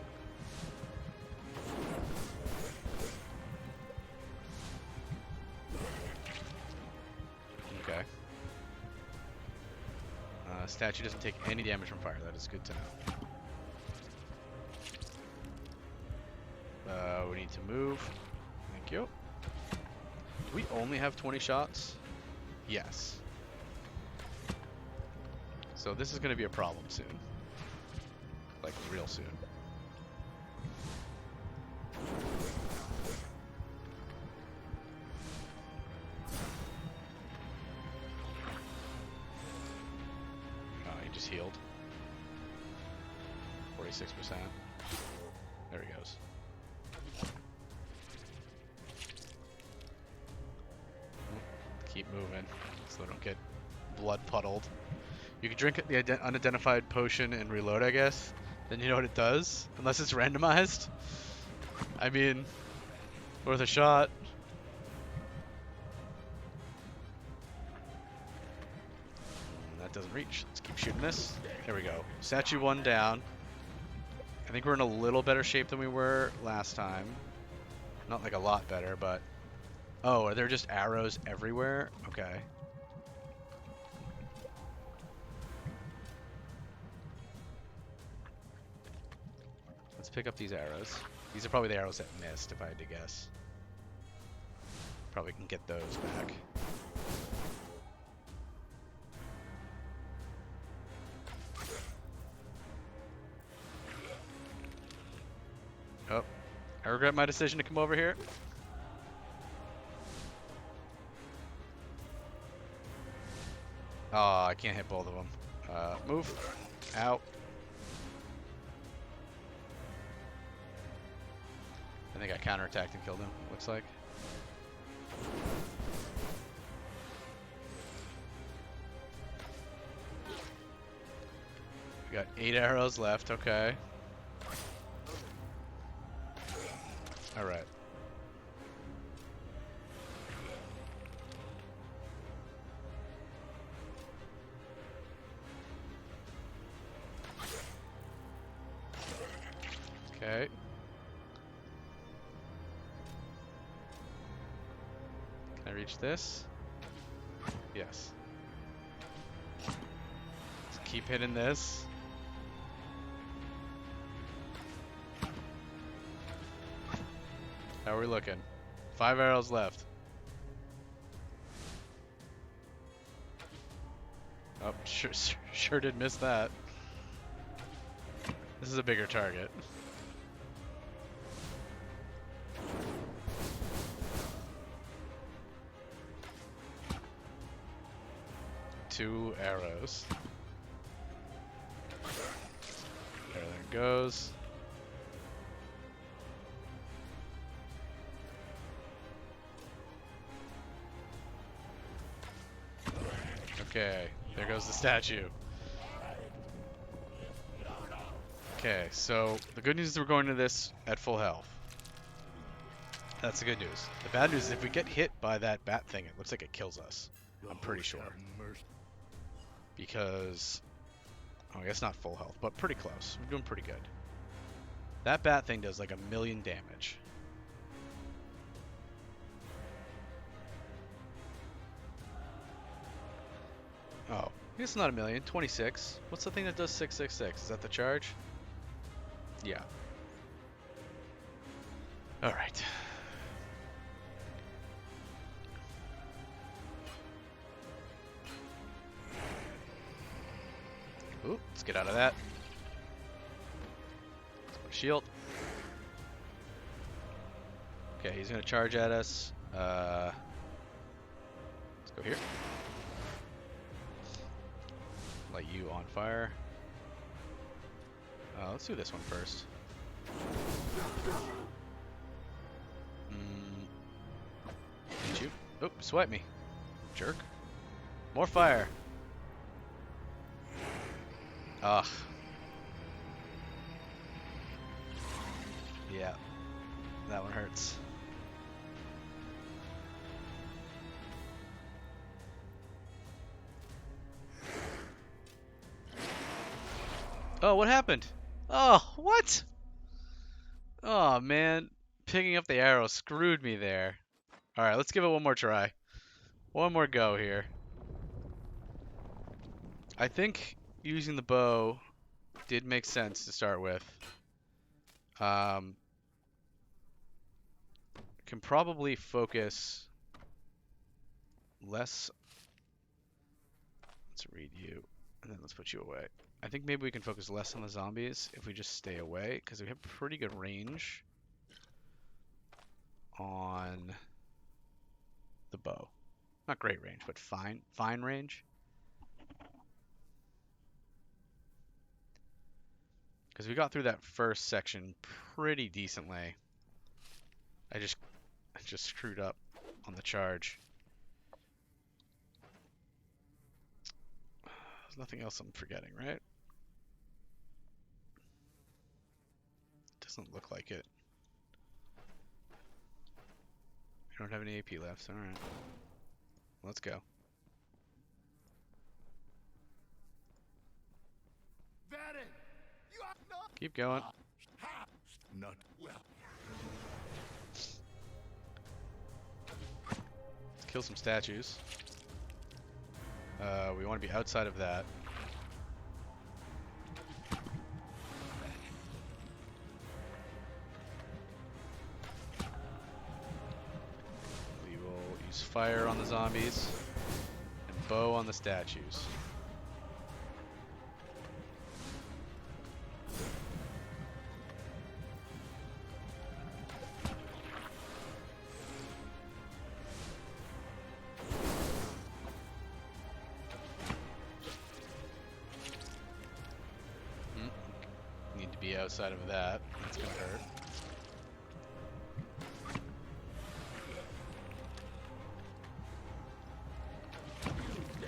Okay. Statue doesn't take any damage from fire. That is good to know. We need to move. Thank you. Do we only have 20 shots? Yes. So this is going to be a problem soon. Like, real soon. Oh, he just healed. 46%. There he goes. Keep moving so they don't get blood puddled. You can drink the unidentified potion and reload, I guess. Then you know what it does, unless it's randomized. I mean, worth a shot. That doesn't reach. Let's keep shooting this. There we go. Statue 1 down. I think we're in a little better shape than we were last time. Not like a lot better, but... Oh, are there just arrows everywhere? Okay. Let's pick up these arrows. These are probably the arrows that missed, if I had to guess. Probably can get those back. Oh, I regret my decision to come over here. Oh, I can't hit both of them. Move. Out. I think I counterattacked and killed him, looks like. We got 8 arrows left, okay. Alright. Okay. Can I reach this? Yes. Let's keep hitting this. How are we looking? 5 arrows left. Oh, sure did miss that. This is a bigger target. Two arrows. There it goes. Okay, there goes the statue. Okay, so the good news is we're going to this at full health. That's the good news. The bad news is if we get hit by that bat thing, it looks like it kills us. I'm pretty sure. Because, oh, I guess not full health, but pretty close. We're doing pretty good. That bat thing does like 1,000,000 damage. Oh, it's not 1,000,000. 26. What's the thing that does 666? Is that the charge? Yeah. All right. Ooh, let's get out of that. Let's go shield. Okay, he's gonna charge at us. Let's go here. Light you on fire. Let's do this one first. Hit you. Oh, swipe me. Jerk. More fire. Ugh. Yeah. That one hurts. Oh, what happened? Oh, what? Oh, man. Picking up the arrow screwed me there. Alright, let's give it one more try. One more go here. I think using the bow did make sense to start with. Can probably focus less. Let's read you, and then let's put you away. I think maybe we can focus less on the zombies if we just stay away, because we have pretty good range on the bow. Not great range, but fine range. Because we got through that first section pretty decently. I just screwed up on the charge. There's nothing else I'm forgetting, right? Doesn't look like it. We don't have any AP left, so alright. Let's go. Keep going. Not Well, Let's kill some statues. We want to be outside of that. We will use fire on the zombies and bow on the statues. Need to be outside of that. That's gonna hurt.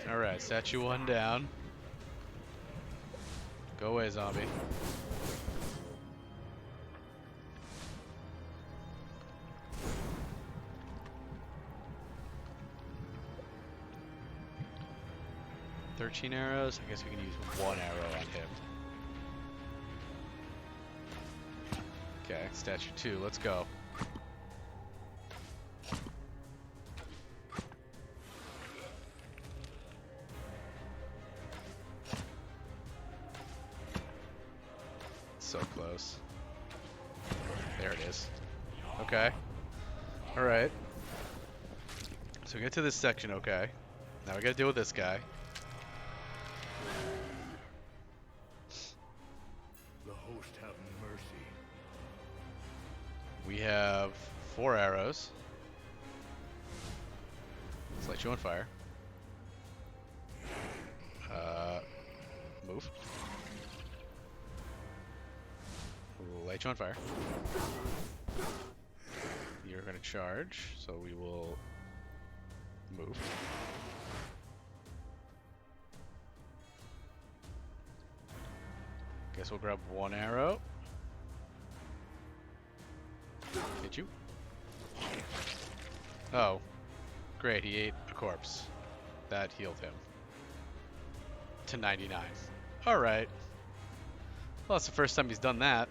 Alright, statue 1 down. Go away, zombie. "13 arrows? I guess we can use 1 arrow on him. Okay, statue 2, let's go. So close. There it is. Okay. Alright. So we get to this section, okay. Now we gotta deal with this guy. the host have mercy. We have 4 arrows. Let's light you on fire. Move. We'll light you on fire. You're gonna charge, so we will move. Guess we'll grab 1 arrow. Hit you. Oh, great, he ate a corpse. That healed him to 99. Alright. Well, that's the first time he's done that.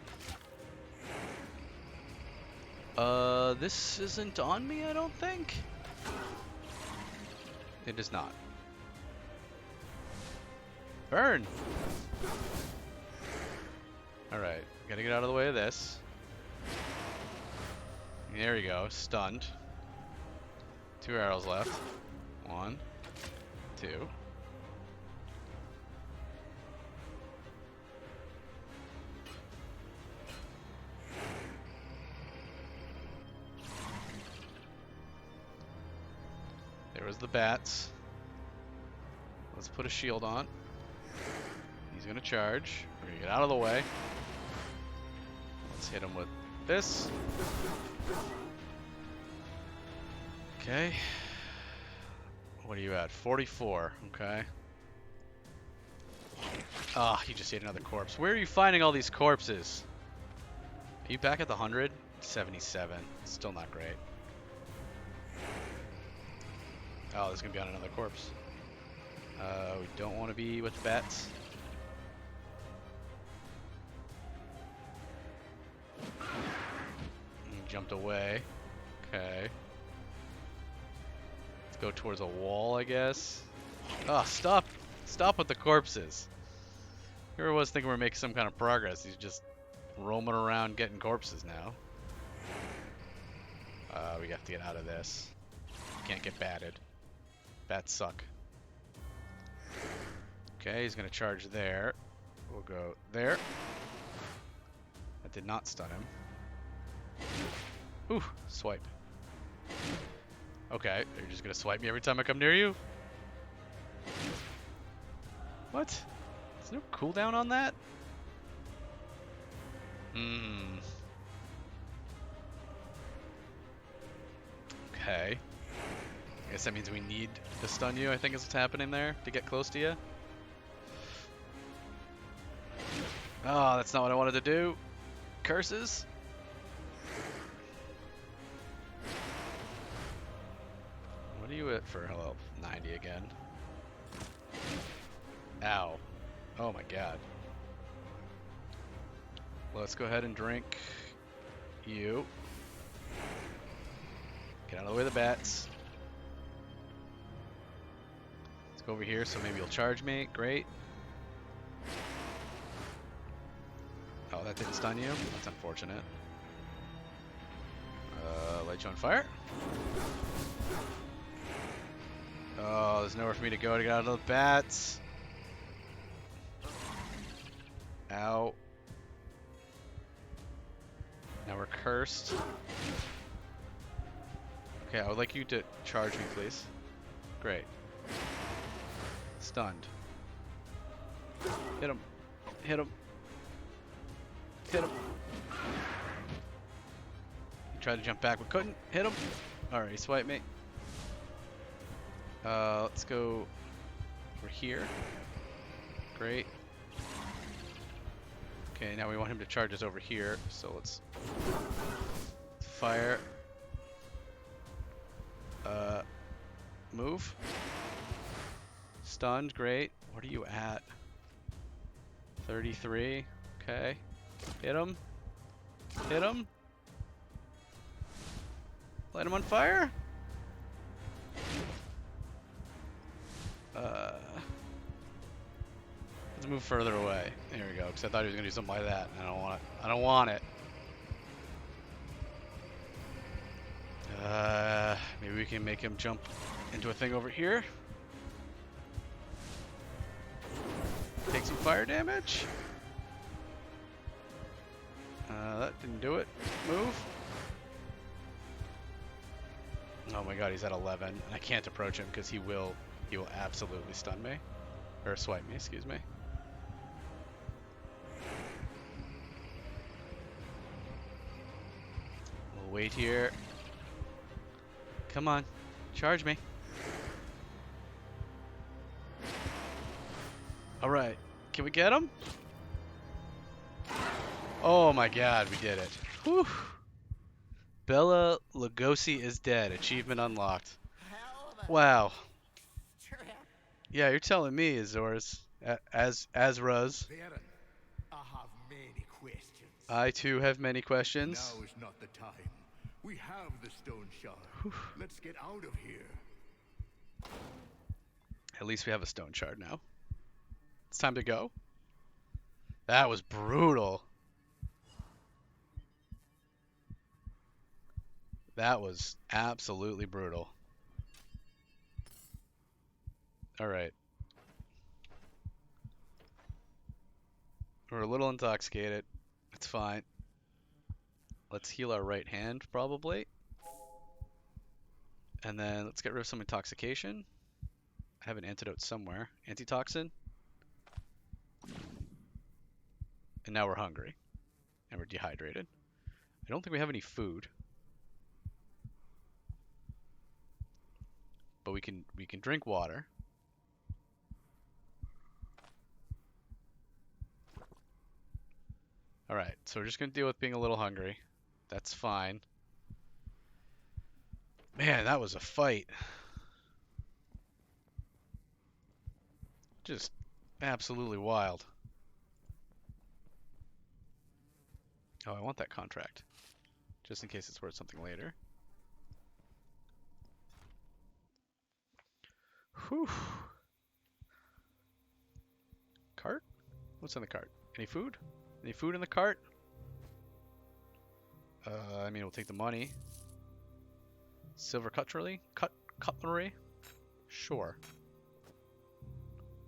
This isn't on me, I don't think. It is not. Burn! Alright, gotta get out of the way of this. There we go, stunned. 2 arrows left. 1, 2. There was the bats. Let's put a shield on. He's gonna charge. We're gonna get out of the way. Let's hit him with this. Okay. What are you at? 44. Okay. Ah, he just ate another corpse. Where are you finding all these corpses? Are you back at the 100? 77. Still not great. Oh, there's gonna be on another corpse. We don't want to be with the bats. He jumped away. Okay. Let's go towards a wall, I guess. Oh, stop! Stop with the corpses. Here I was thinking we're making some kind of progress. He's just roaming around getting corpses now. We have to get out of this. Can't get batted. Bats suck. Okay, he's gonna charge there. We'll go there. That did not stun him. Ooh, swipe. Okay, you're just gonna swipe me every time I come near you? What? Is there no cooldown on that? Okay. I guess that means we need to stun you, I think is what's happening there, to get close to you. Oh, that's not what I wanted to do. Curses. What are you at for health? 90 again. Ow. Oh my god. Let's go ahead and drink you. Get out of the way of the bats. Let's go over here so maybe you'll charge me. Great. Oh, that didn't stun you? That's unfortunate. Light you on fire. Oh, there's nowhere for me to go to get out of the bats. Ow. Now we're cursed. Okay, I would like you to charge me, please. Great. Stunned. Hit him. Hit him. Hit him. He tried to jump back, but couldn't. Hit him. Alright, he swiped me. Let's go over here. Great. Okay, now we want him to charge us over here, so let's fire. Move. Stunned, great. What are you at? 33. Okay. Hit him. Hit him. Light him on fire. Let's move further away. There we go. Because I thought he was gonna do something like that. And I don't want it. I don't want it. Maybe we can make him jump into a thing over here. Take some fire damage. That didn't do it. Move. Oh my god, he's at 11. And I can't approach him because he will absolutely stun me. Or swipe me, excuse me. We'll wait here. Come on, charge me. Alright, can we get him? Oh my god, we did it. Whew. Bela Lugosi is dead. Achievement unlocked. Wow. Yeah, you're telling me, Azores. Azraz. I have many questions. I too have many questions. Now is not the time. We have the stone shard. Let's get out of here. At least we have a stone shard now. It's time to go. That was brutal. That was absolutely brutal. Alright. We're a little intoxicated. It's fine. Let's heal our right hand, probably. And then let's get rid of some intoxication. I have an antidote somewhere. Antitoxin. And now we're hungry. And we're dehydrated. I don't think we have any food. But we can drink water. Alright, so we're just gonna deal with being a little hungry. That's fine. Man, that was a fight. Just absolutely wild. Oh, I want that contract. Just in case it's worth something later. Whew. Cart? What's in the cart? Any food? Any food in the cart? I mean, we'll take the money. Silver cutlery? Cutlery? Sure.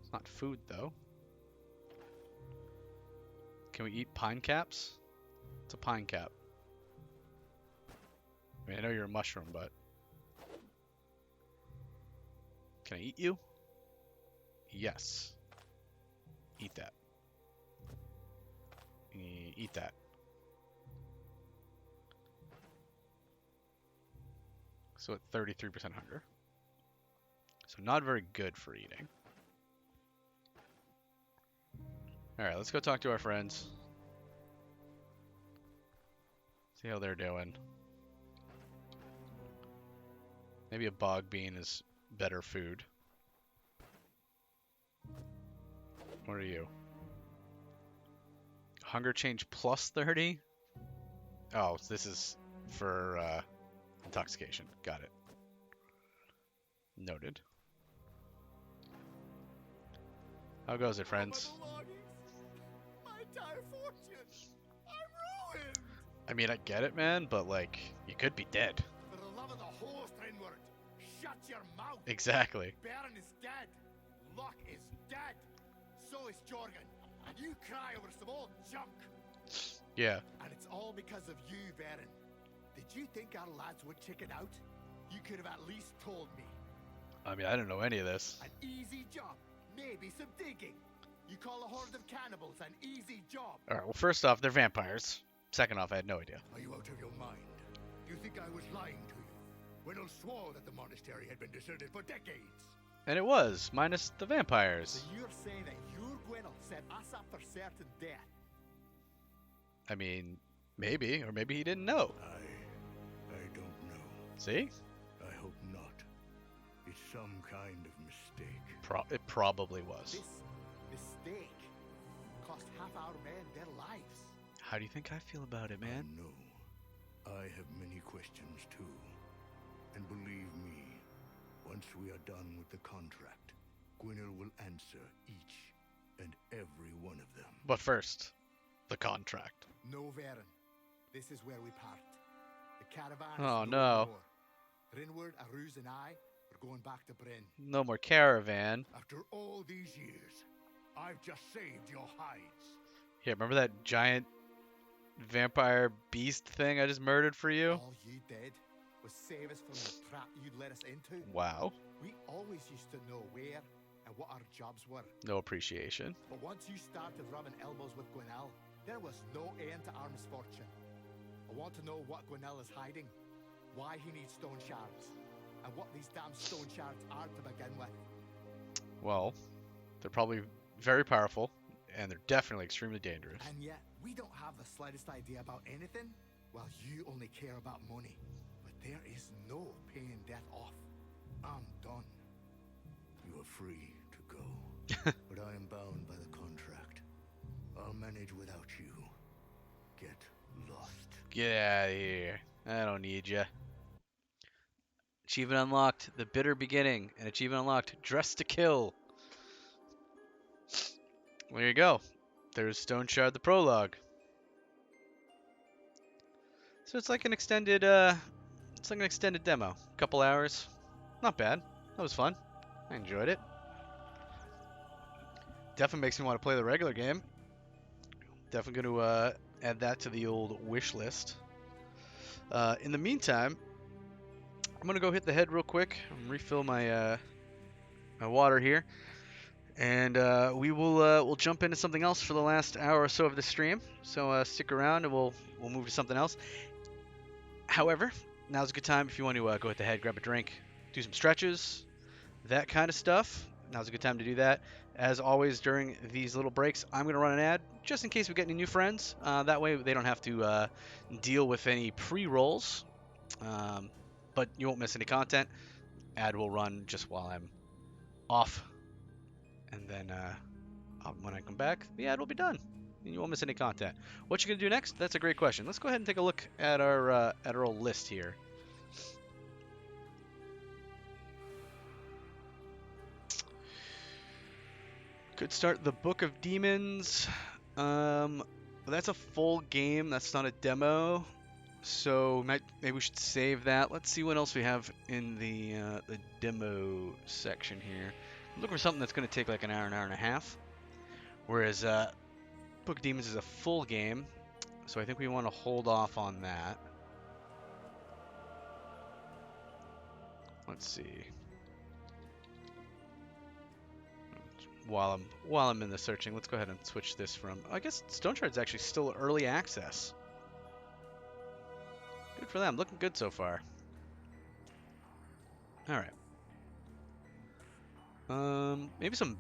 It's not food, though. Can we eat pine caps? It's a pine cap. I mean, I know you're a mushroom, but... Can I eat you? Yes. Eat that. Eat that. So at 33% hunger. So not very good for eating. Alright, let's go talk to our friends. See how they're doing. Maybe a bog bean is better food. What are you? Hunger change plus 30? Oh, so this is for intoxication. Got it. Noted. How goes it, friends? My entire fortune. I'm ruined. I mean, I get it, man, but like, you could be dead. For the love of the horse, Rinward, shut your mouth. Exactly. Baron is dead. Luck is dead. So is Jorgen. And you cry over some old junk. Yeah. And it's all because of you, Baron. Did you think our lads would chicken out? You could have at least told me. I mean, I don't know any of this. An easy job. Maybe some digging. You call a horde of cannibals an easy job. Alright, well, first off, they're vampires. Second off, I had no idea. Are you out of your mind? Do you think I was lying to you? Winnell swore that the monastery had been deserted for decades. And it was, minus the vampires. So you're saying that your Gwinnell set us up for certain death? I mean, maybe, or maybe he didn't know. I don't know. See? I hope not. It's some kind of mistake. It probably was. This mistake cost half our men their lives. How do you think I feel about it, man? No. I have many questions too. And believe me, once we are done with the contract, Gwinnell will answer each and every one of them. But first, the contract. No, Varen. This is where we part. The caravan Oh, is no. more. Rinward, Aruz, and I are going back to Bryn. No more caravan. After all these years, I've just saved your hides. Yeah, remember that giant vampire beast thing I just murdered for you? All you did was save us from the trap you'd let us into. Wow. We always used to know where and what our jobs were. No appreciation. But once you started rubbing elbows with Gwinnell, there was no end to our misfortune. I want to know what Gwinnell is hiding, why he needs stone shards, and what these damn stone shards are to begin with. Well, they're probably very powerful, and they're definitely extremely dangerous. And yet, we don't have the slightest idea about anything. Well, you only care about money. But there is no paying debt off. I'm done. You are free to go. But I am bound by the contract. I'll manage without you. Get lost. Get out of here. I don't need ya. Achievement unlocked, The Bitter Beginning. And achievement unlocked, Dress to Kill. Well, there you go. There's Stoneshard the Prologue. So it's like an extended demo. A couple hours. Not bad. That was fun. I enjoyed it. Definitely makes me want to play the regular game. Definitely going to add that to the old wish list. In the meantime, I'm going to go hit the head real quick and refill my my water here. And we'll jump into something else for the last hour or so of the stream. So stick around and we'll move to something else. However, now's a good time if you want to go hit the head, grab a drink, do some stretches, that kind of stuff. Now's a good time to do that. As always, during these little breaks, I'm going to run an ad just in case we get any new friends. That way they don't have to deal with any pre-rolls. But you won't miss any content. Ad will run just while I'm off. And then when I come back, the ad will be done. And you won't miss any content. What you going to do next? That's a great question. Let's go ahead and take a look at our old list here. Could start the Book of Demons. That's a full game. That's not a demo. So maybe we should save that. Let's see what else we have in the demo section here. I'm looking for something that's going to take like an hour and a half. Whereas Book of Demons is a full game, so I think we want to hold off on that. Let's see. While I'm in the searching, let's go ahead and switch this from. I guess Stoneshard's actually still early access. Good for them. Looking good so far. All right. Maybe some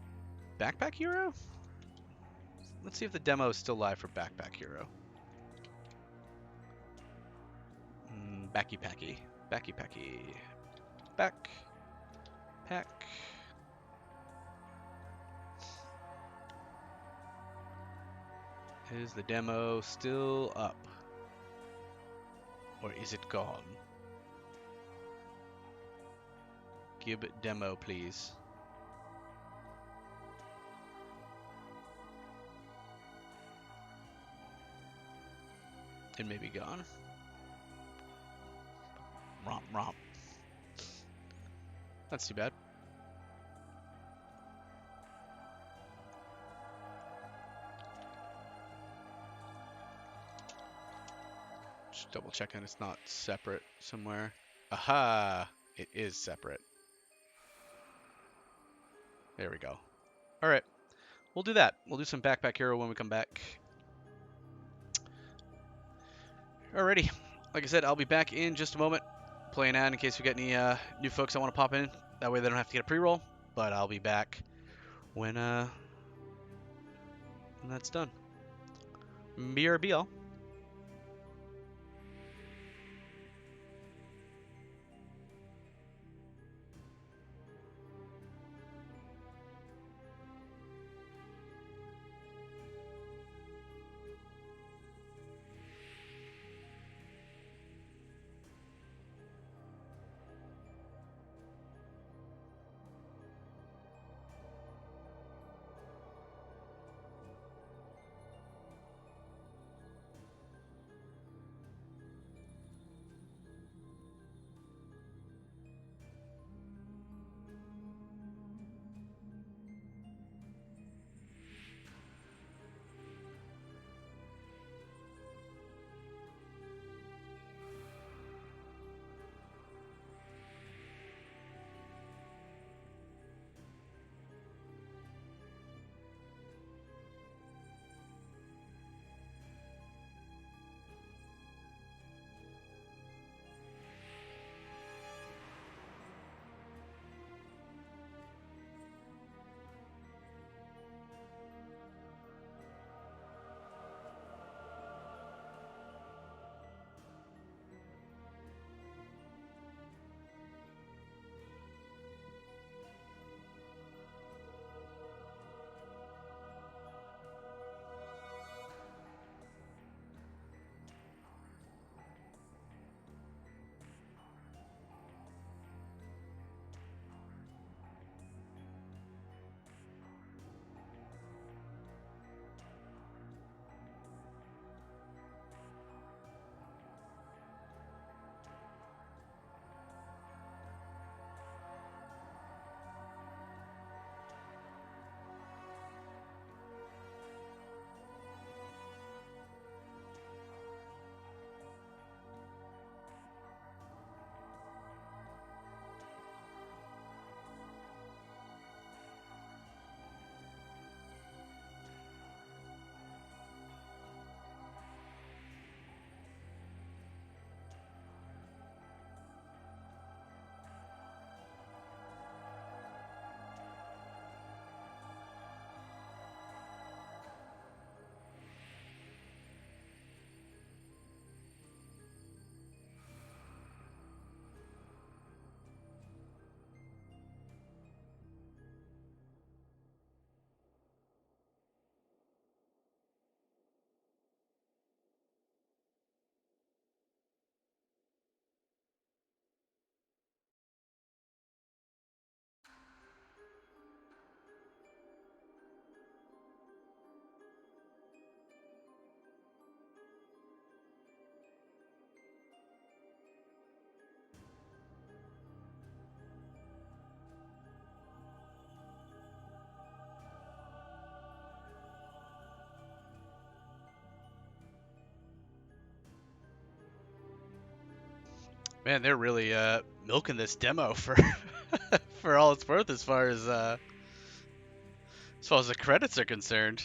Backpack Hero. Let's see if the demo is still live for Backpack Hero. Backy Packy. Backpack. Is the demo still up? Or is it gone? Give it demo, please. It may be gone. Romp. That's too bad. Just double checking it's not separate somewhere. Aha! It is separate. There we go. Alright. We'll do that. We'll do some Backpack Hero when we come back. Alrighty. Like I said, I'll be back in just a moment. Playing out in case we get any new folks that want to pop in. That way they don't have to get a pre-roll. But I'll be back when that's done. BRB all. Man, they're really milking this demo for for all it's worth as far as the credits are concerned.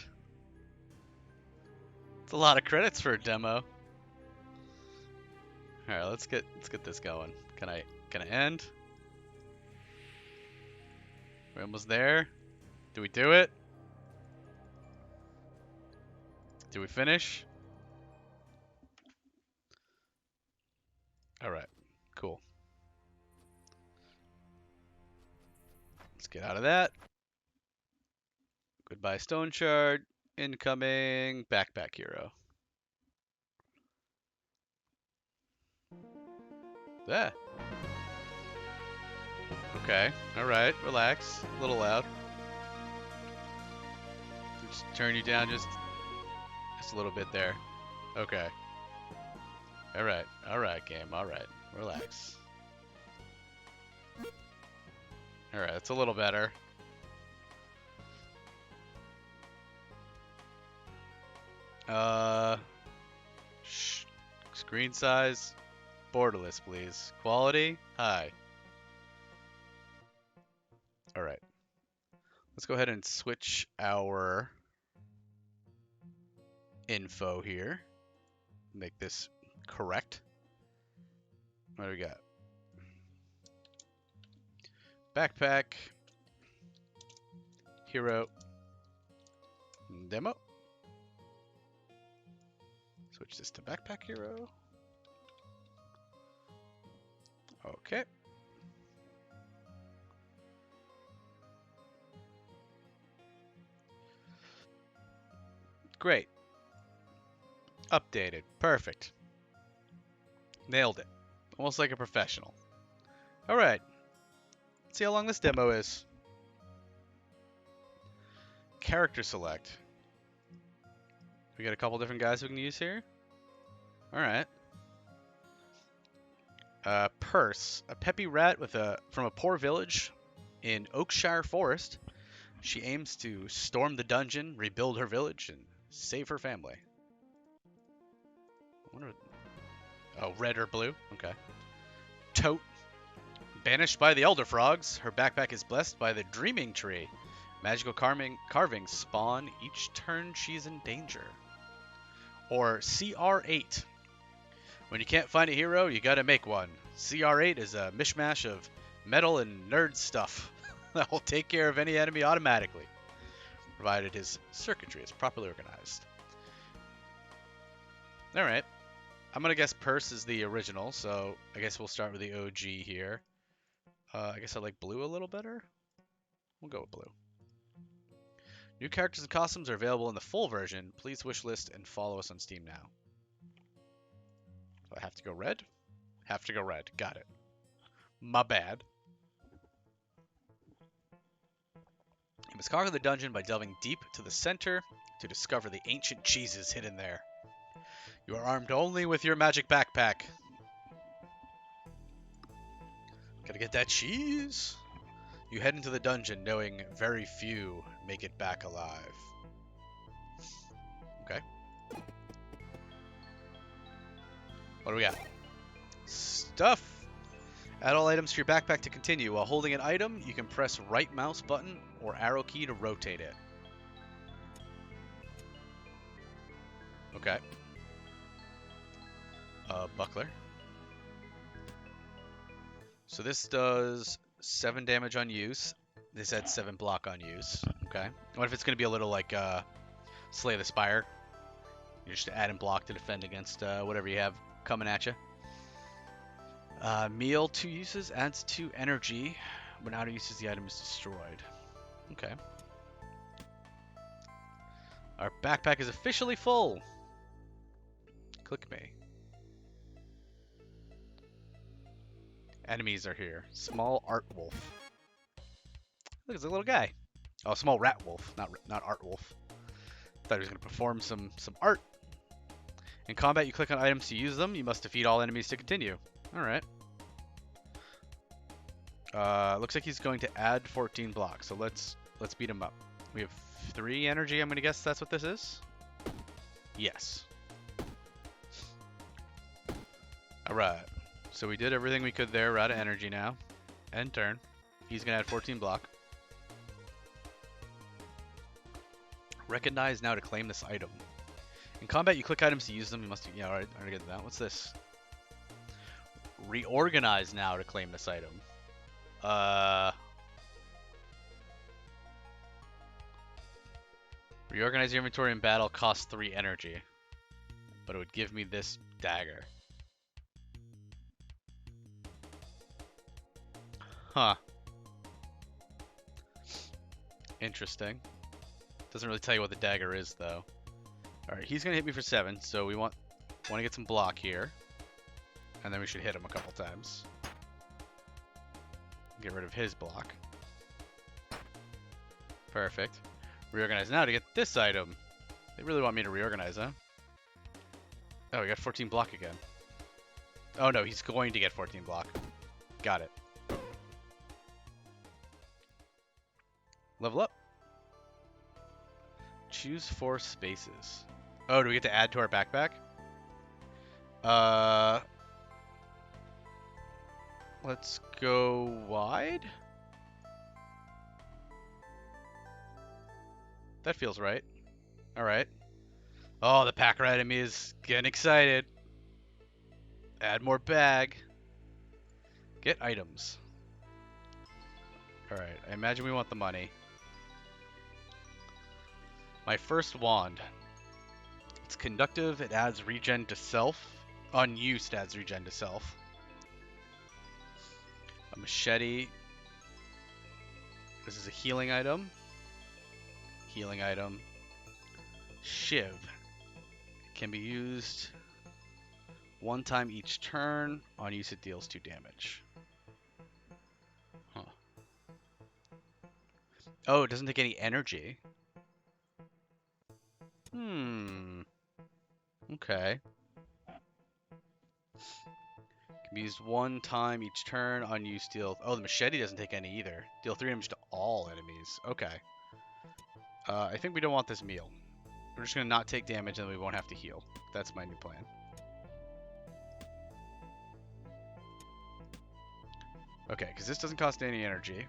It's a lot of credits for a demo. All right, let's get this going. Can I end? We're almost there. Do we do it? Do we finish? All right, cool. Let's get out of that. Goodbye, Stoneshard. Incoming Backpack Hero. Yeah. Okay. All right. Relax. A little loud. Just turn you down just a little bit there. Okay. All right. All right, game. All right. Relax. All right. That's a little better. Screen size, borderless, please. Quality, high. All right. Let's go ahead and switch our info here. Make this correct. What do we got? Backpack Hero demo. Switch this to Backpack Hero. Okay. Great. Updated. Perfect. Nailed it. Almost like a professional. Alright. Let's see how long this demo is. Character select. We got a couple different guys we can use here. Alright. Purse. A peppy rat from a poor village in Oakshire Forest. She aims to storm the dungeon, rebuild her village, and save her family. Oh, red or blue? Okay. Tote. Banished by the Elder Frogs, her backpack is blessed by the Dreaming Tree. Magical carvings spawn each turn she's in danger. Or CR8. When you can't find a hero, you gotta make one. CR8 is a mishmash of metal and nerd stuff that will take care of any enemy automatically, provided his circuitry is properly organized. Alright. I'm gonna guess Purse is the original, so I guess we'll start with the OG here. I guess I like blue a little better. We'll go with blue. New characters and costumes are available in the full version. Please wishlist and follow us on Steam now. Do I have to go red? Have to go red. Got it. My bad. You must conquer the dungeon by delving deep to the center to discover the ancient cheeses hidden there. You are armed only with your magic backpack. Gotta get that cheese. You head into the dungeon knowing very few make it back alive. Okay. What do we got? Stuff. Add all items to your backpack to continue. While holding an item, you can press right mouse button or arrow key to rotate it. Okay. Buckler. So this does 7 damage on use. This adds 7 block on use. Okay. What if it's going to be a little like Slay the Spire? You just add in block to defend against whatever you have coming at you. Meal 2 uses, adds 2 energy. When out of uses, the item is destroyed. Okay. Our backpack is officially full. Click me. Enemies are here. Small art wolf. Look, it's a little guy. Oh, small rat wolf, not art wolf. Thought he was going to perform some art. In combat, you click on items to use them. You must defeat all enemies to continue. All right. Looks like he's going to add 14 blocks. So let's beat him up. We have 3 energy. I'm going to guess that's what this is. Yes. All right. So we did everything we could there. We're out of energy now. End turn. He's going to add 14 block. Recognize now to claim this item. In combat, you click items to use them. You must... Yeah, alright. I already get that. What's this? Reorganize now to claim this item. Reorganize your inventory in battle costs 3 energy. But it would give me this dagger. Huh. Interesting. Doesn't really tell you what the dagger is, though. Alright, he's gonna hit me for 7, so we want to get some block here. And then we should hit him a couple times. Get rid of his block. Perfect. Reorganize now to get this item. They really want me to reorganize, huh? Oh, we got 14 block again. Oh no, he's going to get 14 block. Got it. Level up. Choose 4 spaces. Oh, do we get to add to our backpack? Let's go wide. That feels right. Alright. Oh, the pack rat enemy is getting excited. Add more bag. Get items. Alright, I imagine we want the money. My first wand. It's conductive, it adds regen to self. Unused adds regen to self. A machete. This is a healing item. Healing item. Shiv. Can be used 1 time each turn. On use it deals 2 damage. Huh. Oh, it doesn't take any energy. Okay. Can be used 1 time each turn. Unused deal. Oh, the machete doesn't take any either. Deal 3 damage to all enemies. Okay. I think we don't want this meal. We're just gonna not take damage and we won't have to heal. That's my new plan. Okay, because this doesn't cost any energy,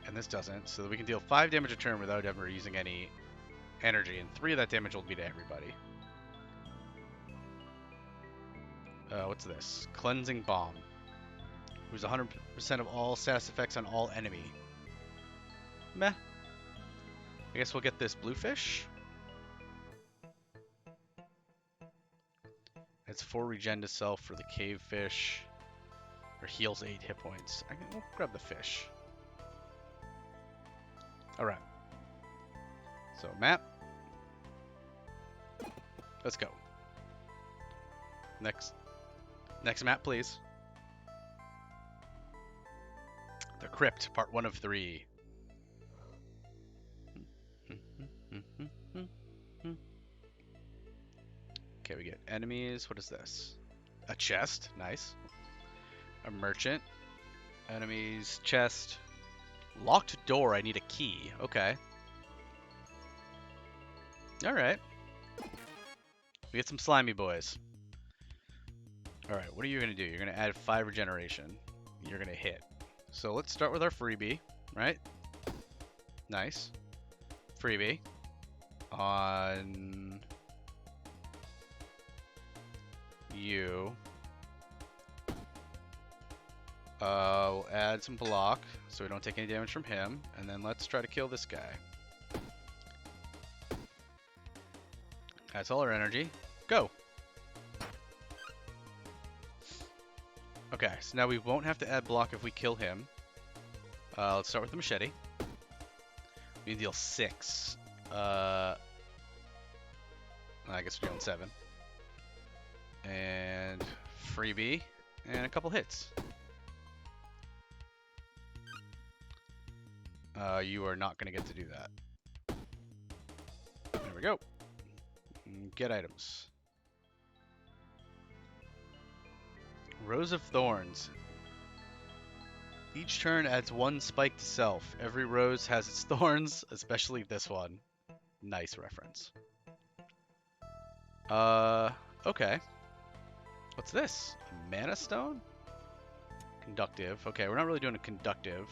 and this doesn't, so we can deal 5 damage a turn without ever using any energy, and 3 of that damage will be to everybody. What's this? Cleansing Bomb. Who's 100% of all status effects on all enemy. Meh. I guess we'll get this bluefish. It's 4 regen to self for the cave fish. Or heals 8 hit points. We'll grab the fish. Alright. So, map. Let's go. Next map, please. The Crypt, part 1 of 3. Okay, we get enemies. What is this? A chest. Nice. A merchant. Enemies. Chest. Locked door. I need a key. Okay. Alright. We get some slimy boys. Alright, what are you going to do? You're going to add 5 regeneration. You're going to hit. So let's start with our freebie, right? Nice. Freebie. On you. We'll add some block so we don't take any damage from him. And then let's try to kill this guy. That's all our energy. Go! Okay, so now we won't have to add block if we kill him. Let's start with the machete. We can deal 6. I guess we're doing 7. And freebie. And a couple hits. You are not going to get to do that. There we go. Get items. Rose of Thorns. Each turn adds 1 spike to self. Every rose has its thorns, especially this one. Nice reference. Okay. What's this? A mana stone? Conductive. Okay, we're not really doing a conductive.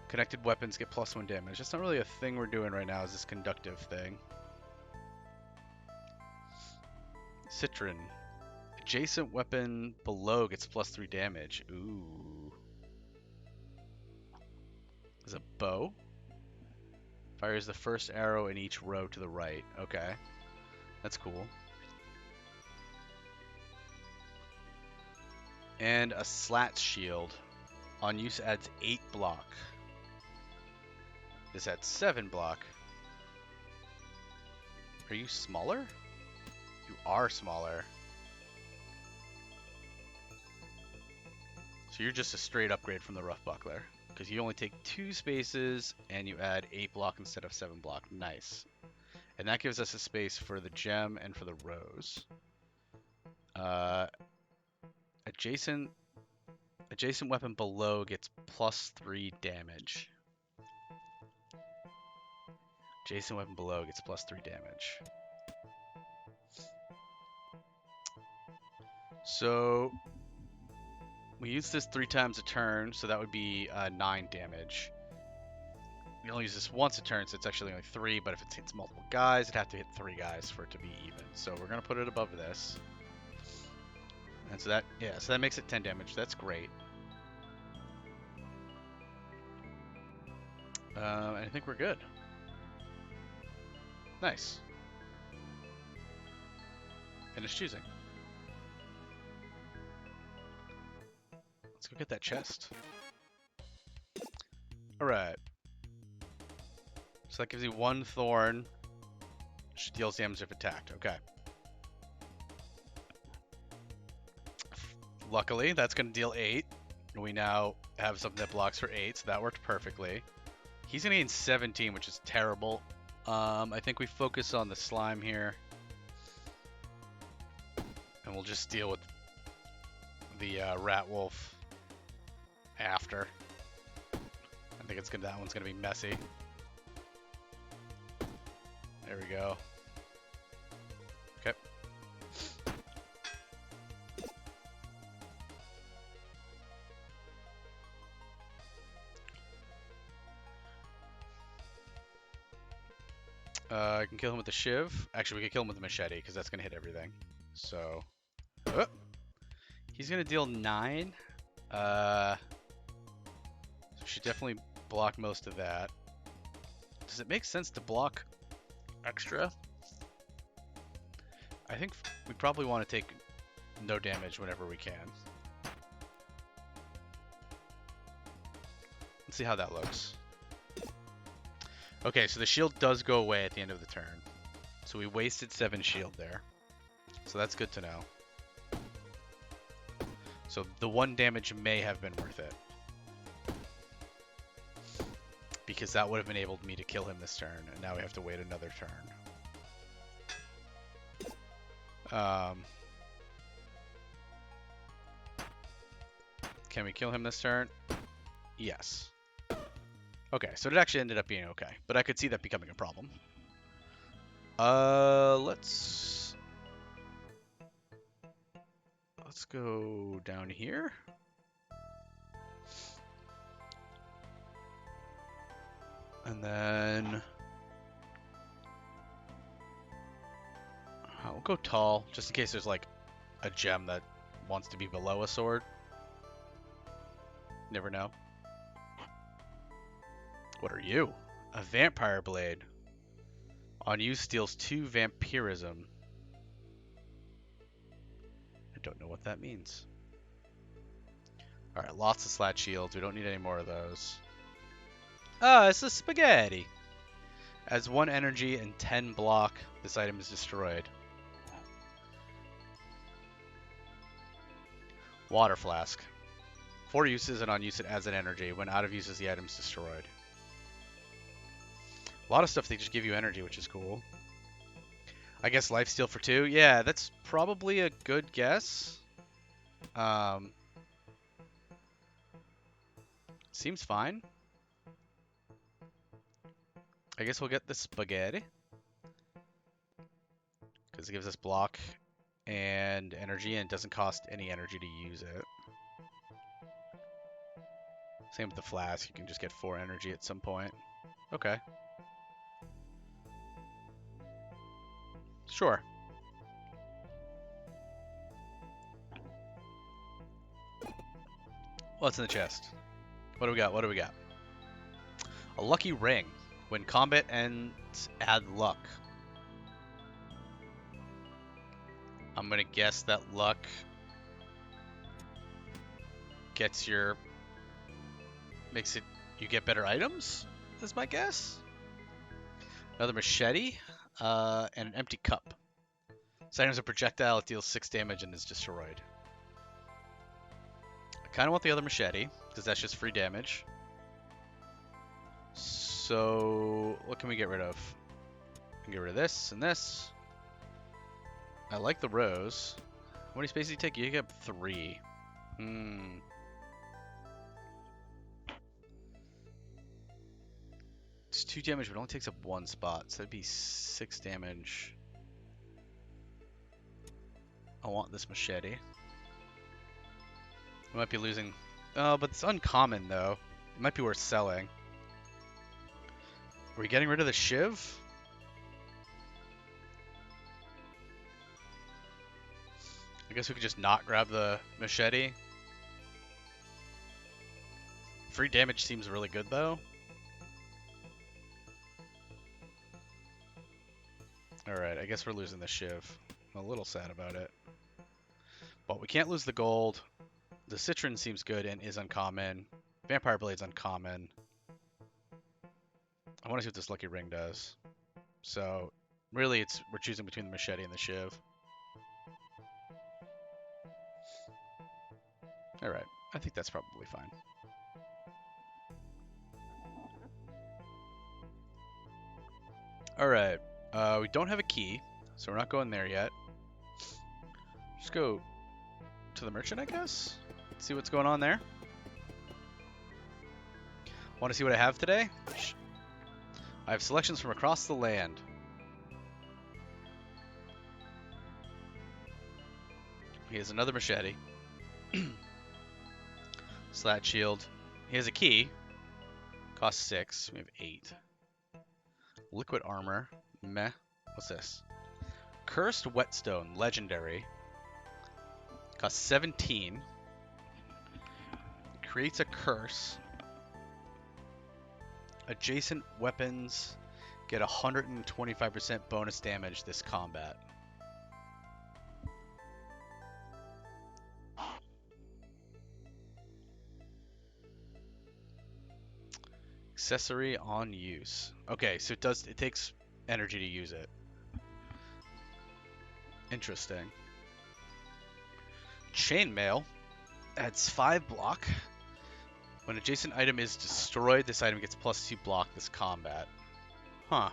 Connected weapons get +1 damage. That's not really a thing we're doing right now, is this conductive thing. Citron. Adjacent weapon below gets +3 damage. Ooh. Is a bow? Fires the first arrow in each row to the right. Okay. That's cool. And a slat shield. On use adds 8 block. This adds 7 block. Are you smaller? You are smaller. So you're just a straight upgrade from the rough buckler. Because you only take 2 spaces and you add 8 block instead of 7 block. Nice. And that gives us a space for the gem and for the rose. Adjacent weapon below gets +3 damage. Adjacent weapon below gets +3 damage. So we use this 3 times a turn, so that would be 9 damage. We only use this once a turn, so it's actually only 3, but if it hits multiple guys, it'd have to hit 3 guys for it to be even. So we're going to put it above this. And so that, yeah, so that makes it 10 damage. That's great. And I think we're good. Nice. Finish choosing. Let's go get that chest. Alright. So that gives you 1 thorn, which deals damage if attacked. Okay. Luckily, that's going to deal 8. And we now have something that blocks for 8, so that worked perfectly. He's going to gain 17, which is terrible. I think we focus on the slime here. And we'll just deal with the rat wolf after. I think that one's gonna be messy. There we go. Okay. I can kill him with the shiv. Actually, we can kill him with the machete because that's gonna hit everything. So, he's gonna deal 9. So we should definitely block most of that. Does it make sense to block extra? I think we probably want to take no damage whenever we can. Let's see how that looks. Okay, so the shield does go away at the end of the turn. So we wasted 7 shield there. So that's good to know. So the 1 damage may have been worth it. Because that would have enabled me to kill him this turn, and now we have to wait another turn. Can we kill him this turn? Yes. Okay, so it actually ended up being okay, but I could see that becoming a problem. Let's go down here. And then we'll go tall, just in case there's like a gem that wants to be below a sword. Never know. What are you? A vampire blade. On use steals 2 vampirism. I don't know what that means. Alright, lots of slat shields. We don't need any more of those. Ah, it's a spaghetti. As 1 energy and 10 block, this item is destroyed. Water flask. 4 uses, and on use it adds an energy. When out of use, the item is destroyed. A lot of stuff they just give you energy, which is cool. I guess lifesteal for 2. Yeah, that's probably a good guess. Seems fine. I guess we'll get the spaghetti. Because it gives us block and energy, and it doesn't cost any energy to use it. Same with the flask, you can just get 4 energy at some point. Okay. Sure. What's in the chest? What do we got? What do we got? A lucky ring. When combat ends, add luck. I'm gonna guess that luck gets your... makes it... you get better items? Is my guess. Another machete. And an empty cup. This item is a projectile, it deals 6 damage and is destroyed. I kind of want the other machete, because that's just free damage. So, what can we get rid of? We can get rid of this and this. I like the rose. How many spaces do you take? You get 3. It's 2 damage, but it only takes up 1 spot, so that'd be 6 damage. I want this machete. We might be losing... oh, but it's uncommon, though. It might be worth selling. Are we getting rid of the shiv? I guess we could just not grab the machete. Free damage seems really good, though. Alright, I guess we're losing the shiv. I'm a little sad about it. But we can't lose the gold. The citron seems good and is uncommon. Vampire Blade's uncommon. I want to see what this lucky ring does. So, really, we're choosing between the machete and the shiv. Alright, I think that's probably fine. Alright, we don't have a key, so we're not going there yet. Just go to the merchant, I guess? See what's going on there. Want to see what I have today? I have selections from across the land. He has another machete. Slat shield. He has a key. Costs 6. We have 8. Liquid armor. Meh. What's this? Cursed whetstone. Legendary. Costs 17. Creates a curse. Adjacent weapons get 125% bonus damage this combat. Accessory on use. Okay, so it takes energy to use it. Interesting. Chainmail adds 5 block. When adjacent item is destroyed, this item gets +2 block this combat. Huh.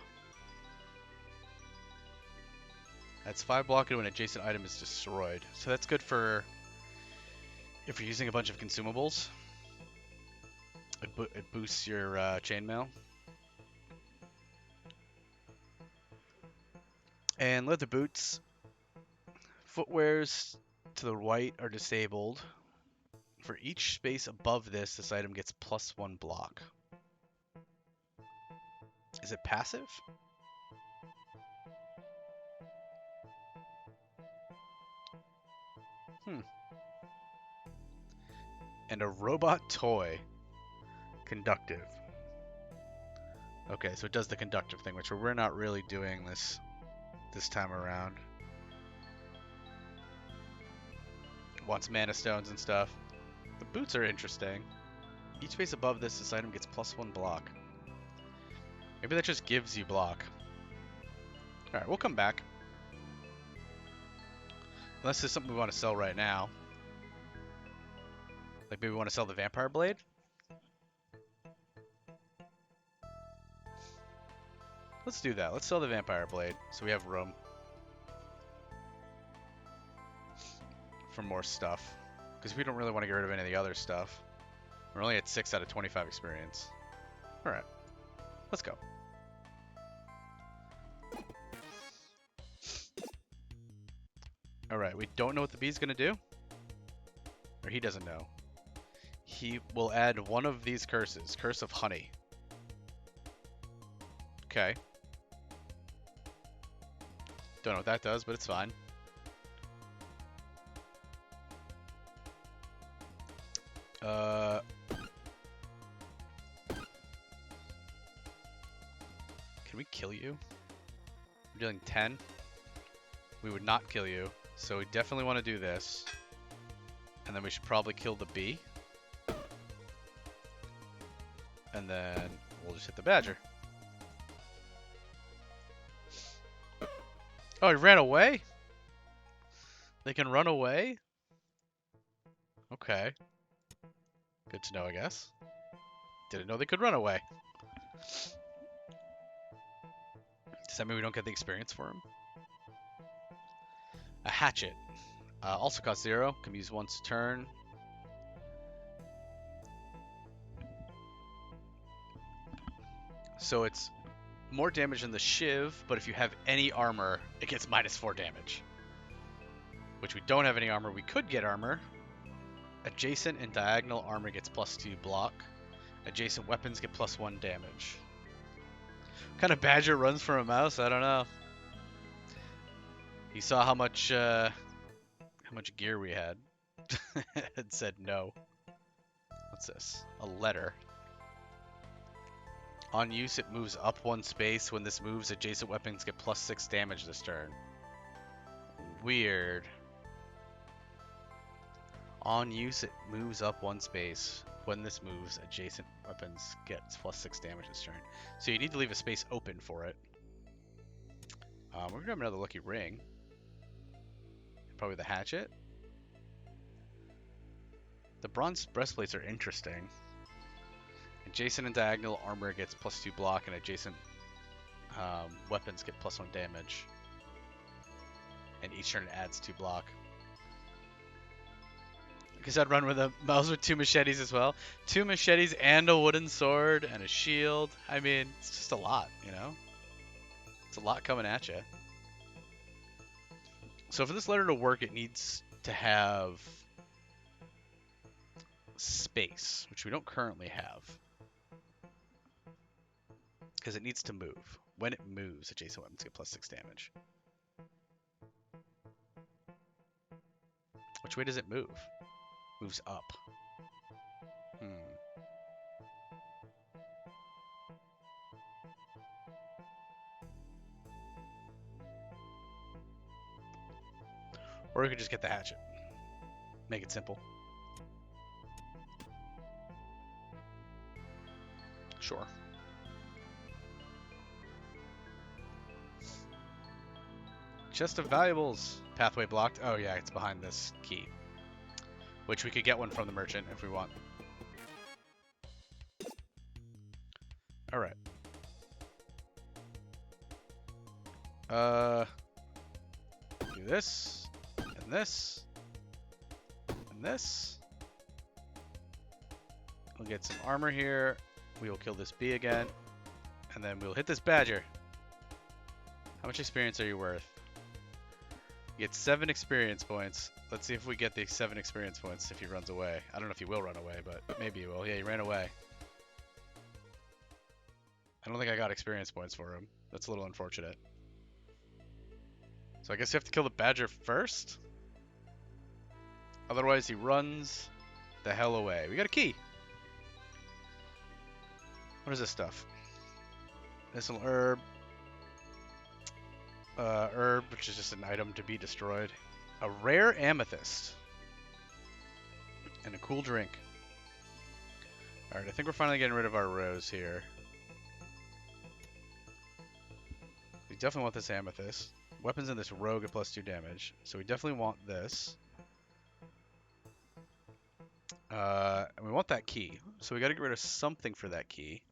Adds 5 block when an adjacent item is destroyed. So that's good for if you're using a bunch of consumables. It boosts your chainmail. And leather boots. Footwears to the right are disabled. For each space above this item gets +1 block. Is it passive? And a robot toy. Conductive. Okay, so it does the conductive thing, which we're not really doing this time around. Wants mana stones and stuff. The boots are interesting. Each space above this item gets +1 block. Maybe that just gives you block. Alright, we'll come back. Unless there's something we want to sell right now. Like maybe we want to sell the Vampire Blade? Let's do that. Let's sell the Vampire Blade so we have room for more stuff. Because we don't really want to get rid of any of the other stuff. We're only at 6 out of 25 experience. Alright. Let's go. Alright, we don't know what the bee's gonna do. Or he doesn't know. He will add one of these curses. Curse of honey. Okay. Don't know what that does, but it's fine. Can we kill you? We're dealing 10. We would not kill you, so we definitely want to do this. And then we should probably kill the bee. And then we'll just hit the badger. Oh, he ran away? They can run away? Okay. Good to know, I guess. Didn't know they could run away. Does that mean we don't get the experience for him? A hatchet. Also costs 0. Can be used once a turn. So it's more damage than the shiv, but if you have any armor, it gets -4 damage. Which we don't have any armor. We could get armor. Adjacent and diagonal armor gets +2 block. Adjacent weapons get +1 damage. What kind of badger runs from a mouse? I don't know. He saw how much gear we had and said no. What's this? A letter. On use, it moves up 1 space. When this moves, adjacent weapons get +6 damage this turn. Weird. On use, it moves up 1 space. When this moves, adjacent weapons get +6 damage this turn. So you need to leave a space open for it. We're gonna grab another lucky ring. Probably the hatchet. The bronze breastplates are interesting. Adjacent and diagonal armor gets +2 block, and adjacent weapons get +1 damage. And each turn it adds 2 block. Because I'd run with a mouse with 2 machetes as well. 2 machetes and a wooden sword and a shield. I mean, it's just a lot, you know? It's a lot coming at you. So for this letter to work, it needs to have space, which we don't currently have. Because it needs to move. When it moves, adjacent weapons get +6 damage. Which way does it move? Moves up. Or we could just get the hatchet. Make it simple. Sure. Chest of valuables. Pathway blocked. Oh yeah, it's behind this key. Which we could get one from the merchant if we want. Alright. Do this. And this. And this. We'll get some armor here. We will kill this bee again. And then we'll hit this badger. How much experience are you worth? You get 7 experience points. Let's see if we get the 7 experience points if he runs away. I don't know if he will run away, but maybe he will. Yeah, he ran away. I don't think I got experience points for him. That's a little unfortunate. So I guess you have to kill the badger first? Otherwise he runs the hell away. We got a key! What is this stuff? Medicinal herb. Herb, which is just an item to be destroyed. A rare amethyst. And a cool drink. Alright, I think we're finally getting rid of our rose here. We definitely want this amethyst. Weapons in this row get +2 damage. So we definitely want this. And we want that key. So we gotta get rid of something for that key.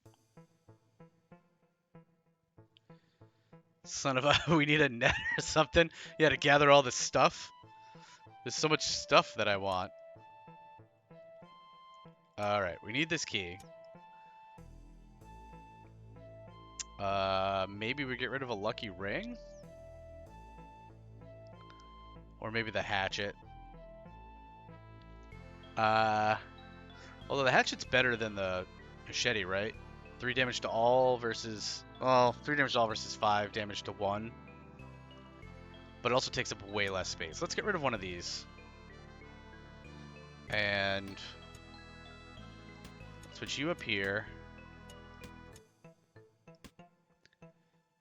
Son of a... we need a net or something. Yeah, to gather all this stuff. There's so much stuff that I want. Alright, we need this key. Maybe we get rid of a lucky ring? Or maybe the hatchet. Although the hatchet's better than the machete, right? 3 damage to all versus... Well, 3 damage to all versus 5 damage to 1. But it also takes up way less space. Let's get rid of one of these. And... switch you up here.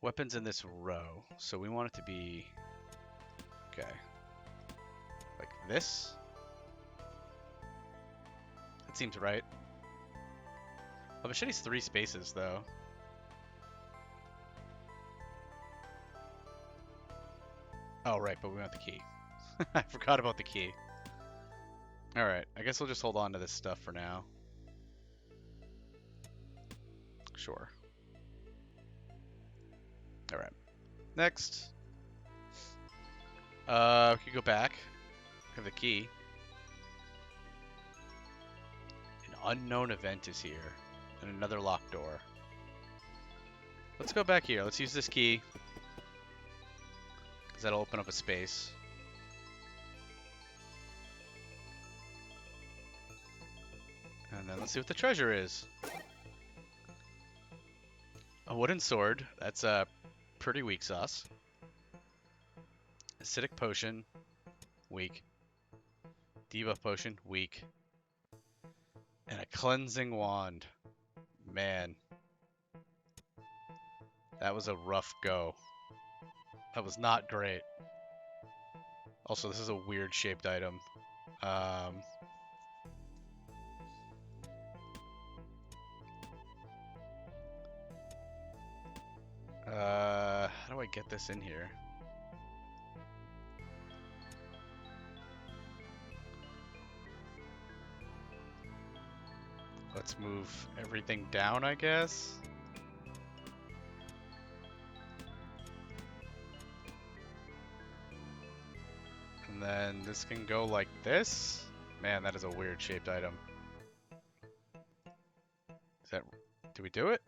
Weapons in this row. So we want it to be... Okay. Like this? That seems right. The machete's 3 spaces, though. Oh, right, but we want the key. I forgot about the key. Alright, I guess we'll just hold on to this stuff for now. Sure. Alright. Next. We could go back. Have the key. An unknown event is here. And another locked door. Let's go back here. Let's use this key. Because that'll open up a space. And then let's see what the treasure is. A wooden sword. That's a pretty weak sauce. Acidic potion. Weak. Debuff potion. Weak. And a cleansing wand. Man. That was a rough go. That was not great. Also, this is a weird shaped item. How do I get this in here? Let's move everything down, I guess. And then this can go like this. Man, that is a weird shaped item. Is that... Did we do it?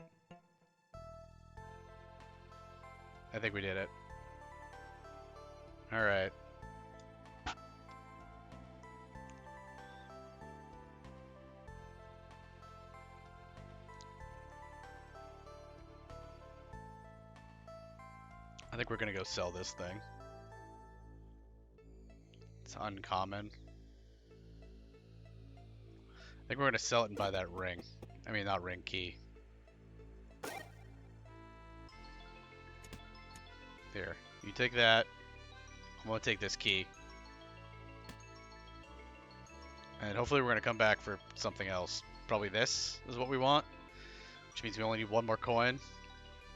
I think we did it. Alright. I think we're gonna go sell this thing. It's uncommon. I think we're gonna sell it and buy that ring. I mean, not ring, key. Here, you take that. I'm gonna take this key. And hopefully we're gonna come back for something else. Probably this is what we want. Which means we only need 1 more coin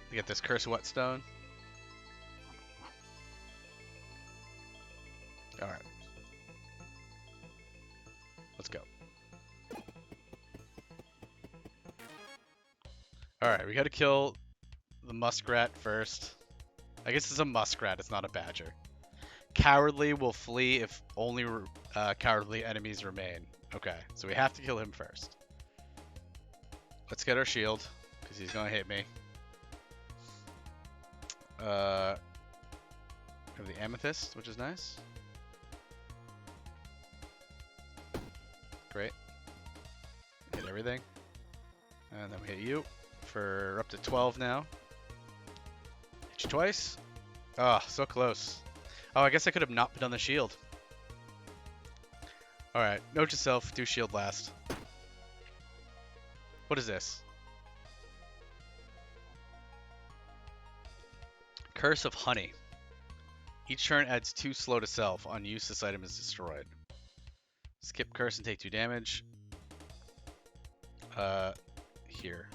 to get this cursed whetstone. Alright. Let's go. Alright, we gotta kill the muskrat first. I guess it's a muskrat, it's not a badger. Cowardly will flee if only cowardly enemies remain. Okay, so we have to kill him first. Let's get our shield, because he's gonna hit me. We have the amethyst, which is nice. Great. Hit everything. And then we hit you for up to 12 now. Hit you twice. Oh, so close. Oh, I guess I could have not put on the shield. Alright, note to self, do shield last. What is this? Curse of Honey. Each turn adds 2 slow to self. On use, this item is destroyed. Skip curse and take 2 damage. Here.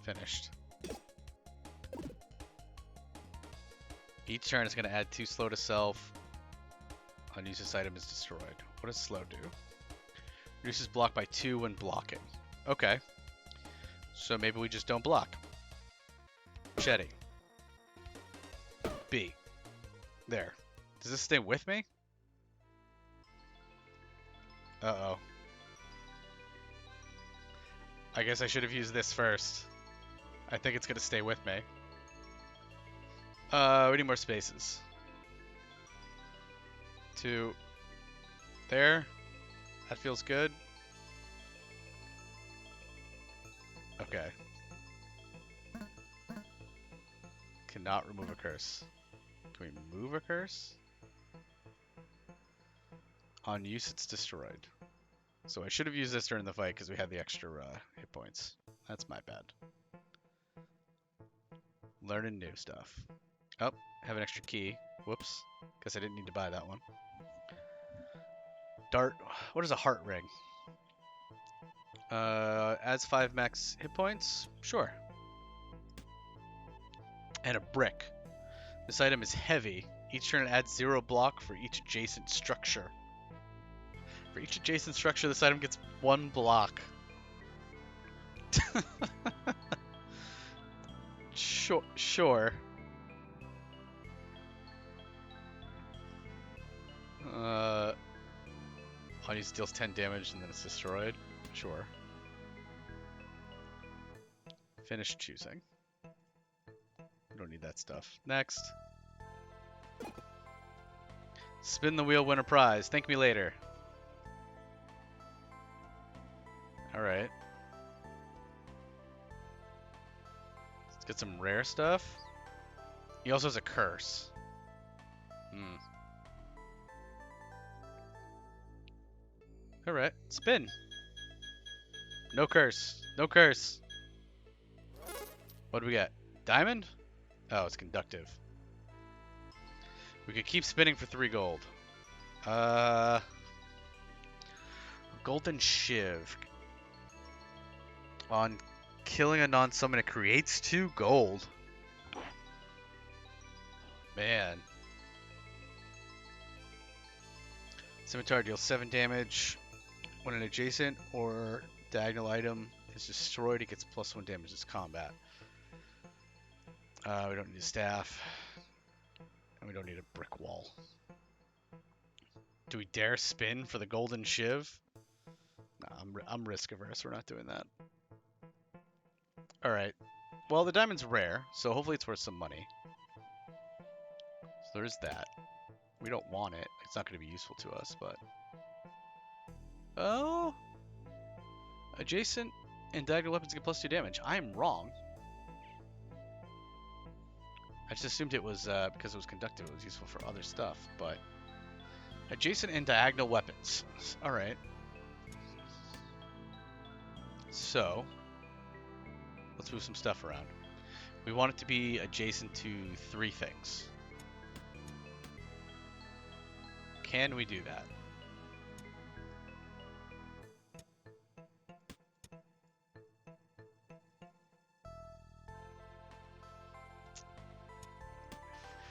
Finished. Each turn is going to add 2 slow to self. Unused, this item is destroyed. What does slow do? Reduces block by 2 when blocking. Okay. So maybe we just don't block. Machete. B. There. Does this stay with me? Uh-oh. I guess I should have used this first. I think it's going to stay with me. We need more spaces. 2. There. That feels good. Okay. Cannot remove a curse. Can we move a curse? On use, it's destroyed. So I should have used this during the fight because we had the extra hit points. That's my bad. Learning new stuff. Oh, have an extra key. Whoops. Guess I didn't need to buy that one. Dart. What is a heart ring? Adds 5 max hit points? Sure. And a brick. This item is heavy. Each turn it adds 0 block for each adjacent structure. For each adjacent structure, this item gets 1 block. Sure. All he deals 10 damage and then it's destroyed. Sure. Finish choosing. We don't need that stuff. Next. Spin the wheel, win a prize. Thank me later. Alright. Let's get some rare stuff. He also has a curse. Alright, spin. No curse. No curse. What do we get? Diamond? Oh, it's conductive. We could keep spinning for 3 gold. Golden Shiv. On killing a non-summon, it creates 2 gold. Man. Scimitar deals 7 damage. When an adjacent or diagonal item is destroyed, it gets +1 damage as combat. We don't need a staff. And we don't need a brick wall. Do we dare spin for the Golden Shiv? Nah, I'm risk averse. We're not doing that. Alright. Well, the diamond's rare, so hopefully it's worth some money. So there's that. We don't want it. It's not going to be useful to us, but... Oh! Adjacent and diagonal weapons get +2 damage. I am wrong. I just assumed it was, because it was conductive, it was useful for other stuff, but... Adjacent and diagonal weapons. Alright. So... Let's move some stuff around. We want it to be adjacent to 3 things. Can we do that?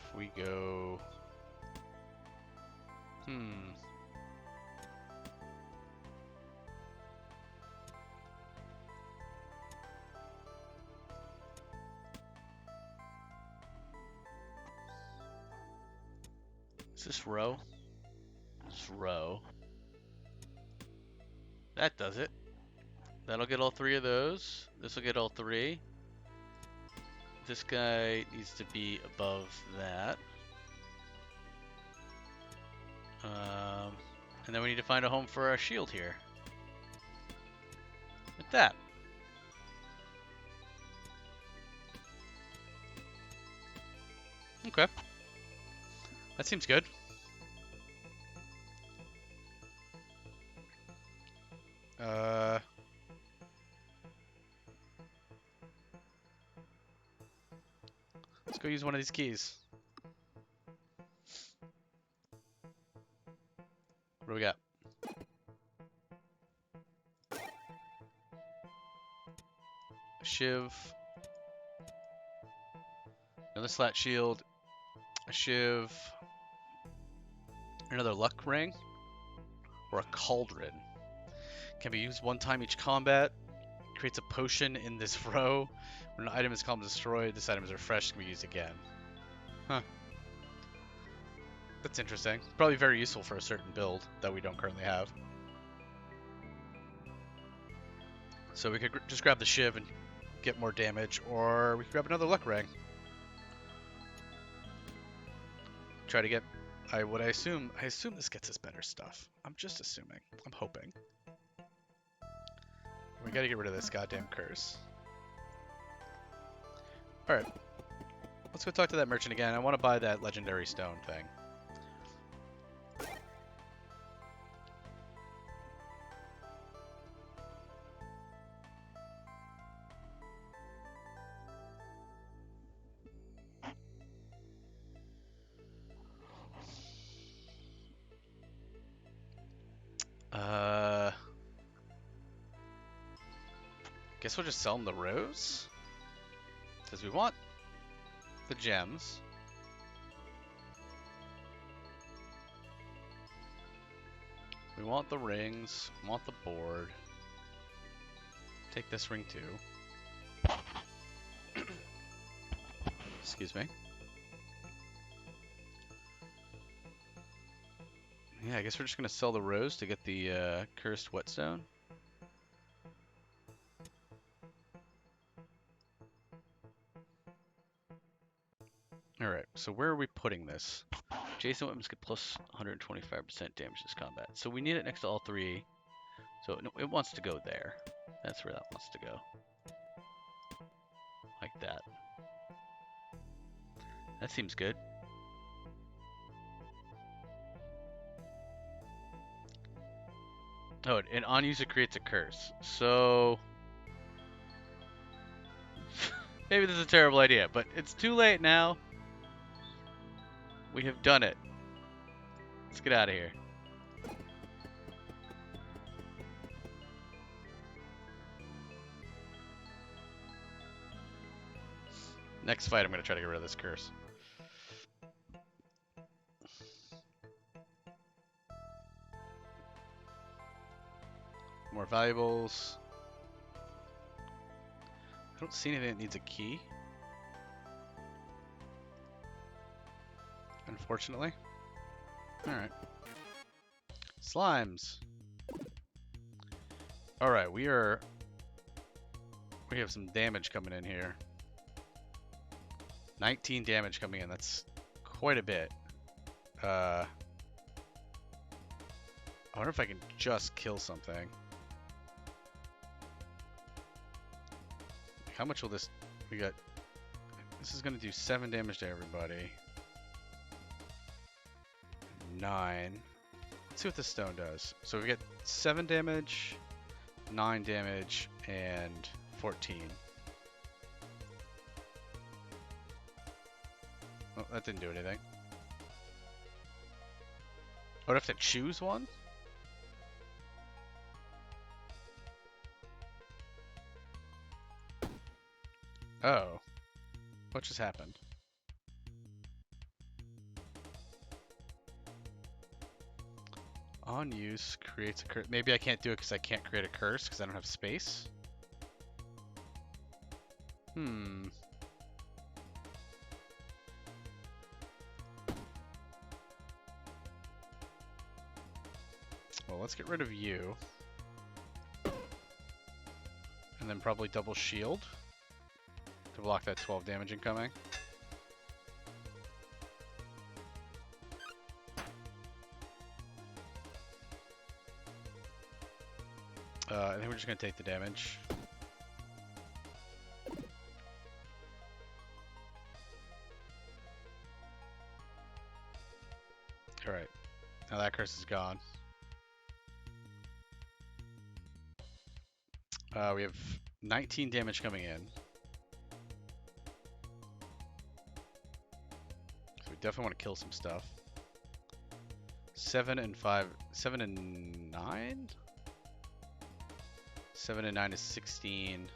If we go... Is this row? This row. That does it. That'll get all 3 of those. This will get all 3. This guy needs to be above that. And then we need to find a home for our shield here. Like that. Okay. That seems good. Let's go use one of these keys. What do we got? A shiv. Another slat shield. A shiv. Another luck ring. Or a cauldron. Can be used 1 time each combat. Creates a potion in this row. When an item is called destroyed, this item is refreshed, can be used again. Huh. That's interesting. Probably very useful for a certain build that we don't currently have. So we could just grab the shiv and get more damage, or we could grab another luck ring. try to get. I assume this gets us better stuff. I'm just assuming. I'm hoping. We gotta get rid of this goddamn curse. Alright. Let's go talk to that merchant again. I want to buy that legendary stone thing. Guess we'll just sell him the rose? Because we want the gems. We want the rings. We want the board. Take this ring too. Excuse me. Yeah, I guess we're just gonna sell the rose to get the cursed whetstone. Alright, so where are we putting this? Jason weapons get plus 125% damage this combat. So we need it next to all three. So it wants to go there. That's where that wants to go. Like that. That seems good. Oh, and on use it creates a curse. So maybe this is a terrible idea, but it's too late now. We have done it. Let's get out of here. Next fight, I'm going to try to get rid of this curse. More valuables. I don't see anything that needs a key. Unfortunately. Alright. Slimes. Alright, we have some damage coming in here. 19 damage coming in, that's quite a bit. I wonder if I can just kill something. How much will this... This is going to do 7 damage to everybody. 9. Let's see what this stone does. So we get 7 damage, 9 damage, and 14. Oh, that didn't do anything. I would have to choose one? Oh. What just happened? On use creates a curse. Maybe I can't do it because I can't create a curse because I don't have space. Well, let's get rid of you. And then probably double shield to block that 12 damage incoming. I think we're just going to take the damage. Alright. Now that curse is gone. We have 19 damage coming in. So we definitely want to kill some stuff. 7 and 5. 7 and 9? 7 and 9 is 16.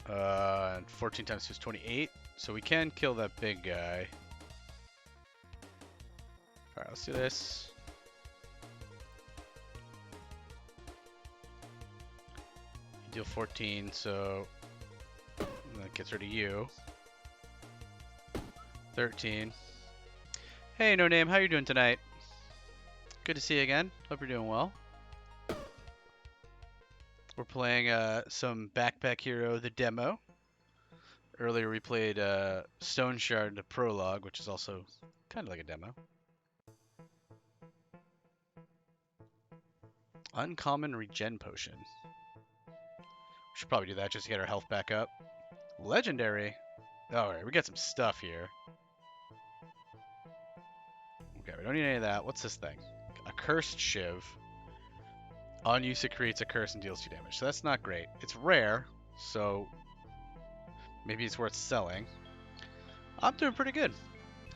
And 14 times 2 is 28. So we can kill that big guy. Alright, let's do this. You deal 14, so that gets rid of you. 13. Hey, No Name, how you doing tonight? Good to see you again. Hope you're doing well. We're playing some Backpack Hero, the demo. Earlier we played Stoneshard Prologue, which is also kind of like a demo. Uncommon Regen Potion. We should probably do that just to get our health back up. Legendary. Alright, we got some stuff here. Okay, we don't need any of that. What's this thing? A Cursed Shiv. On use, it creates a curse and deals 2 damage. So that's not great. It's rare, so maybe it's worth selling. I'm doing pretty good.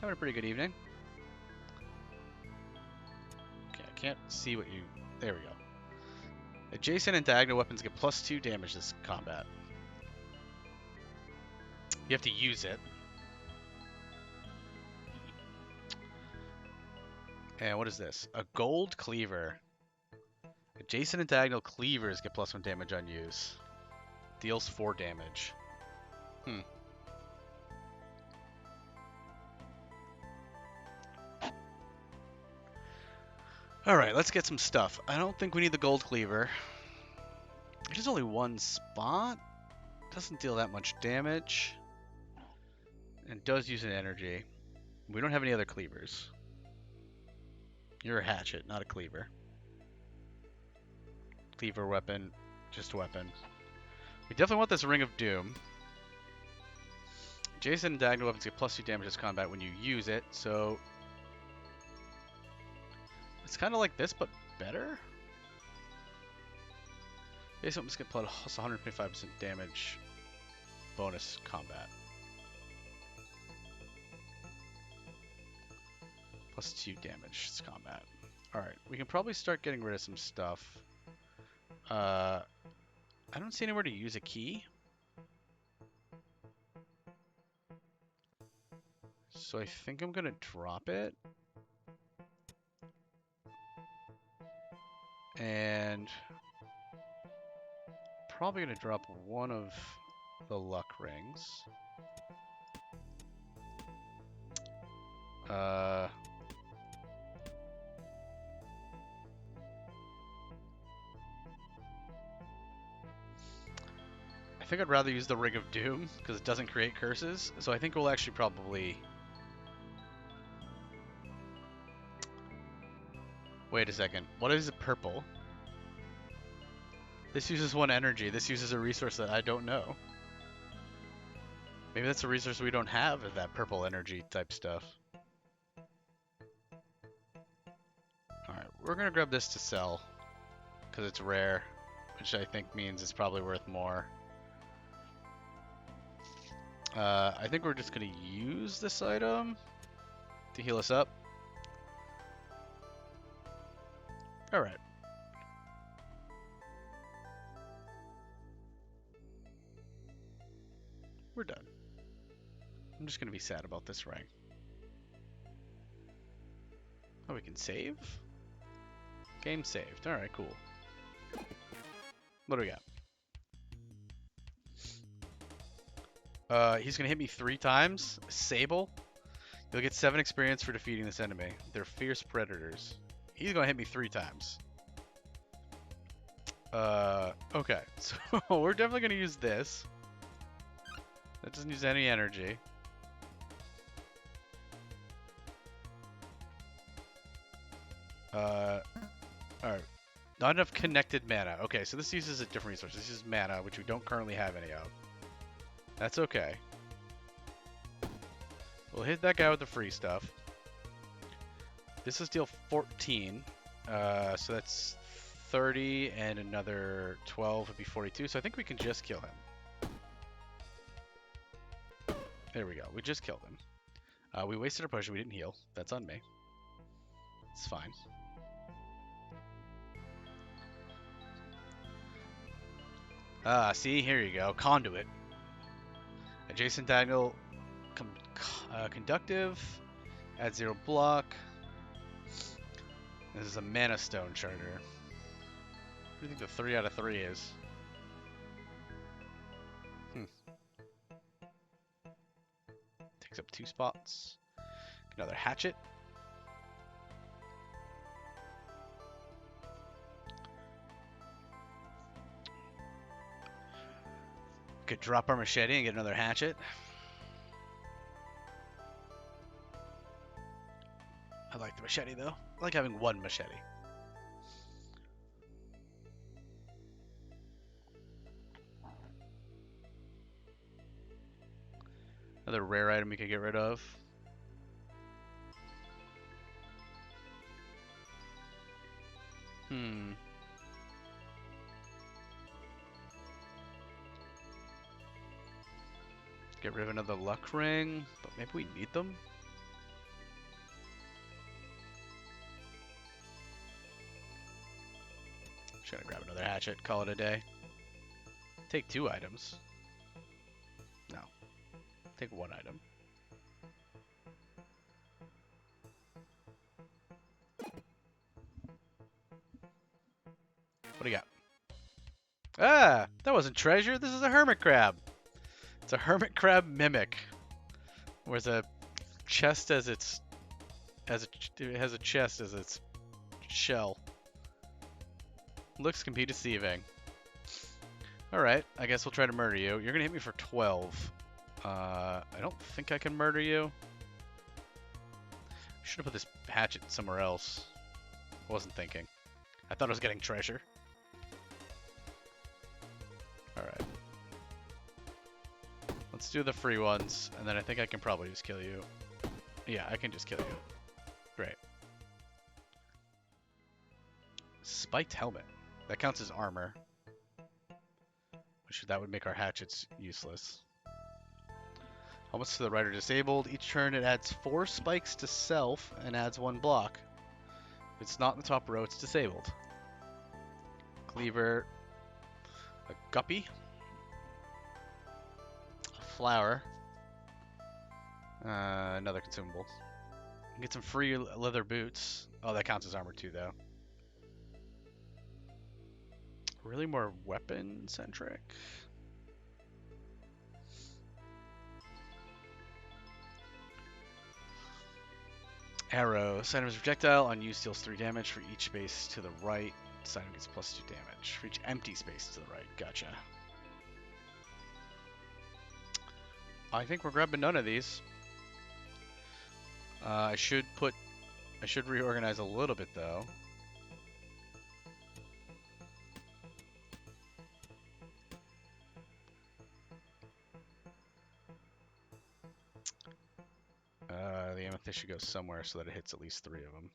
Having a pretty good evening. Okay, I can't see what you... There we go. Adjacent and diagonal weapons get +2 damage this combat. You have to use it. And what is this? A gold cleaver. Adjacent and diagonal cleavers get +1 damage on use. Deals 4 damage. Alright, let's get some stuff. I don't think we need the gold cleaver. It is only 1 spot. Doesn't deal that much damage. And does use an energy. We don't have any other cleavers. You're a hatchet, not a cleaver. Cleaver weapon, just weapon. We definitely want this Ring of Doom. Adjacent and diagonal weapons get +2 damage this combat when you use it, so... It's kind of like this, but better? Base weapons get plus 125% damage bonus combat. +2 damage this combat. Alright, we can probably start getting rid of some stuff. I don't see anywhere to use a key. So I think I'm gonna drop it. And probably gonna drop one of the luck rings. I think I'd rather use the Ring of Doom because it doesn't create curses. So I think we'll actually probably... Wait a second. What is purple? This uses 1 energy. This uses a resource that I don't know. Maybe that's a resource we don't have of that purple energy type stuff. Alright, we're going to grab this to sell because it's rare, which I think means it's probably worth more. I think we're just going to use this item to heal us up. Alright. We're done. I'm just going to be sad about this ring. Oh, we can save? Game saved. Alright, cool. What do we got? He's going to hit me 3 times. Sable. You'll get 7 experience for defeating this enemy. They're fierce predators. He's going to hit me 3 times. Okay. So we're definitely going to use this. That doesn't use any energy. Alright. Not enough connected mana. Okay, so this uses a different resource. This uses mana, which we don't currently have any of. That's okay. We'll hit that guy with the free stuff. This is deal 14. So that's 30 and another 12 would be 42. So I think we can just kill him. There we go. We just killed him. We wasted our potion. We didn't heal. That's on me. It's fine. See? Here you go. Conduit. Adjacent diagonal. Conductive. Add 0 block. This is a mana stone charter. What do you think the 3 out of 3 is? Takes up 2 spots. Another hatchet. Could drop our machete and get another hatchet. I like the machete though. I like having one machete. Another rare item we could get rid of. Get rid of another luck ring, but maybe we need them? Just gonna grab another hatchet, call it a day. Take 2 items. No. Take 1 item. What do you got? Ah! That wasn't treasure, this is a hermit crab! It's a hermit crab mimic. Whereas a chest as its... it has a chest as its shell. Looks can be deceiving. Alright, I guess we'll try to murder you. You're gonna hit me for 12. I don't think I can murder you. Should have put this hatchet somewhere else. I wasn't thinking. I thought I was getting treasure. Alright. Let's do the free ones, and then I think I can probably just kill you. Yeah, I can just kill you. Great. Spiked helmet. That counts as armor. Which that would make our hatchets useless. Helmets to the right are disabled. Each turn it adds 4 spikes to self and adds 1 block. If it's not in the top row, it's disabled. Cleaver. A guppy. A flower. Another consumable. Get some free leather boots. Oh, that counts as armor too, though. Really more weapon-centric? Arrow. This item is projectile. On use deals 3 damage for each space to the right. This item gets plus 2 damage for each empty space to the right. Gotcha. I think we're grabbing none of these. I should reorganize a little bit though. The amethyst should go somewhere so that it hits at least 3 of them.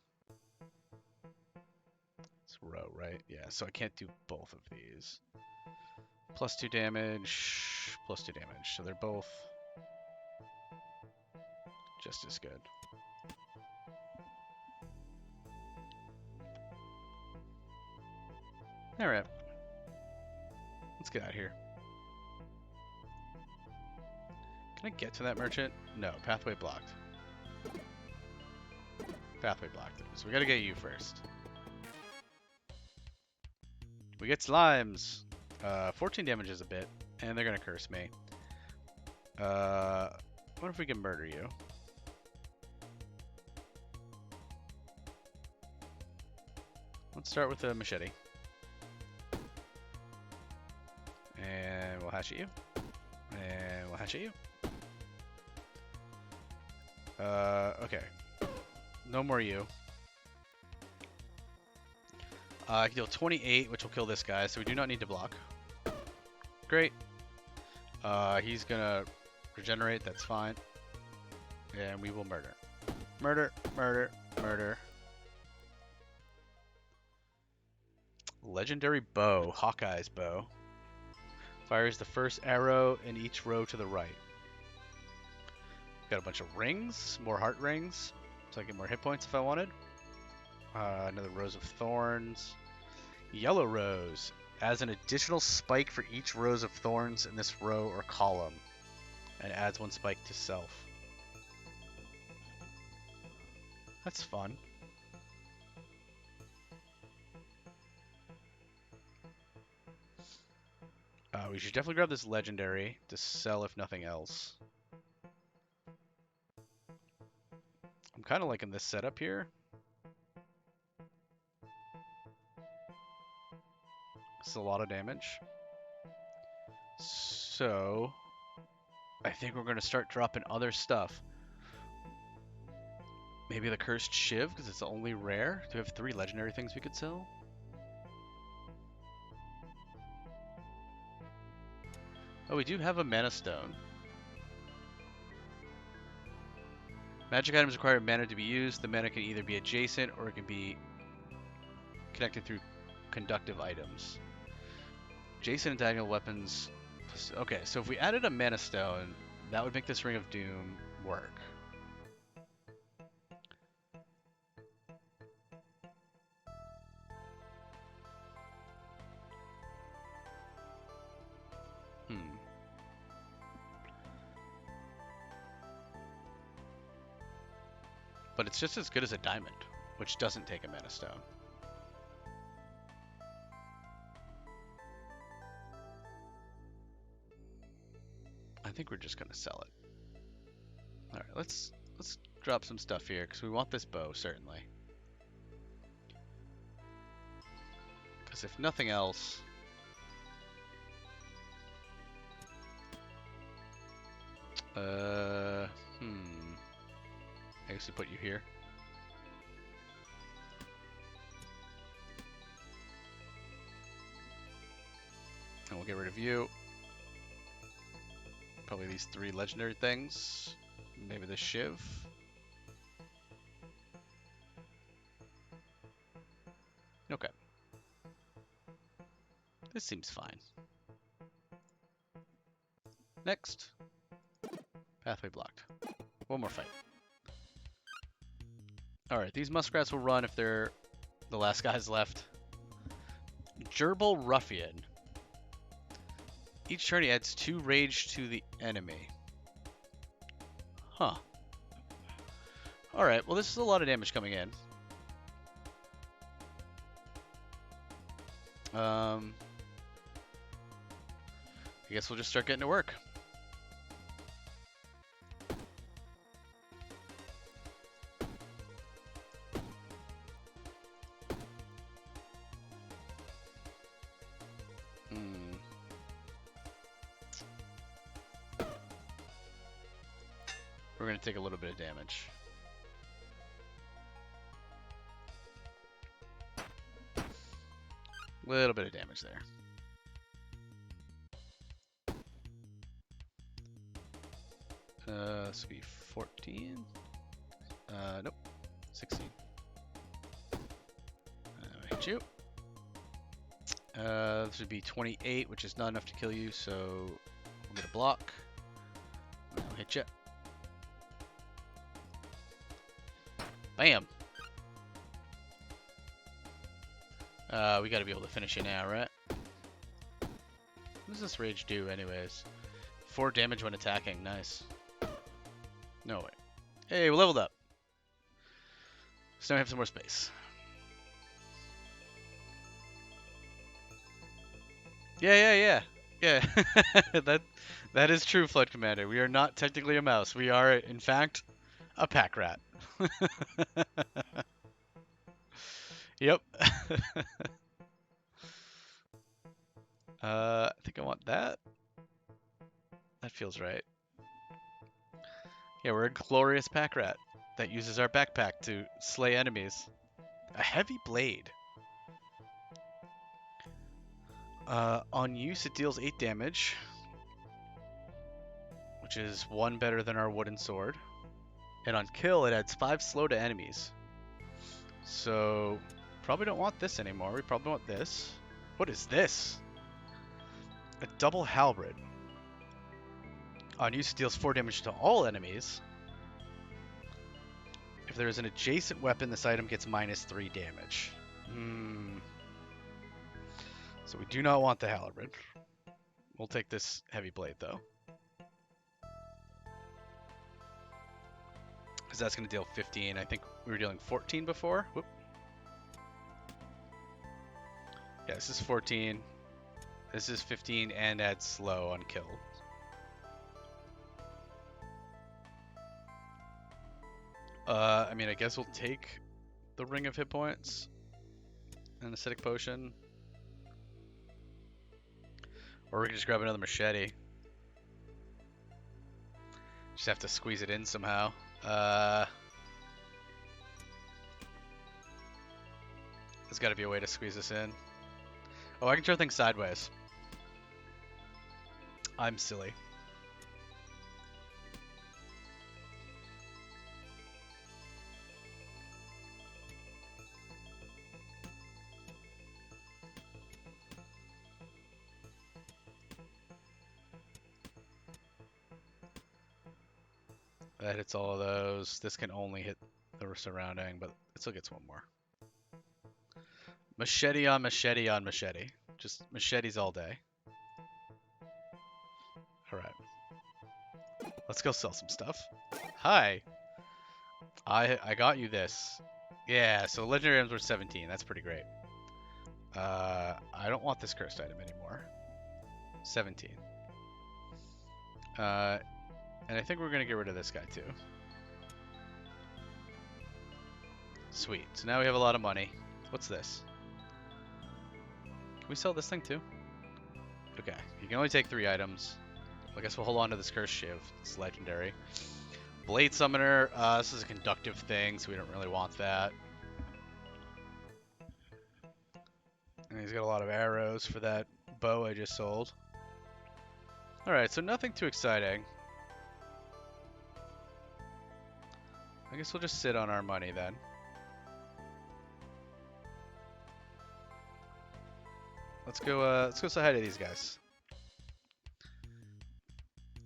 It's row, right? Yeah, so I can't do both of these. Plus 2 damage, plus 2 damage. So they're both just as good. Alright. Let's get out of here. Can I get to that merchant? No, pathway blocked. Pathway blocked. So we gotta get you first. We get slimes. 14 damage is a bit, and they're gonna curse me. What if we can murder you? Let's start with a machete. And we'll hatchet you. And we'll hatchet you. Okay. No more you. I can deal 28, which will kill this guy, so we do not need to block. Great. He's gonna regenerate, that's fine. And we will murder. Murder, murder, murder. Legendary bow, Hawkeye's bow. Fires the first arrow in each row to the right. Got a bunch of rings, more heart rings, so I get more hit points if I wanted. Another rose of thorns. Yellow rose adds an additional spike for each rose of thorns in this row or column, and adds 1 spike to self. That's fun. We should definitely grab this legendary to sell if nothing else. I'm kind of liking this setup here. It's a lot of damage. So, I think we're going to start dropping other stuff. Maybe the Cursed Shiv, because it's the only rare. Do we have 3 legendary things we could sell? Oh, we do have a Mana Stone. Magic items require mana to be used. The mana can either be adjacent or it can be connected through conductive items. Adjacent and diagonal weapons. Okay, so if we added a Mana Stone, that would make this Ring of Doom work. But it's just as good as a diamond, which doesn't take a Mana Stone. I think we're just gonna sell it. All right, let's drop some stuff here because we want this bow certainly. Because if nothing else, I guess we put you here. And we'll get rid of you. Probably these 3 legendary things. Maybe the Shiv. Okay. This seems fine. Next. Pathway blocked. One more fight. Alright, these muskrats will run if they're the last guys left. Gerbil Ruffian. Each turn he adds 2 rage to the enemy. Huh. Alright, well this is a lot of damage coming in. I guess we'll just start getting to work. We're going to take a little bit of damage. Little bit of damage there. This would be 14. Nope. 16. I'll hit you. This would be 28, which is not enough to kill you, so we'll get a block. I'll hit you. Bam! We gotta be able to finish it now, right? What does this rage do anyways? 4 damage when attacking, nice. No way. Hey, we leveled up. So now we have some more space. Yeah. that is true, Flood Commander. We are not technically a mouse. We are, in fact, a pack rat. Yep. I think I want that. That feels right. Yeah, we're a glorious pack rat that uses our backpack to slay enemies. A heavy blade. On use, it deals 8 damage, which is 1 better than our wooden sword. And on kill, it adds 5 slow to enemies. So, probably don't want this anymore. We probably want this. What is this? A double halberd. On use, it deals 4 damage to all enemies. If there is an adjacent weapon, this item gets -3 damage. So we do not want the halberd. We'll take this heavy blade, though. Because that's going to deal 15. I think we were dealing 14 before. Whoop. Yeah, this is 14. This is 15 and adds slow on kill. I mean, I guess we'll take the Ring of Hit Points and Acidic Potion. Or we can just grab another machete. Just have to squeeze it in somehow. There's got to be a way to squeeze this in. Oh, I can throw things sideways. I'm silly. That hits all of those. This can only hit the surrounding, but it still gets one more. Machete on machete on machete. Just machetes all day. Alright. Let's go sell some stuff. Hi. I got you this. Yeah, so legendary items were 17. That's pretty great. I don't want this cursed item anymore. 17. And I think we're going to get rid of this guy too. Sweet. So now we have a lot of money. What's this? Can we sell this thing too? Okay. You can only take 3 items. I guess we'll hold on to this cursed shiv. It's legendary. Blade Summoner. This is a conductive thing, so we don't really want that. And he's got a lot of arrows for that bow I just sold. Alright, so nothing too exciting. I guess we'll just sit on our money then. Let's go say hi to these guys.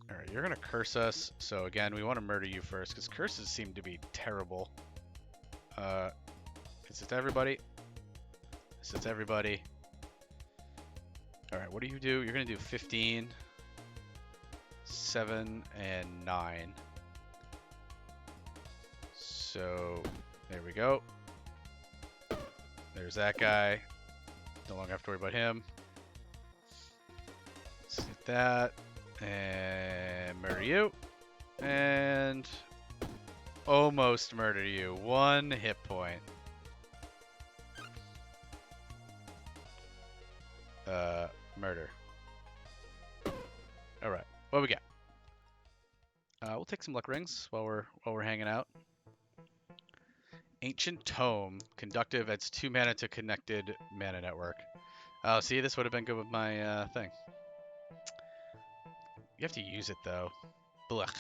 Alright, you're gonna curse us, so again, we want to murder you first, because curses seem to be terrible. Is it everybody? Is it everybody? Alright, what do you do? You're gonna do 15, 7, and 9. So, there we go. There's that guy. No longer have to worry about him. Let's get that. And murder you. And almost murder you. 1 hit point. Murder. Alright, what we got? We'll take some luck rings while we're hanging out. Ancient Tome. Conductive adds 2 mana to connected mana network. Oh, see, this would have been good with my thing. You have to use it, though. Blech.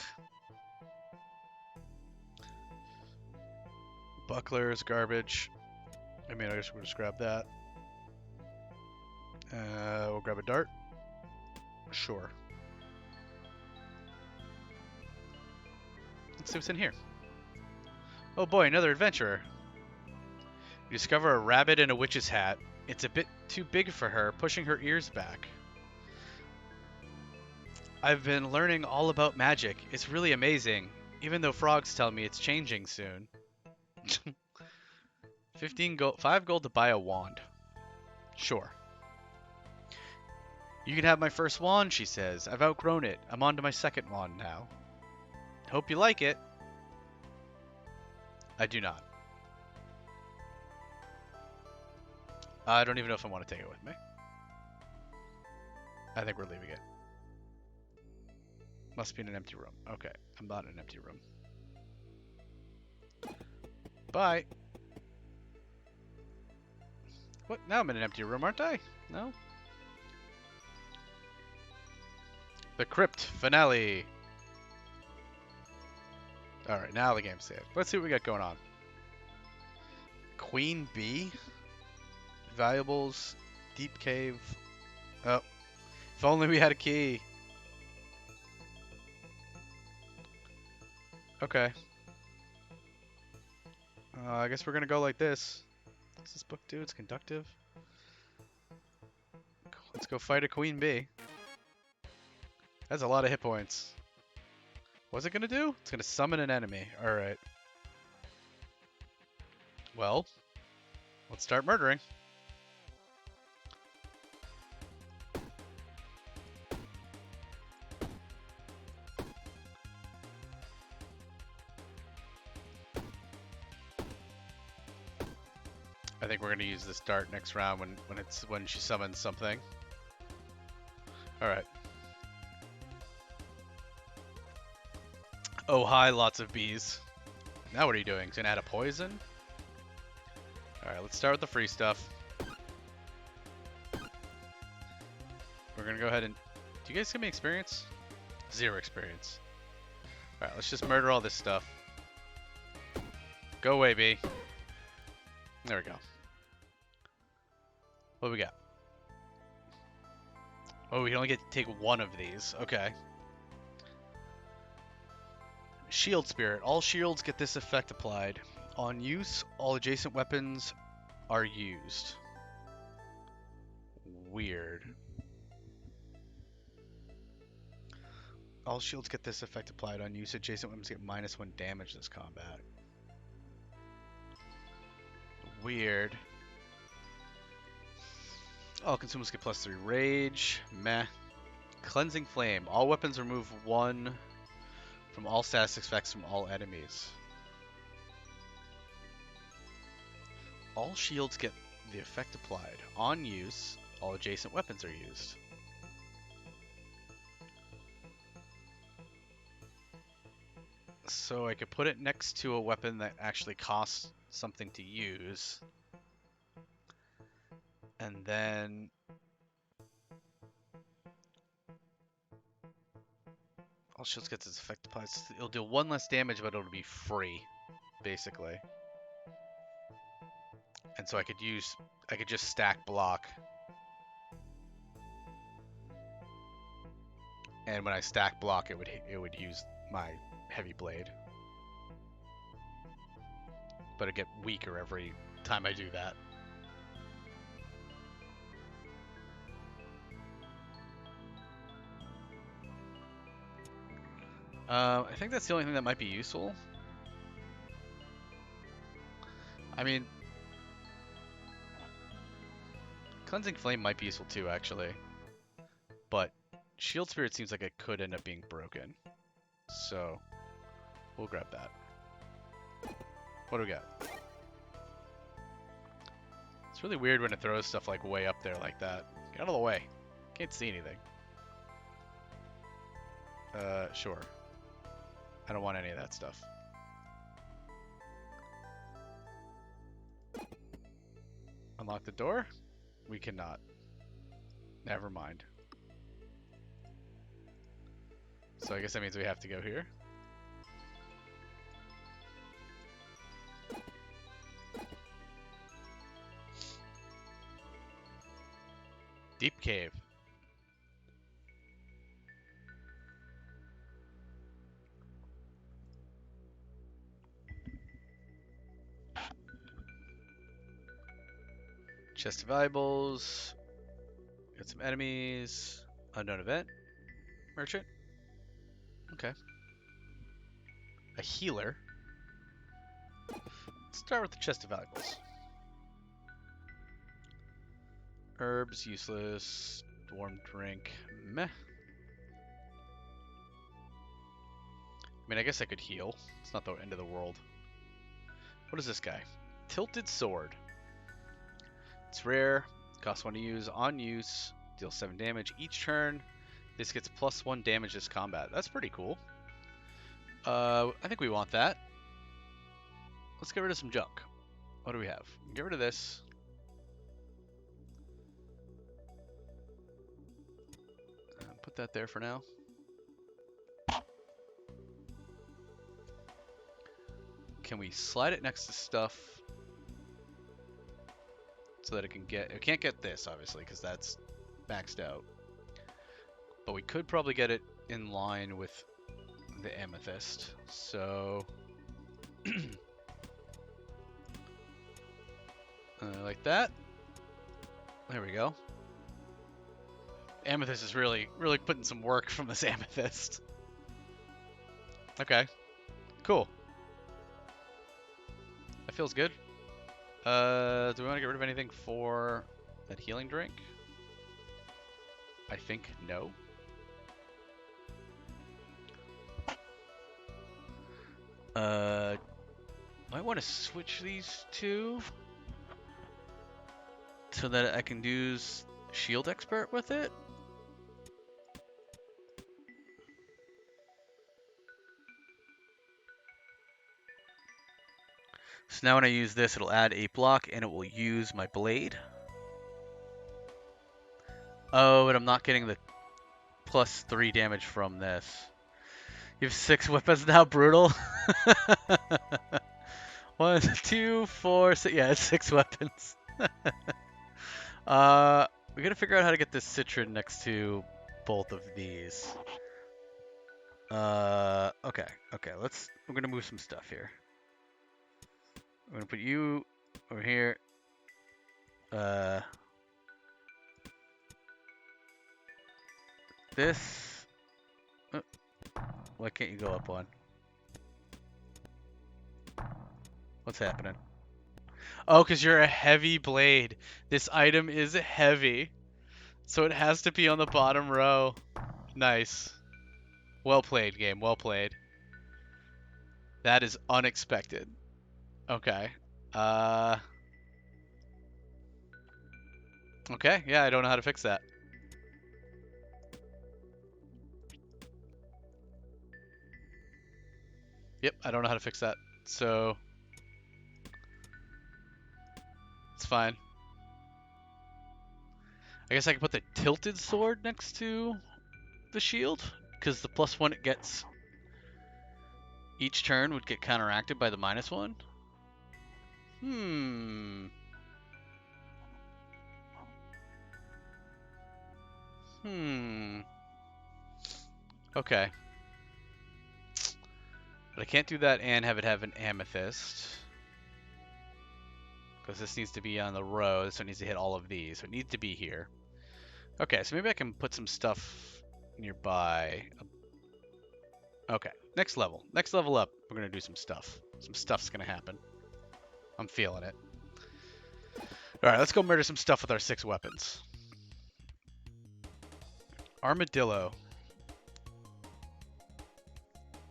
Bucklers, garbage. I mean, I guess we'll just grab that. We'll grab a dart. Sure. Let's see what's in here. Oh boy, another adventurer. You discover a rabbit in a witch's hat. It's a bit too big for her, pushing her ears back. I've been learning all about magic. It's really amazing, even though frogs tell me it's changing soon. 15 gold, 5 gold to buy a wand. Sure. You can have my first wand, she says. I've outgrown it. I'm on to my second wand now. Hope you like it. I do not. I don't even know if I want to take it with me. I think we're leaving it. Must be in an empty room. Okay, I'm not in an empty room. Bye. What? Now I'm in an empty room, aren't I? No? The Crypt Finale. Alright, now the game's saved. Let's see what we got going on. Queen Bee? Valuables. Deep Cave. Oh. If only we had a key. Okay. I guess we're gonna go like this. What's this book do? It's conductive. Let's go fight a Queen Bee. That's a lot of hit points. What's it gonna do? It's gonna summon an enemy. Alright. Well, let's start murdering. I think we're gonna use this dart next round when she summons something. Alright. Oh, hi, lots of bees. Now what are you doing? Gonna add a poison? Alright, let's start with the free stuff. We're gonna go ahead and... Do you guys give me experience? 0 experience. Alright, let's just murder all this stuff. Go away, bee. There we go. What do we got? Oh, we can only get to take one of these. Okay. Shield Spirit. All shields get this effect applied. On use, all adjacent weapons are used. Weird. All shields get this effect applied. On use, adjacent weapons get -1 damage this combat. Weird. All consumables get +3 rage. Meh. Cleansing Flame. All weapons remove 1 from all status effects from all enemies. All shields get the effect applied. On use, all adjacent weapons are used. So I could put it next to a weapon that actually costs something to use. And then... all shields get this effect applied. It'll do 1 less damage, but it'll be free, basically. And so I could just stack block. And when I stack block, it would use my heavy blade. But it get weaker every time I do that. I think that's the only thing that might be useful. I mean, Cleansing Flame might be useful too, actually. But Shield Spirit seems like it could end up being broken. So, we'll grab that. What do we got? It's really weird when it throws stuff like way up there like that. Get out of the way. Can't see anything. Sure. I don't want any of that stuff. Unlock the door? We cannot. Never mind. So I guess that means we have to go here. Deep cave. Chest of valuables. Got some enemies. Unknown event. Merchant. Okay. A healer. Let's start with the chest of valuables. Herbs, useless. Warm drink, meh. I mean, I guess I could heal. It's not the end of the world. What is this guy? Tilted Sword. It's rare. Costs 1 to use. On use, deals 7 damage each turn. This gets +1 damage this combat. That's pretty cool. I think we want that. Let's get rid of some junk. What do we have? Get rid of this. Put that there for now. Can we slide it next to stuff so that it can get... It can't get this, obviously, because that's maxed out. But we could probably get it in line with the amethyst. So... like that. There we go. Amethyst is really putting some work from this amethyst. Okay. Cool. That feels good. Do we want to get rid of anything for that healing drink? I think no. Might want to switch these two so that I can use Shield Expert with it. So now when I use this, it'll add a block and it will use my blade. Oh, but I'm not getting the +3 damage from this. You have 6 weapons now, brutal. 1, 2, 4, 6. Yeah, it's 6 weapons. We gotta figure out how to get this citron next to both of these. Okay. We're gonna move some stuff here. I'm gonna put you over here. This. Why can't you go up one? What's happening? Oh, because you're a heavy blade. This item is heavy. So it has to be on the bottom row. Nice. Well played, game. Well played. That is unexpected. Okay. Okay, yeah, I don't know how to fix that. Yep, I don't know how to fix that. So it's fine. I guess I can put the tilted sword next to the shield, because the +1 it gets each turn would get counteracted by the -1. Okay. But I can't do that and have it have an amethyst. Because this needs to be on the row, so it needs to hit all of these. So it needs to be here. Okay, so maybe I can put some stuff nearby. Okay, next level. Next level up, we're going to do some stuff. Some stuff's going to happen. I'm feeling it. Alright, let's go murder some stuff with our 6 weapons. Armadillo.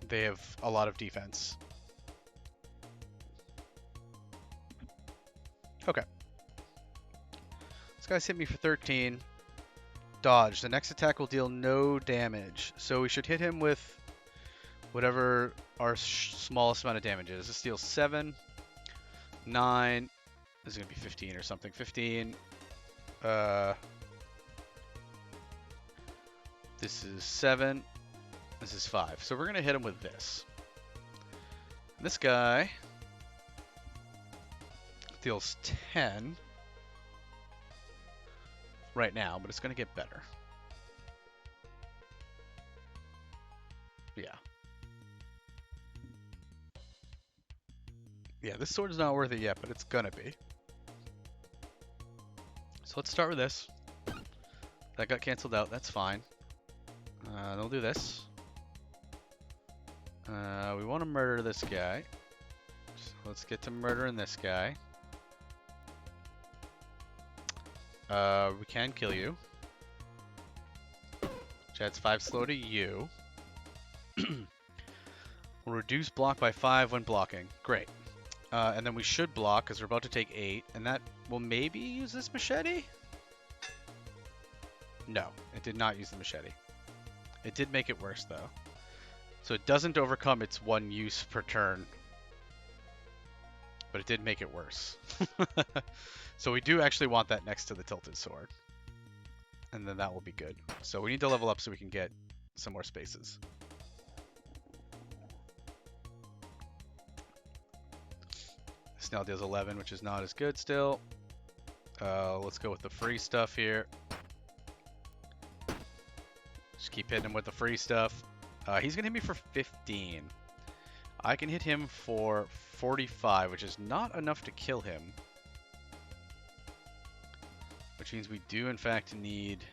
They have a lot of defense. Okay. This guy's hit me for 13. Dodge. The next attack will deal no damage. So we should hit him with whatever our smallest amount of damage is. This deals 7, 9. This is going to be 15 or something. 15. This is 7. This is 5. So we're going to hit him with this. This guy deals 10 right now, but it's going to get better. Yeah. Yeah, this sword's not worth it yet, but it's going to be. So let's start with this. That got canceled out. That's fine. They'll do this. We want to murder this guy. So let's get to murdering this guy. We can kill you. Which adds 5 slow to you. We'll reduce block by 5 when blocking. Great. And then we should block because we're about to take 8. And that will maybe use this machete? No, it did not use the machete. It did make it worse though. So it doesn't overcome its 1 use per turn. But it did make it worse. So we do actually want that next to the tilted sword. And then that will be good. So we need to level up so we can get some more spaces. This now deals 11, which is not as good still. Let's go with the free stuff here. Just keep hitting him with the free stuff. He's going to hit me for 15. I can hit him for 45, which is not enough to kill him. Which means we do, in fact, need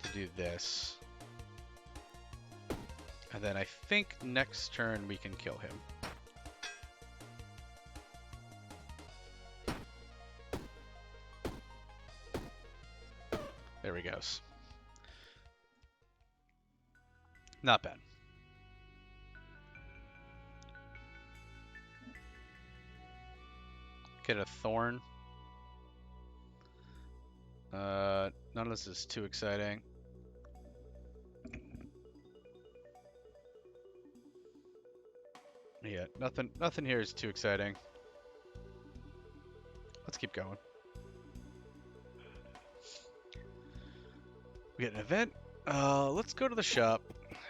to do this. And then I think next turn we can kill him. There he goes. Not bad. Get a thorn. None of this is too exciting. Yeah, nothing here is too exciting. Let's keep going. We get an event. Let's go to the shop.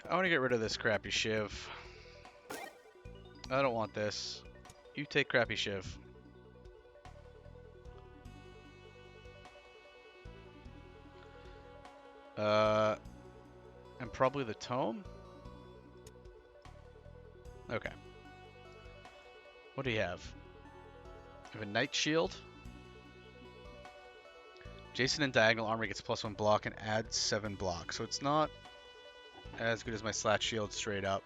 I want to get rid of this crappy shiv. I don't want this. You take crappy shiv. And probably the tome? Okay. What do you have? You have a knight shield. Jason and diagonal armor gets +1 block and adds 7 block. So it's not as good as my slash shield straight up.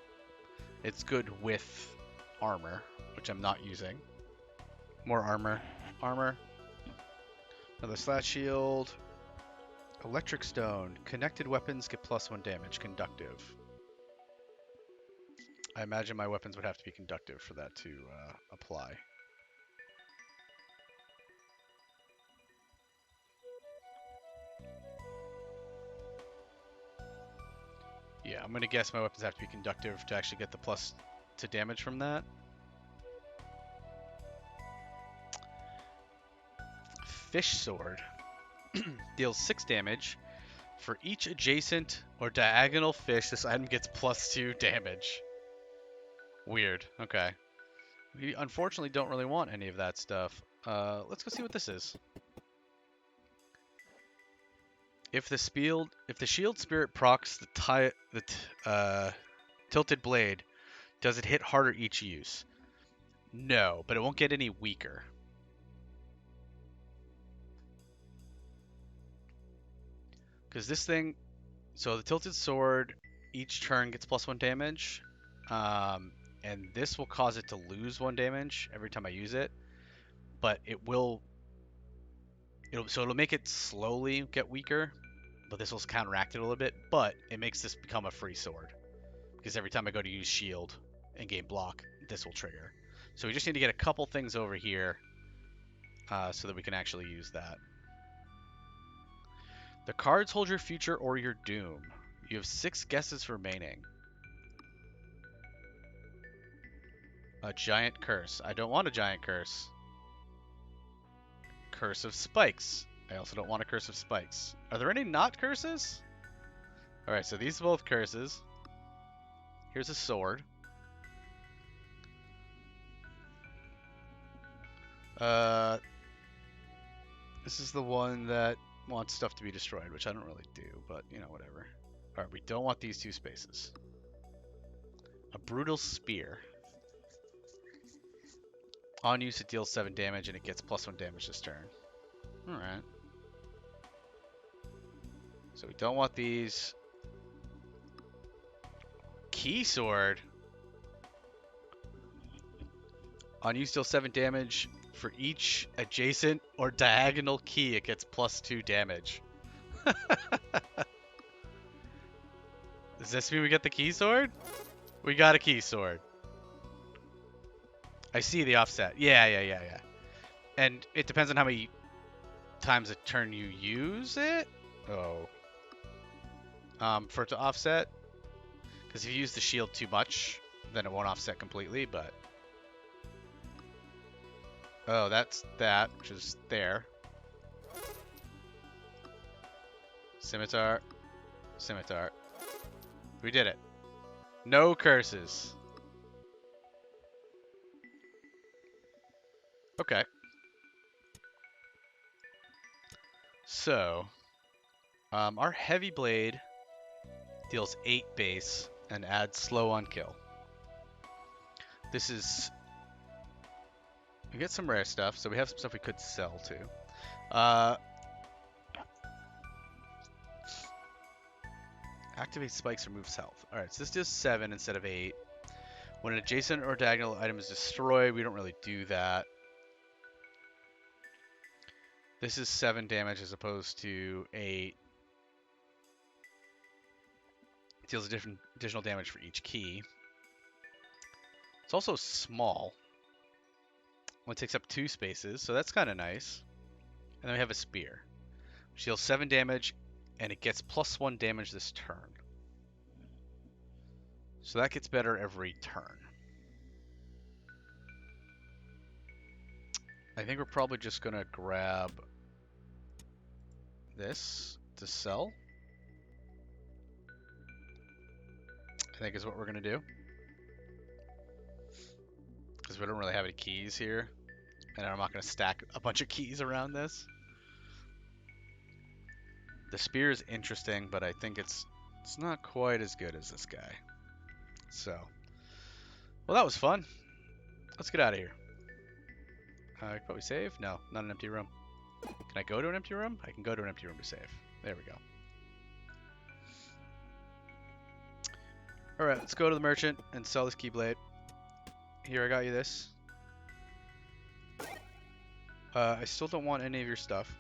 It's good with armor, which I'm not using. More armor. Armor. Another slash shield. Electric stone. Connected weapons get +1 damage. Conductive. I imagine my weapons would have to be conductive for that to apply. Yeah, I'm gonna guess my weapons have to be conductive to actually get the plus to damage from that. Fish sword deals 6 damage. For each adjacent or diagonal fish, this item gets +2 damage. Weird. Okay. We unfortunately don't really want any of that stuff. Let's go see what this is. If the shield spirit procs the tilted blade, does it hit harder each use? No, but it won't get any weaker. Because this thing, so the tilted sword, each turn gets +1 damage, and this will cause it to lose 1 damage every time I use it, but it'll make it slowly get weaker, but this will counteract it a little bit, but it makes this become a free sword. Because every time I go to use shield and gain block, this will trigger. So we just need to get a couple things over here so that we can actually use that. The cards hold your future or your doom. You have 6 guesses remaining. A giant curse. I don't want a giant curse. Curse of spikes. I also don't want a curse of spikes. Are there any not curses? Alright, so these are both curses. Here's a sword. This is the one that wants stuff to be destroyed, which I don't really do, but, you know, whatever. Alright, we don't want these 2 spaces. A brutal spear. On use, it deals 7 damage, and it gets +1 damage this turn. Alright. So we don't want these. Key sword. On use, deals 7 damage. For each adjacent or diagonal key, it gets +2 damage. Does this mean we get the key sword? We got a key sword. I see the offset. Yeah. And it depends on how many times a turn you use it. Oh. For it to offset. Because if you use the shield too much, then it won't offset completely, but... Oh, that's that, which is there. Scimitar. Scimitar. We did it. No curses. Okay. So, our heavy blade deals 8 base and adds slow on kill. This is... We get some rare stuff, so we have some stuff we could sell too. Activate spikes, removes health. Alright, so this does 7 instead of 8. When an adjacent or diagonal item is destroyed, we don't really do that. This is 7 damage as opposed to 8. It deals additional damage for each key. It's also small. One takes up 2 spaces, so that's kind of nice. And then we have a spear, which deals 7 damage, and it gets +1 damage this turn. So that gets better every turn. I think we're probably just gonna grab this to sell. I think is what we're gonna do. Because we don't really have any keys here. And I'm not gonna stack a bunch of keys around this. The spear is interesting, but I think it's not quite as good as this guy. So, well, that was fun. Let's get out of here. I could probably save. No, not an empty room. Can I go to an empty room? I can go to an empty room to save. There we go. All right, let's go to the merchant and sell this keyblade. Here, I got you this. I still don't want any of your stuff.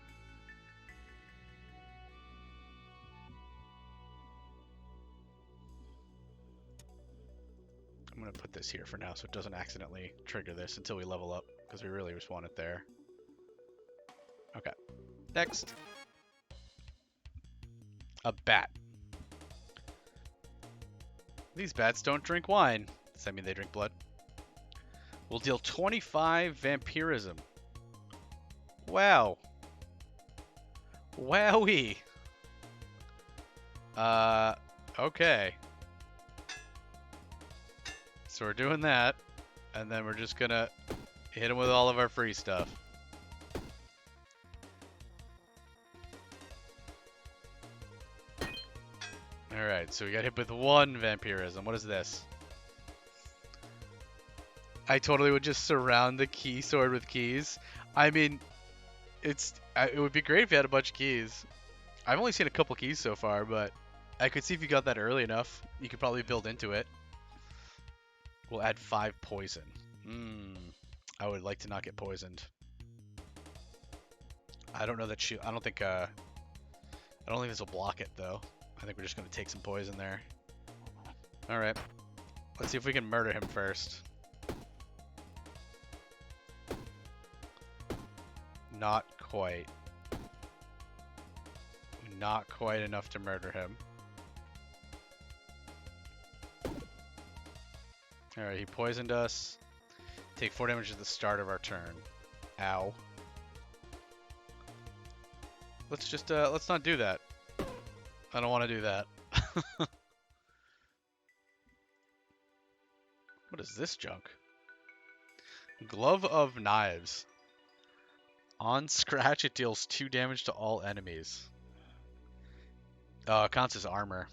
I'm going to put this here for now so it doesn't accidentally trigger this until we level up, because we really just want it there. Okay. Next. A bat. These bats don't drink wine. Does that mean they drink blood? Will deal 25 vampirism. Wow. Wowie. Okay. So we're doing that, and then we're just gonna hit him with all of our free stuff. Alright, so we got hit with 1 vampirism. What is this? I totally would just surround the key sword with keys. I mean, it would be great if you had a bunch of keys. I've only seen a couple keys so far, but I could see if you got that early enough, you could probably build into it. We'll add 5 poison. I would like to not get poisoned. I don't know that I don't think this will block it though. I think we're just gonna take some poison there. All right, let's see if we can murder him first. Not quite. Not quite enough to murder him. Alright, he poisoned us. Take 4 damage at the start of our turn. Ow. Let's just, let's not do that. I don't want to do that. What is this junk? Glove of Knives. On scratch, it deals 2 damage to all enemies. It counts as armor.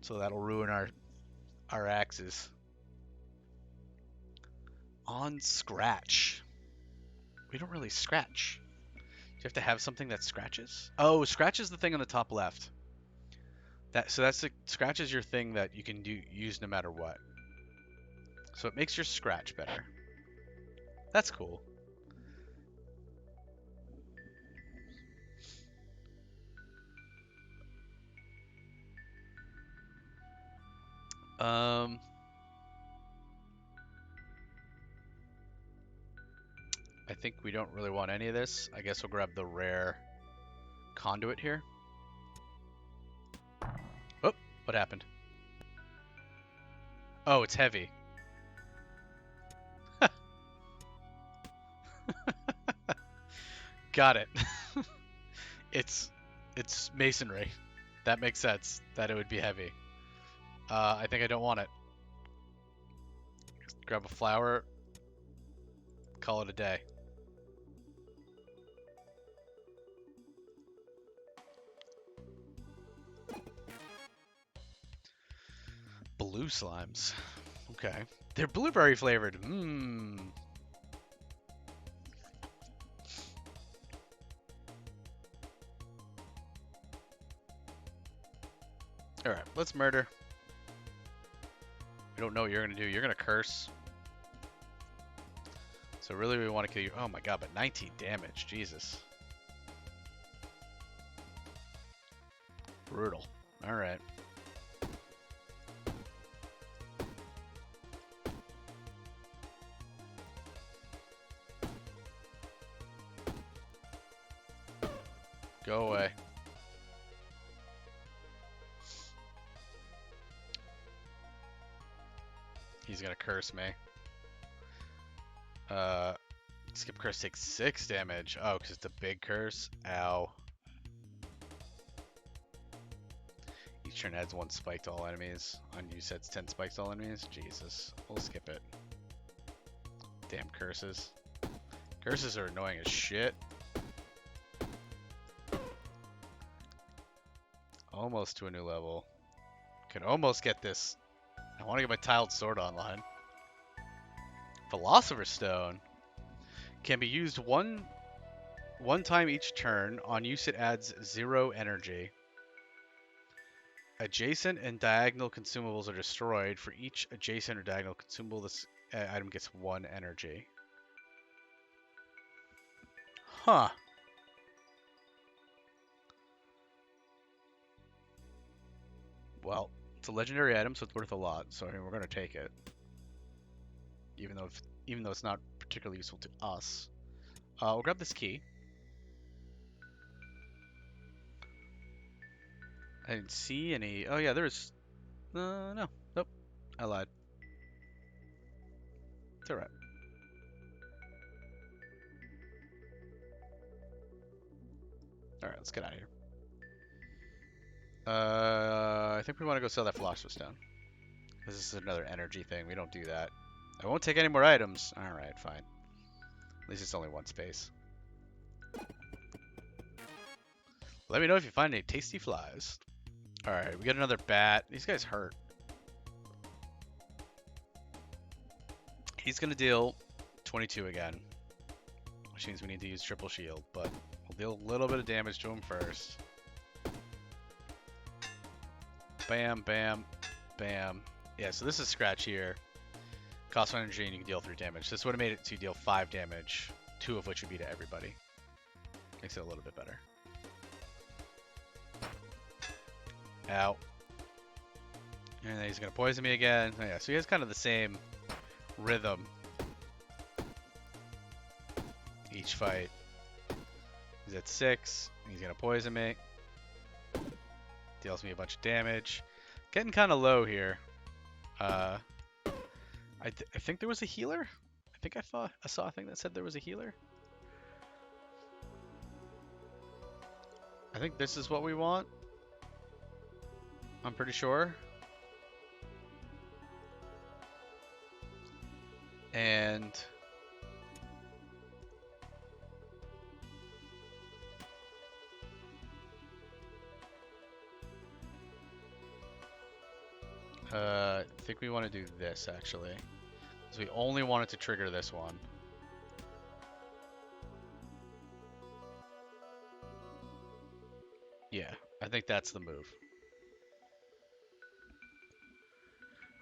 So that'll ruin our axes. On scratch. We don't really scratch. Do you have to have something that scratches? Oh, scratch is the thing on the top left. Scratch is your thing that you can use no matter what. So it makes your scratch better. That's cool. I think we don't really want any of this. I guess we'll grab the rare conduit here. Oh, what happened? Oh, it's heavy. Got it. It's masonry. That makes sense that it would be heavy. I think I don't want it. Just grab a flower. Call it a day. Blue slimes. Okay. They're blueberry flavored. Mmm. Alright, let's murder. We don't know what you're going to do. You're going to curse. So really we want to kill you. Oh my god, but 19 damage. Jesus. Brutal. Alright. Go away. He's gonna curse me. Skip curse takes 6 damage. Oh, because it's a big curse. Ow. Each turn adds 1 spike to all enemies. On you sets 10 spikes to all enemies. Jesus. We'll skip it. Damn curses. Curses are annoying as shit. Almost to a new level. Can almost get this. I want to get my tiled sword online. Philosopher's Stone can be used one time each turn. On use, it adds 0 energy. Adjacent and diagonal consumables are destroyed. For each adjacent or diagonal consumable, this item gets 1 energy. Huh. Well, it's a legendary item, so it's worth a lot. So I mean, we're gonna take it, even though it's not particularly useful to us. We'll grab this key. I didn't see any. Oh yeah, there's. No, nope. I lied. It's alright. Alright, let's get out of here. I think we want to go sell that Philosopher's Stone. This is another energy thing. We don't do that. I won't take any more items. Alright, fine. At least it's only 1 space. Let me know if you find any tasty flies. Alright, we got another bat. These guys hurt. He's going to deal 22 again. Which means we need to use triple shield, but we'll deal a little bit of damage to him first. Bam, bam, bam. Yeah, so this is scratch here. Cost 1 energy and you can deal 3 damage. This would have made it to deal 5 damage, 2 of which would be to everybody. Makes it a little bit better. Ow. And then he's going to poison me again. Oh, yeah, so he has kind of the same rhythm each fight. He's at 6. He's going to poison me. Deals me a bunch of damage. Getting kind of low here. I think there was a healer. I think I saw a thing that said there was a healer. I think this is what we want. I'm pretty sure. And I think we want to do this actually, because we only wanted to trigger this one. Yeah, I think that's the move.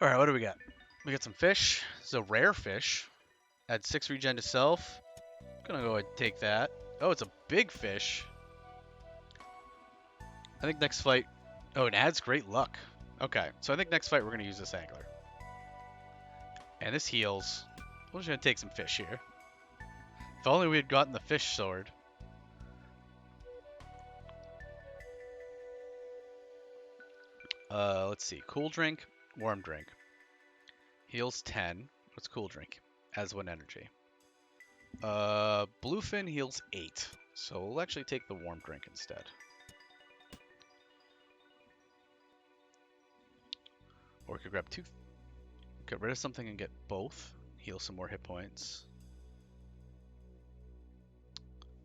All right, what do we got? We got some fish. It's a rare fish. Add 6 regen to self. Gonna go ahead and take that. Oh, it's a big fish. I think next fight. Oh, it adds great luck. Okay, so I think next fight we're gonna use this angler. And this heals. We're just gonna take some fish here. If only we had gotten the fish sword. Let's see. Cool drink, warm drink. Heals 10. What's cool drink? Adds 1 energy. Bluefin heals 8. So we'll actually take the warm drink instead. Or we could grab 2. Get rid of something and get both. Heal some more hit points.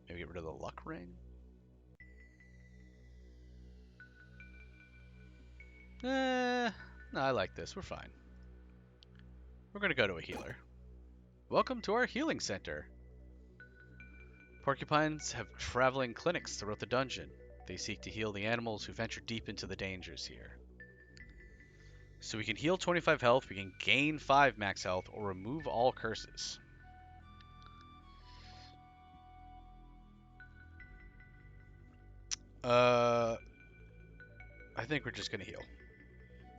Maybe get rid of the luck ring. No, I like this. We're fine. We're gonna go to a healer. Welcome to our healing center. Porcupines have traveling clinics throughout the dungeon. They seek to heal the animals who venture deep into the dangers here. So we can heal 25 health, we can gain 5 max health, or remove all curses. I think we're just gonna heal.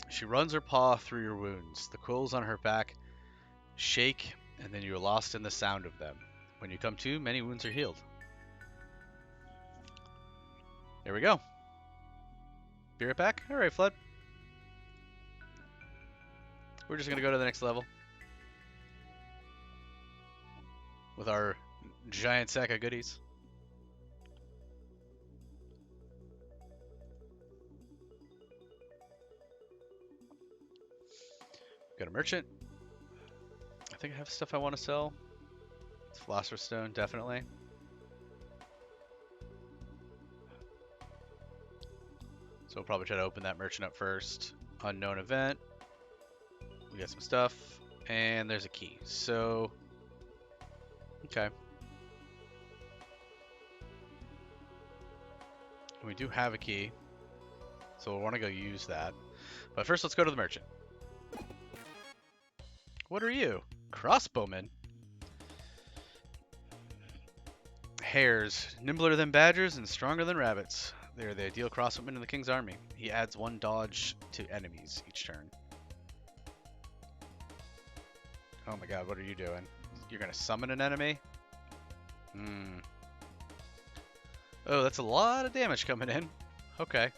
She runs her paw through your wounds. The quills on her back shake, and then you're lost in the sound of them. When you come to, many wounds are healed. There we go. Be right back. All right, Flood. We're just gonna go to the next level with our giant sack of goodies. Got a merchant. I think I have stuff I want to sell. Philosopher's Stone, definitely. So we'll probably try to open that merchant up first. Unknown event. We got some stuff. And there's a key. So, okay. We do have a key. So we'll want to go use that. But first, let's go to the merchant. What are you? Crossbowman? Hares. Nimbler than badgers and stronger than rabbits. They're the ideal crossbowman in the king's army. He adds 1 dodge to enemies each turn. Oh my god, what are you doing? You're gonna summon an enemy? Oh, that's a lot of damage coming in. Okay.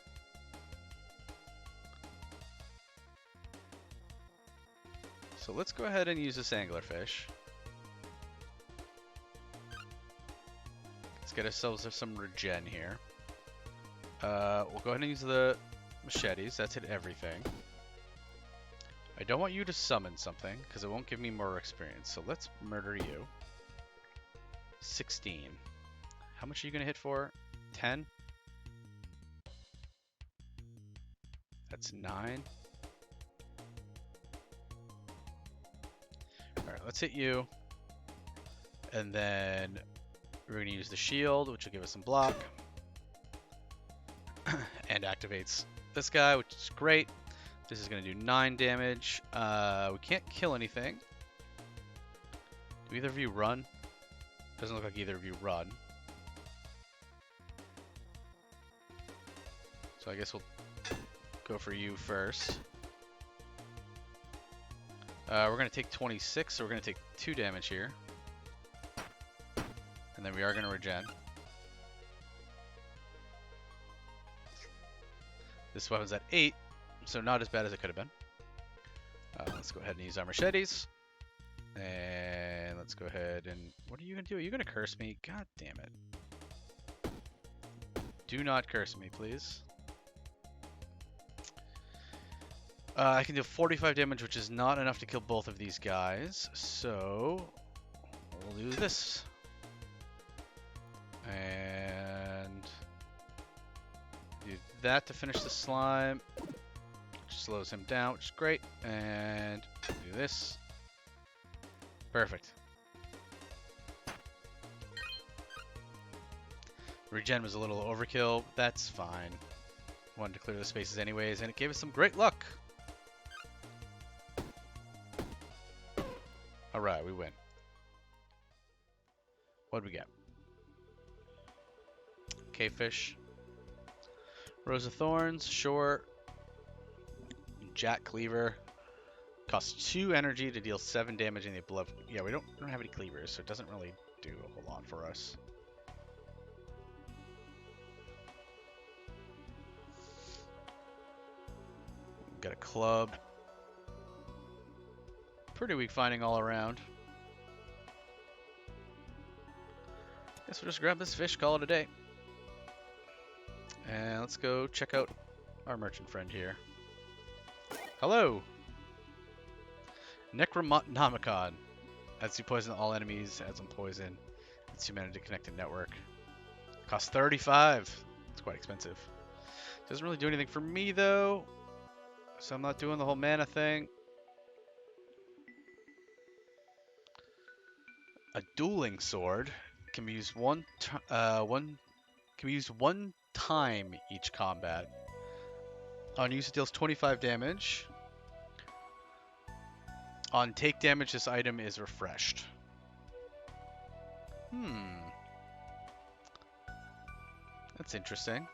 So let's go ahead and use this anglerfish. Let's get ourselves some regen here. We'll go ahead and use the machetes. That's hit everything. I don't want you to summon something, because it won't give me more experience. So let's murder you. 16. How much are you going to hit for? 10? That's 9. Alright, let's hit you. And then we're going to use the shield, which will give us some block. And activates this guy, which is great. This is going to do 9 damage. We can't kill anything. Do either of you run? Doesn't look like either of you run. So I guess we'll go for you first. We're going to take 26, so we're going to take 2 damage here. And then we are going to regen. This weapon's at 8, so not as bad as it could have been. Let's go ahead and use our machetes. And let's go ahead and... What are you going to do? Are you going to curse me? God damn it. Do not curse me, please. I can do 45 damage, which is not enough to kill both of these guys. So, we'll do this. And do that to finish the slime. Which slows him down, which is great. And do this. Perfect. Regen was a little overkill. That's fine. Wanted to clear the spaces anyways, and it gave us some great luck. Alright, we win. What'd we get? Cavefish. Rose of Thorns, short. Jack Cleaver. Costs 2 energy to deal 7 damage in the above. Yeah, we don't have any cleavers, so it doesn't really do a whole lot for us. Got a club. Pretty weak finding all around. Guess we'll just grab this fish, call it a day. And let's go check out our merchant friend here. Hello! Necronomicon. Adds 2 poison to all enemies, adds 1 poison. Adds 2 mana to connect a network. Costs 35. It's quite expensive. Doesn't really do anything for me though. So I'm not doing the whole mana thing. A dueling sword can be used one time each combat. On use, it deals 25 damage. On take damage, this item is refreshed. That's interesting.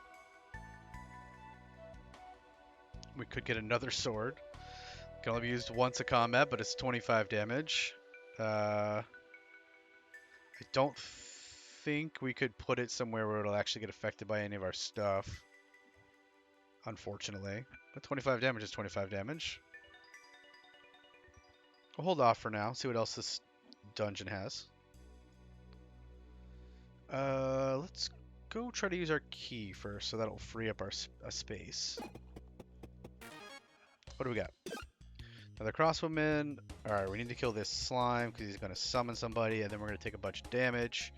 We could get another sword. Can only be used once a combat, but it's 25 damage. I don't think we could put it somewhere where it'll actually get affected by any of our stuff. Unfortunately. But 25 damage is 25 damage. We'll hold off for now, see what else this dungeon has. Let's go try to use our key first, so that'll free up our space. What do we got? Another crossbowman. Alright, we need to kill this slime because he's going to summon somebody, and then we're going to take a bunch of damage.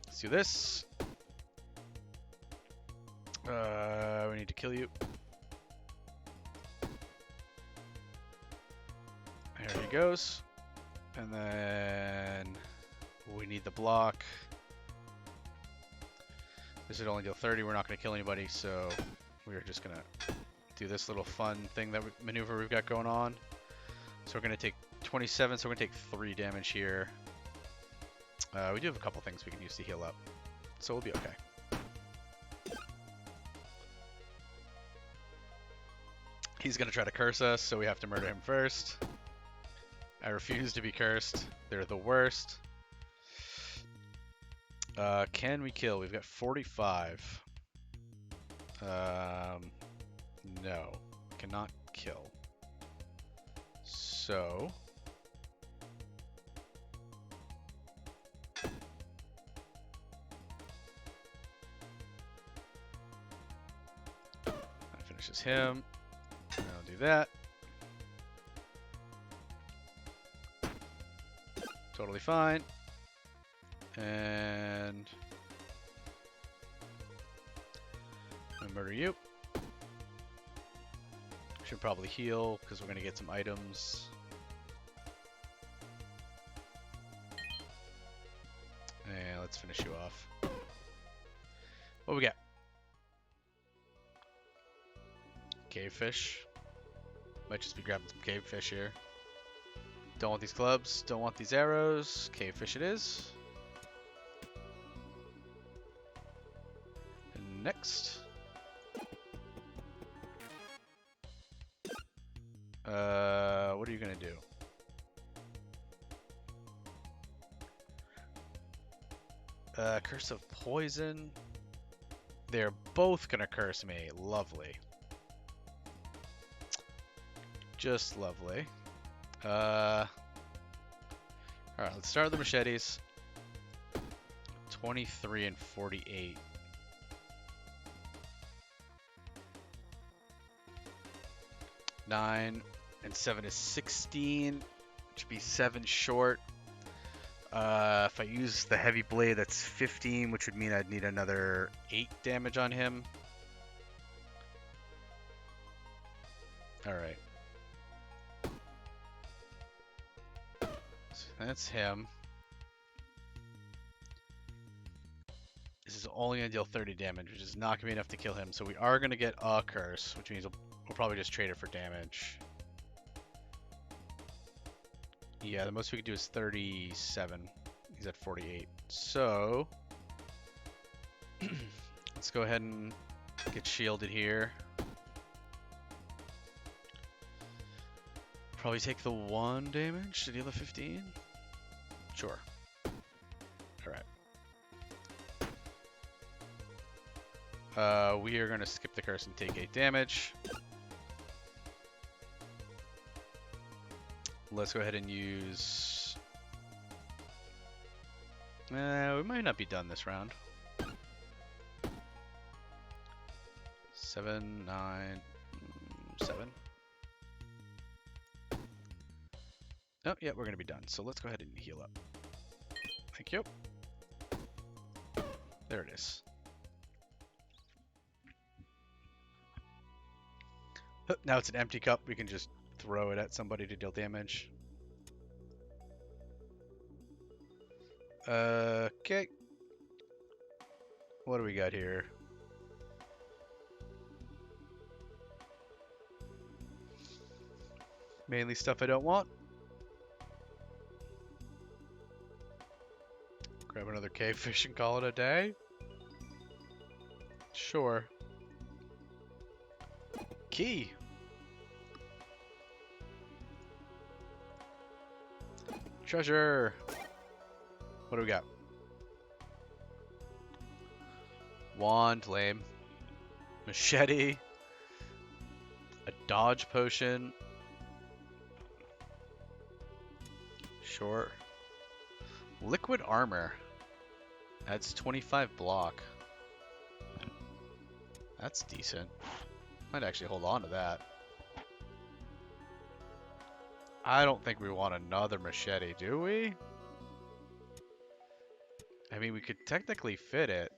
Let's do this. We need to kill you. There he goes. And then we need the block. This would only deal 30. We're not going to kill anybody, so we're just going to do this little fun thing that maneuver we've got going on. So we're going to take 27, so we're going to take 3 damage here. We do have a couple things we can use to heal up, so we'll be okay. He's going to try to curse us, so we have to murder him first. I refuse to be cursed. They're the worst. Can we kill? We've got 45. No, cannot kill. So that finishes him. And I'll do that. Totally fine. And I murder you. Should probably heal because we're going to get some items. And let's finish you off. What we got? Cavefish. Might just be grabbing some cavefish here. Don't want these clubs. Don't want these arrows. Cavefish it is. And next. What are you gonna do? Curse of poison. They're both gonna curse me. Lovely. Just lovely. Alright, let's start with the machetes. 23 and 48. Nine and 7 is 16, which would be 7 short. If I use the heavy blade, that's 15, which would mean I'd need another 8 damage on him. Alright. So that's him. This is only going to deal 30 damage, which is not going to be enough to kill him. So we are going to get a curse, which means we'll probably just trade it for damage. Yeah, the most we could do is 37. He's at 48. So let's go ahead and get shielded here. Probably take the 1 damage to deal the 15. Sure. Alright. We are going to skip the curse and take 8 damage. Let's go ahead and use... we might not be done this round. 7, 9, 7. Oh, yeah, we're going to be done. So let's go ahead and heal up. Thank you. There it is. Now it's an empty cup. We can just throw it at somebody to deal damage. Okay. What do we got here? Mainly stuff I don't want. Grab another cavefish and call it a day. Sure. Key. Treasure. What do we got? Wand, lame. Machete. A dodge potion. Sure. Liquid armor. Adds 25 block. That's decent. Might actually hold on to that. I don't think we want another machete, do we? I mean, we could technically fit it.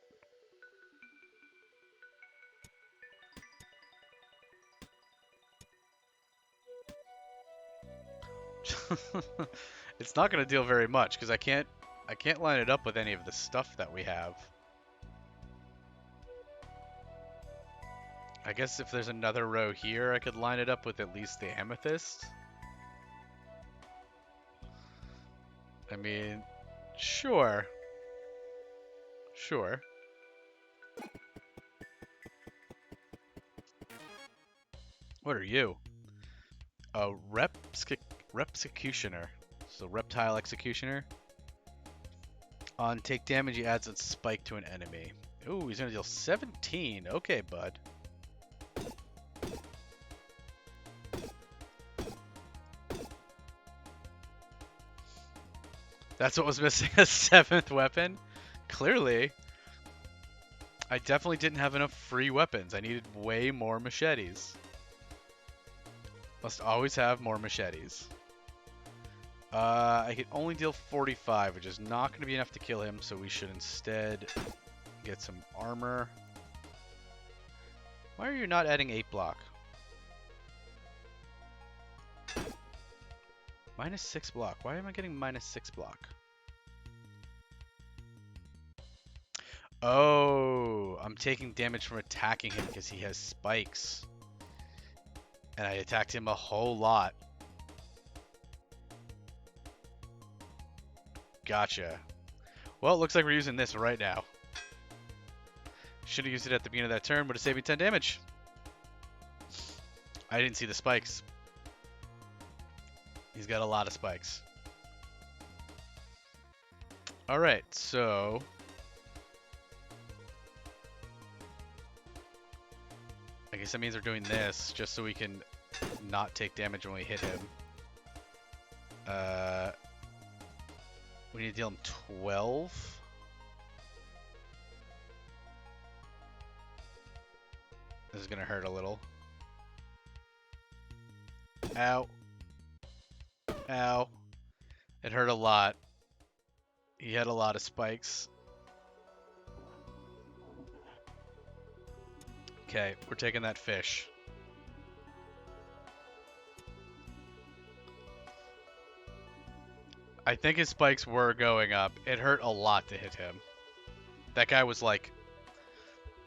It's not going to deal very much because I can't line it up with any of the stuff that we have. I guess if there's another row here, I could line it up with at least the amethyst. I mean, sure. Sure. What are you? A Repsecutioner. So reptile executioner. On take damage, he adds a spike to an enemy. Ooh, he's gonna deal 17. Okay, bud. That's what was missing, a 7th weapon? Clearly. I definitely didn't have enough free weapons. I needed way more machetes. Must always have more machetes. I can only deal 45, which is not going to be enough to kill him, so we should instead get some armor. Why are you not adding 8 block? Minus 6 block. Why am I getting minus 6 block? Oh, I'm taking damage from attacking him because he has spikes. And I attacked him a whole lot. Gotcha. Well, it looks like we're using this right now. Should have used it at the beginning of that turn, would have saved me 10 damage. I didn't see the spikes. He's got a lot of spikes. Alright, so... I guess that means we're doing this just so we can not take damage when we hit him. We need to deal him 12. This is gonna hurt a little. Ow. Ow. It hurt a lot. He had a lot of spikes. Okay, we're taking that fish. I think his spikes were going up. It hurt a lot to hit him. That guy was like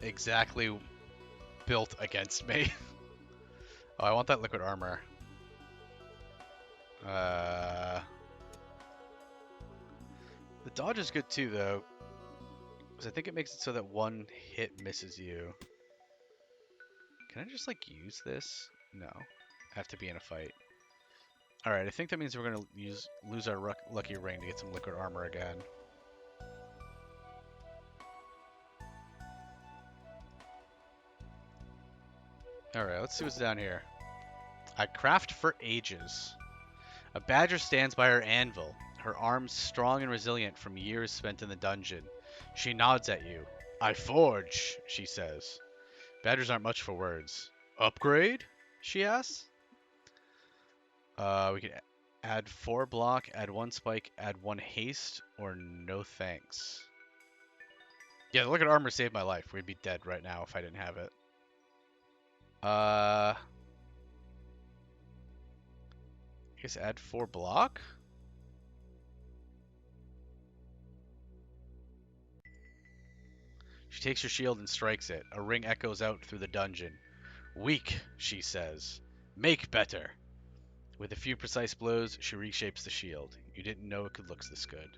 exactly built against me. Oh, I want that liquid armor. The dodge is good too, though, because I think it makes it so that one hit misses you. Can I just like use this? No, I have to be in a fight. All right, I think that means we're gonna lose our lucky ring to get some liquid armor again. All right, let's see what's down here. I craft for ages. A badger stands by her anvil, her arms strong and resilient from years spent in the dungeon. She nods at you. I forge, she says. Badgers aren't much for words. Upgrade? She asks. We can add 4 block, add 1 spike, add 1 haste, or no thanks. Yeah, the liquid armor saved my life. We'd be dead right now if I didn't have it. I guess add 4 block? She takes your shield and strikes it. A ring echoes out through the dungeon. Weak, she says. Make better. With a few precise blows, she reshapes the shield. You didn't know it could look this good.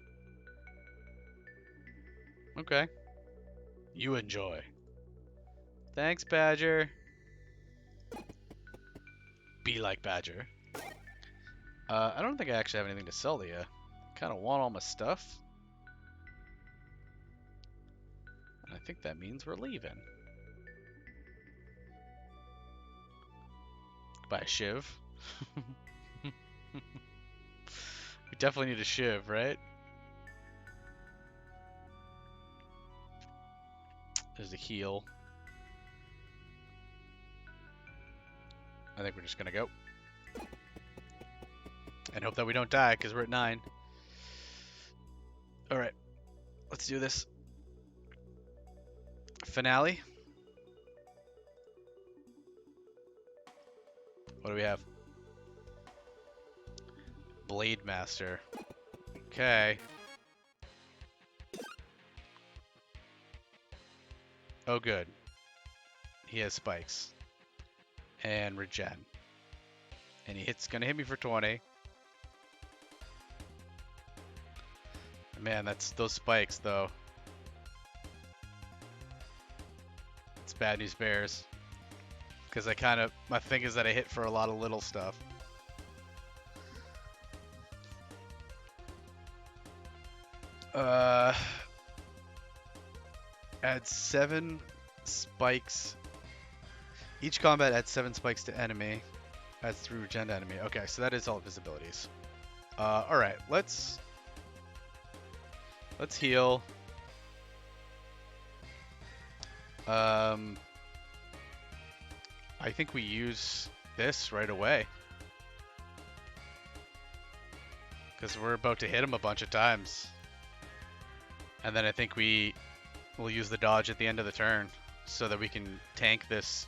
Okay. You enjoy. Thanks, Badger. Be like Badger. I don't think I actually have anything to sell to you. Kind of want all my stuff. And I think that means we're leaving. Buy a shiv. We definitely need a shiv, right? There's a heal. I think we're just gonna go. And hope that we don't die, because we're at 9. Alright. Let's do this. Finale. What do we have? Blade Master. Okay. Oh, good. He has spikes. And regen. And gonna hit me for 20. Man, that's those spikes though. It's bad news bears. Because my thing is that I hit for a lot of little stuff. Add 7 spikes. Each combat adds 7 spikes to enemy. Adds 3 regen to enemy. Okay, so that is all visibilities. Alright, let's heal. I think we use this right away. Because we're about to hit him a bunch of times. And then I think we'll use the dodge at the end of the turn so that we can tank this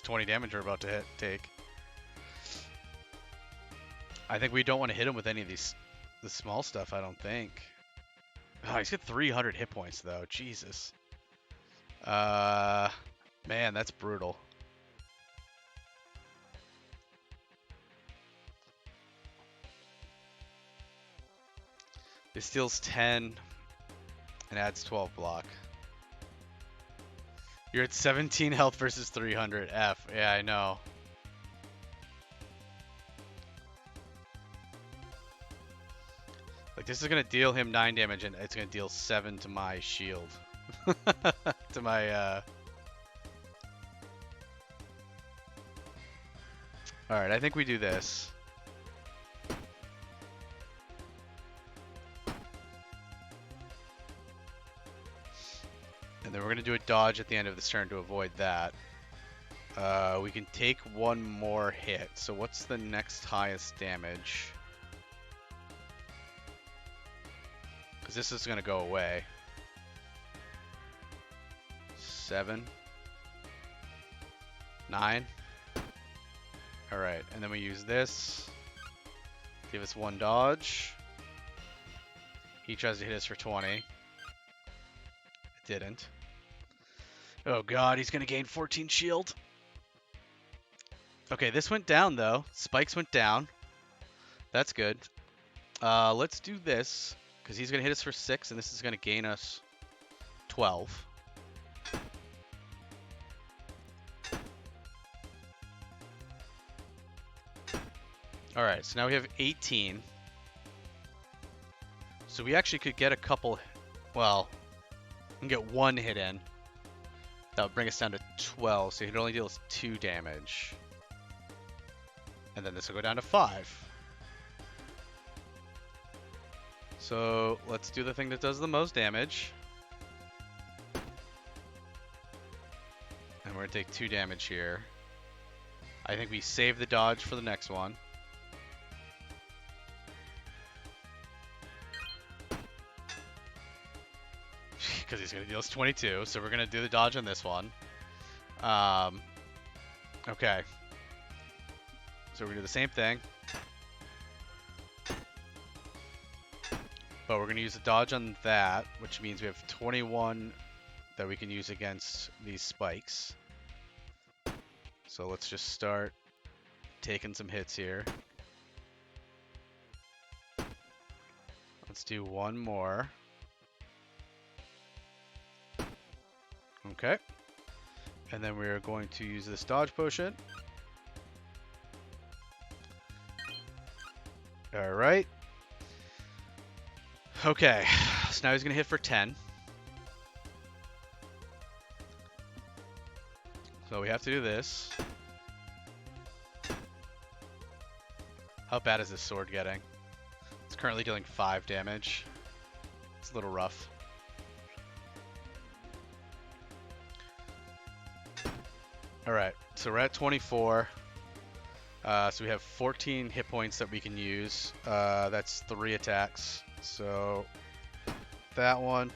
20 damage we're about to take. I think we don't want to hit him with any of the small stuff, I don't think. Oh, he's got 300 hit points though. Jesus. Man, that's brutal. This deals 10 and adds 12 block. You're at 17 health versus 300 F. Yeah, I know. Like, this is gonna deal him 9 damage and it's gonna deal 7 to my shield. To my Alright, I think we do this. And then we're going to do a dodge at the end of this turn to avoid that. We can take 1 more hit. So what's the next highest damage? Because this is going to go away. 7. 9. Alright, and then we use this. Give us 1 dodge. He tries to hit us for 20. It didn't. Oh god, he's gonna gain 14 shield. Okay, this went down though. Spikes went down. That's good. Let's do this, because he's gonna hit us for 6, and this is gonna gain us 12. Alright, so now we have 18. So we actually could get a couple, well, we can get 1 hit in. That would bring us down to 12, so he only deals 2 damage. And then this will go down to 5. So let's do the thing that does the most damage. And we're going to take 2 damage here. I think we save the dodge for the next one. Because he's going to deal us 22, so we're going to do the dodge on this one. Okay. So we're going to do the same thing. But we're going to use the dodge on that, which means we have 21 that we can use against these spikes. So let's just start taking some hits here. Let's do 1 more. Okay. And then we are going to use this dodge potion. Alright. Okay. So now he's going to hit for 10. So we have to do this. How bad is this sword getting? It's currently dealing 5 damage. It's a little rough. Alright, so we're at 24. So we have 14 hit points that we can use. That's 3 attacks. So that one.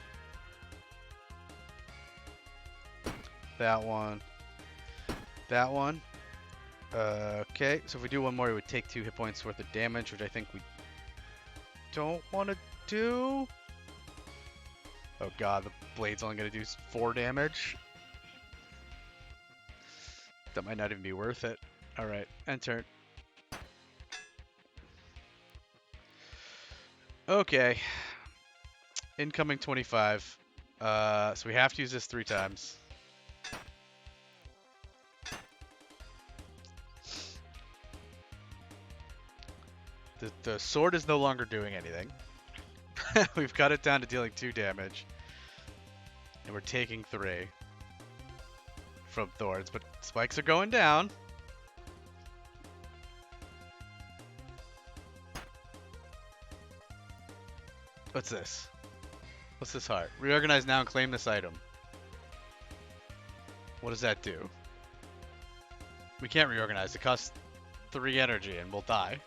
That one. That one. Okay, so if we do one more, it would take 2 hit points worth of damage, which I think we don't want to do. Oh god, the blade's only going to do 4 damage. That might not even be worth it. Alright, end turn. Okay. Incoming 25. So we have to use this 3 times. The sword is no longer doing anything. We've got it down to dealing 2 damage. And we're taking 3 from thorns, but spikes are going down. What's this? What's this heart? Reorganize now and claim this item. What does that do? We can't reorganize. It costs 3 energy and we'll die.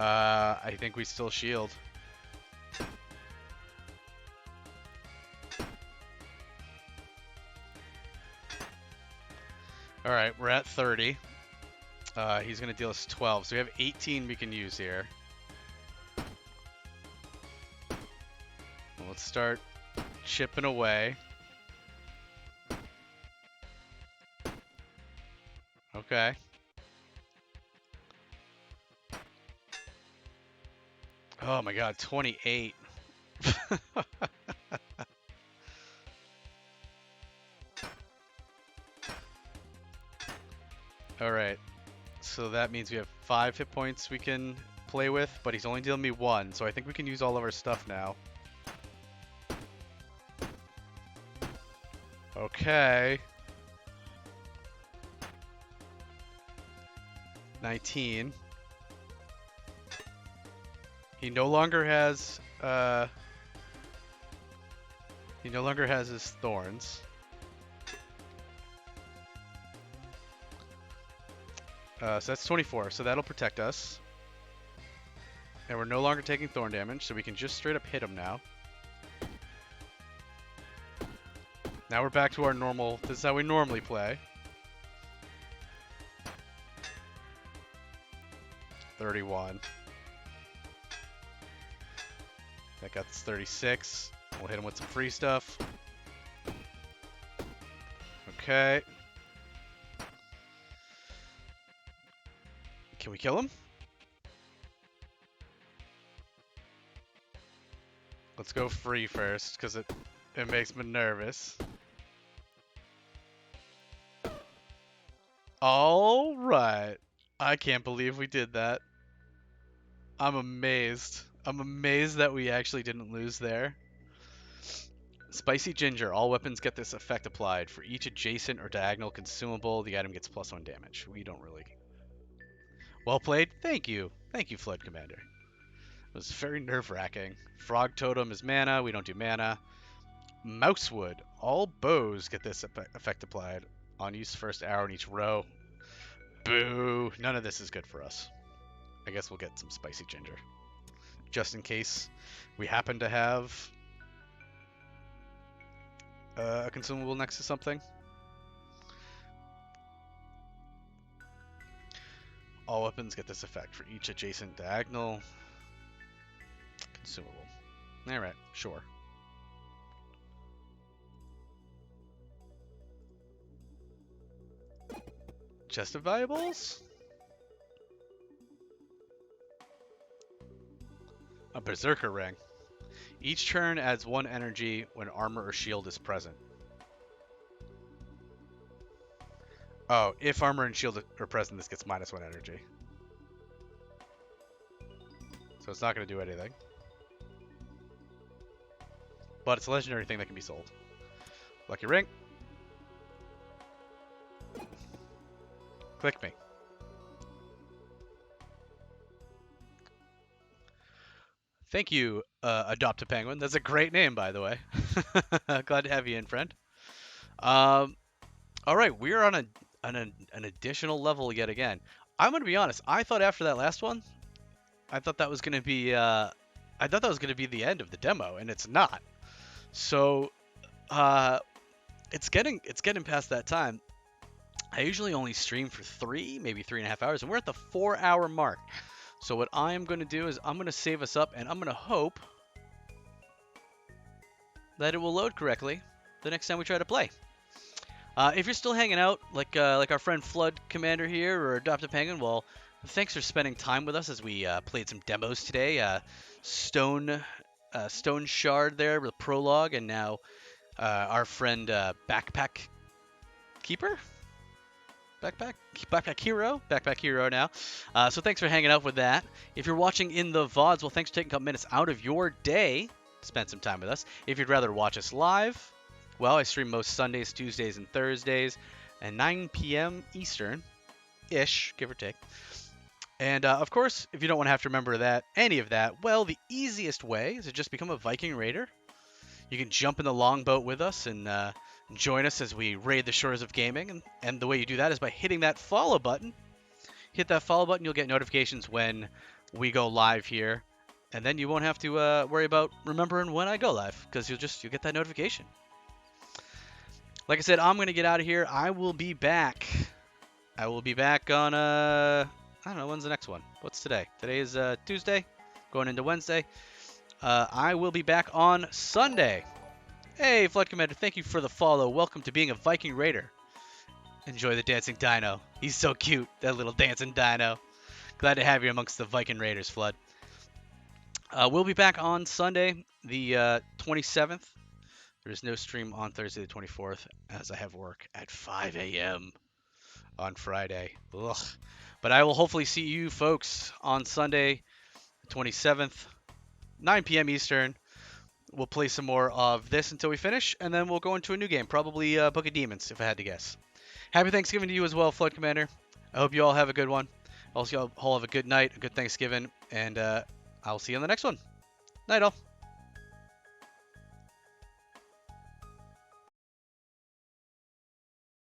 I think we still shield. Alright, we're at 30. He's going to deal us 12. So we have 18 we can use here. Well, let's start chipping away. Okay. Oh my god, 28. Alright. So that means we have 5 hit points we can play with, but he's only dealing me 1, so I think we can use all of our stuff now. Okay. 19. He no longer has his thorns. So that's 24, so that'll protect us. And we're no longer taking thorn damage, so we can just straight up hit him now. Now we're back to our normal, this is how we normally play. 31. That got us 36. We'll hit him with some free stuff. Okay. Can we kill him? Let's go free first, because it makes me nervous. Alright. I can't believe we did that. I'm amazed. I'm amazed that we actually didn't lose there. Spicy Ginger. All weapons get this effect applied. For each adjacent or diagonal consumable, the item gets +1 damage. We don't really... Well played. Thank you. Thank you, Flood Commander. It was very nerve-wracking. Frog Totem is mana. We don't do mana. Mousewood. All bows get this effect applied. On use first arrow in each row. Boo. None of this is good for us. I guess we'll get some Spicy Ginger. Just in case we happen to have a consumable next to something. All weapons get this effect for each adjacent diagonal consumable. Alright, sure. Chest of valuables? A Berserker Ring. Each turn adds 1 energy when armor or shield is present. Oh, if armor and shield are present, this gets -1 energy. So it's not going to do anything. But it's a legendary thing that can be sold. Lucky ring. Click me. Thank you, Adopt a Penguin. That's a great name, by the way. Glad to have you in, friend. All right, we're on an additional level yet again. I'm gonna be honest. I thought after that last one, I thought that was gonna be the end of the demo, and it's not. So, it's getting past that time. I usually only stream for 3, maybe 3.5 hours, and we're at the 4-hour mark. So what I am going to do is I'm going to save us up, and I'm going to hope that it will load correctly the next time we try to play. If you're still hanging out, like our friend Flood Commander here or Adopt a Penguin, well, thanks for spending time with us as we played some demos today. Stoneshard there with Prologue, and now our friend Backpack Keeper? Backpack Hero now. So thanks for hanging out with that. If you're watching in the VODs, well, thanks for taking a couple minutes out of your day to spend some time with us. If you'd rather watch us live, well, I stream most Sundays, Tuesdays, and Thursdays at 9 p.m. Eastern-ish, give or take. And, of course, if you don't want to have to remember any of that, well, the easiest way is to just become a Viking Raider. You can jump in the longboat with us and join us as we raid the shores of gaming. And the way you do that is by hitting that follow button. Hit that follow button, you'll get notifications when we go live here. And then you won't have to worry about remembering when I go live, because you'll get that notification. Like I said, I'm going to get out of here. I will be back. I will be back on, I don't know, when's the next one? What's today? Today is Tuesday, going into Wednesday. I will be back on Sunday. Hey, Flood Commander, thank you for the follow. Welcome to being a Viking Raider. Enjoy the dancing dino. He's so cute, that little dancing dino. Glad to have you amongst the Viking Raiders, Flood. We'll be back on Sunday, the 27th. There's no stream on Thursday, the 24th, as I have work at 5 a.m. on Friday. Ugh. But I will hopefully see you folks on Sunday, the 27th, 9 p.m. Eastern. We'll play some more of this until we finish, and then we'll go into a new game, probably Book of Demons, if I had to guess. Happy Thanksgiving to you as well, Flood Commander. I hope you all have a good one. Also, you all have a good night, a good Thanksgiving, and I'll see you on the next one. Night, all.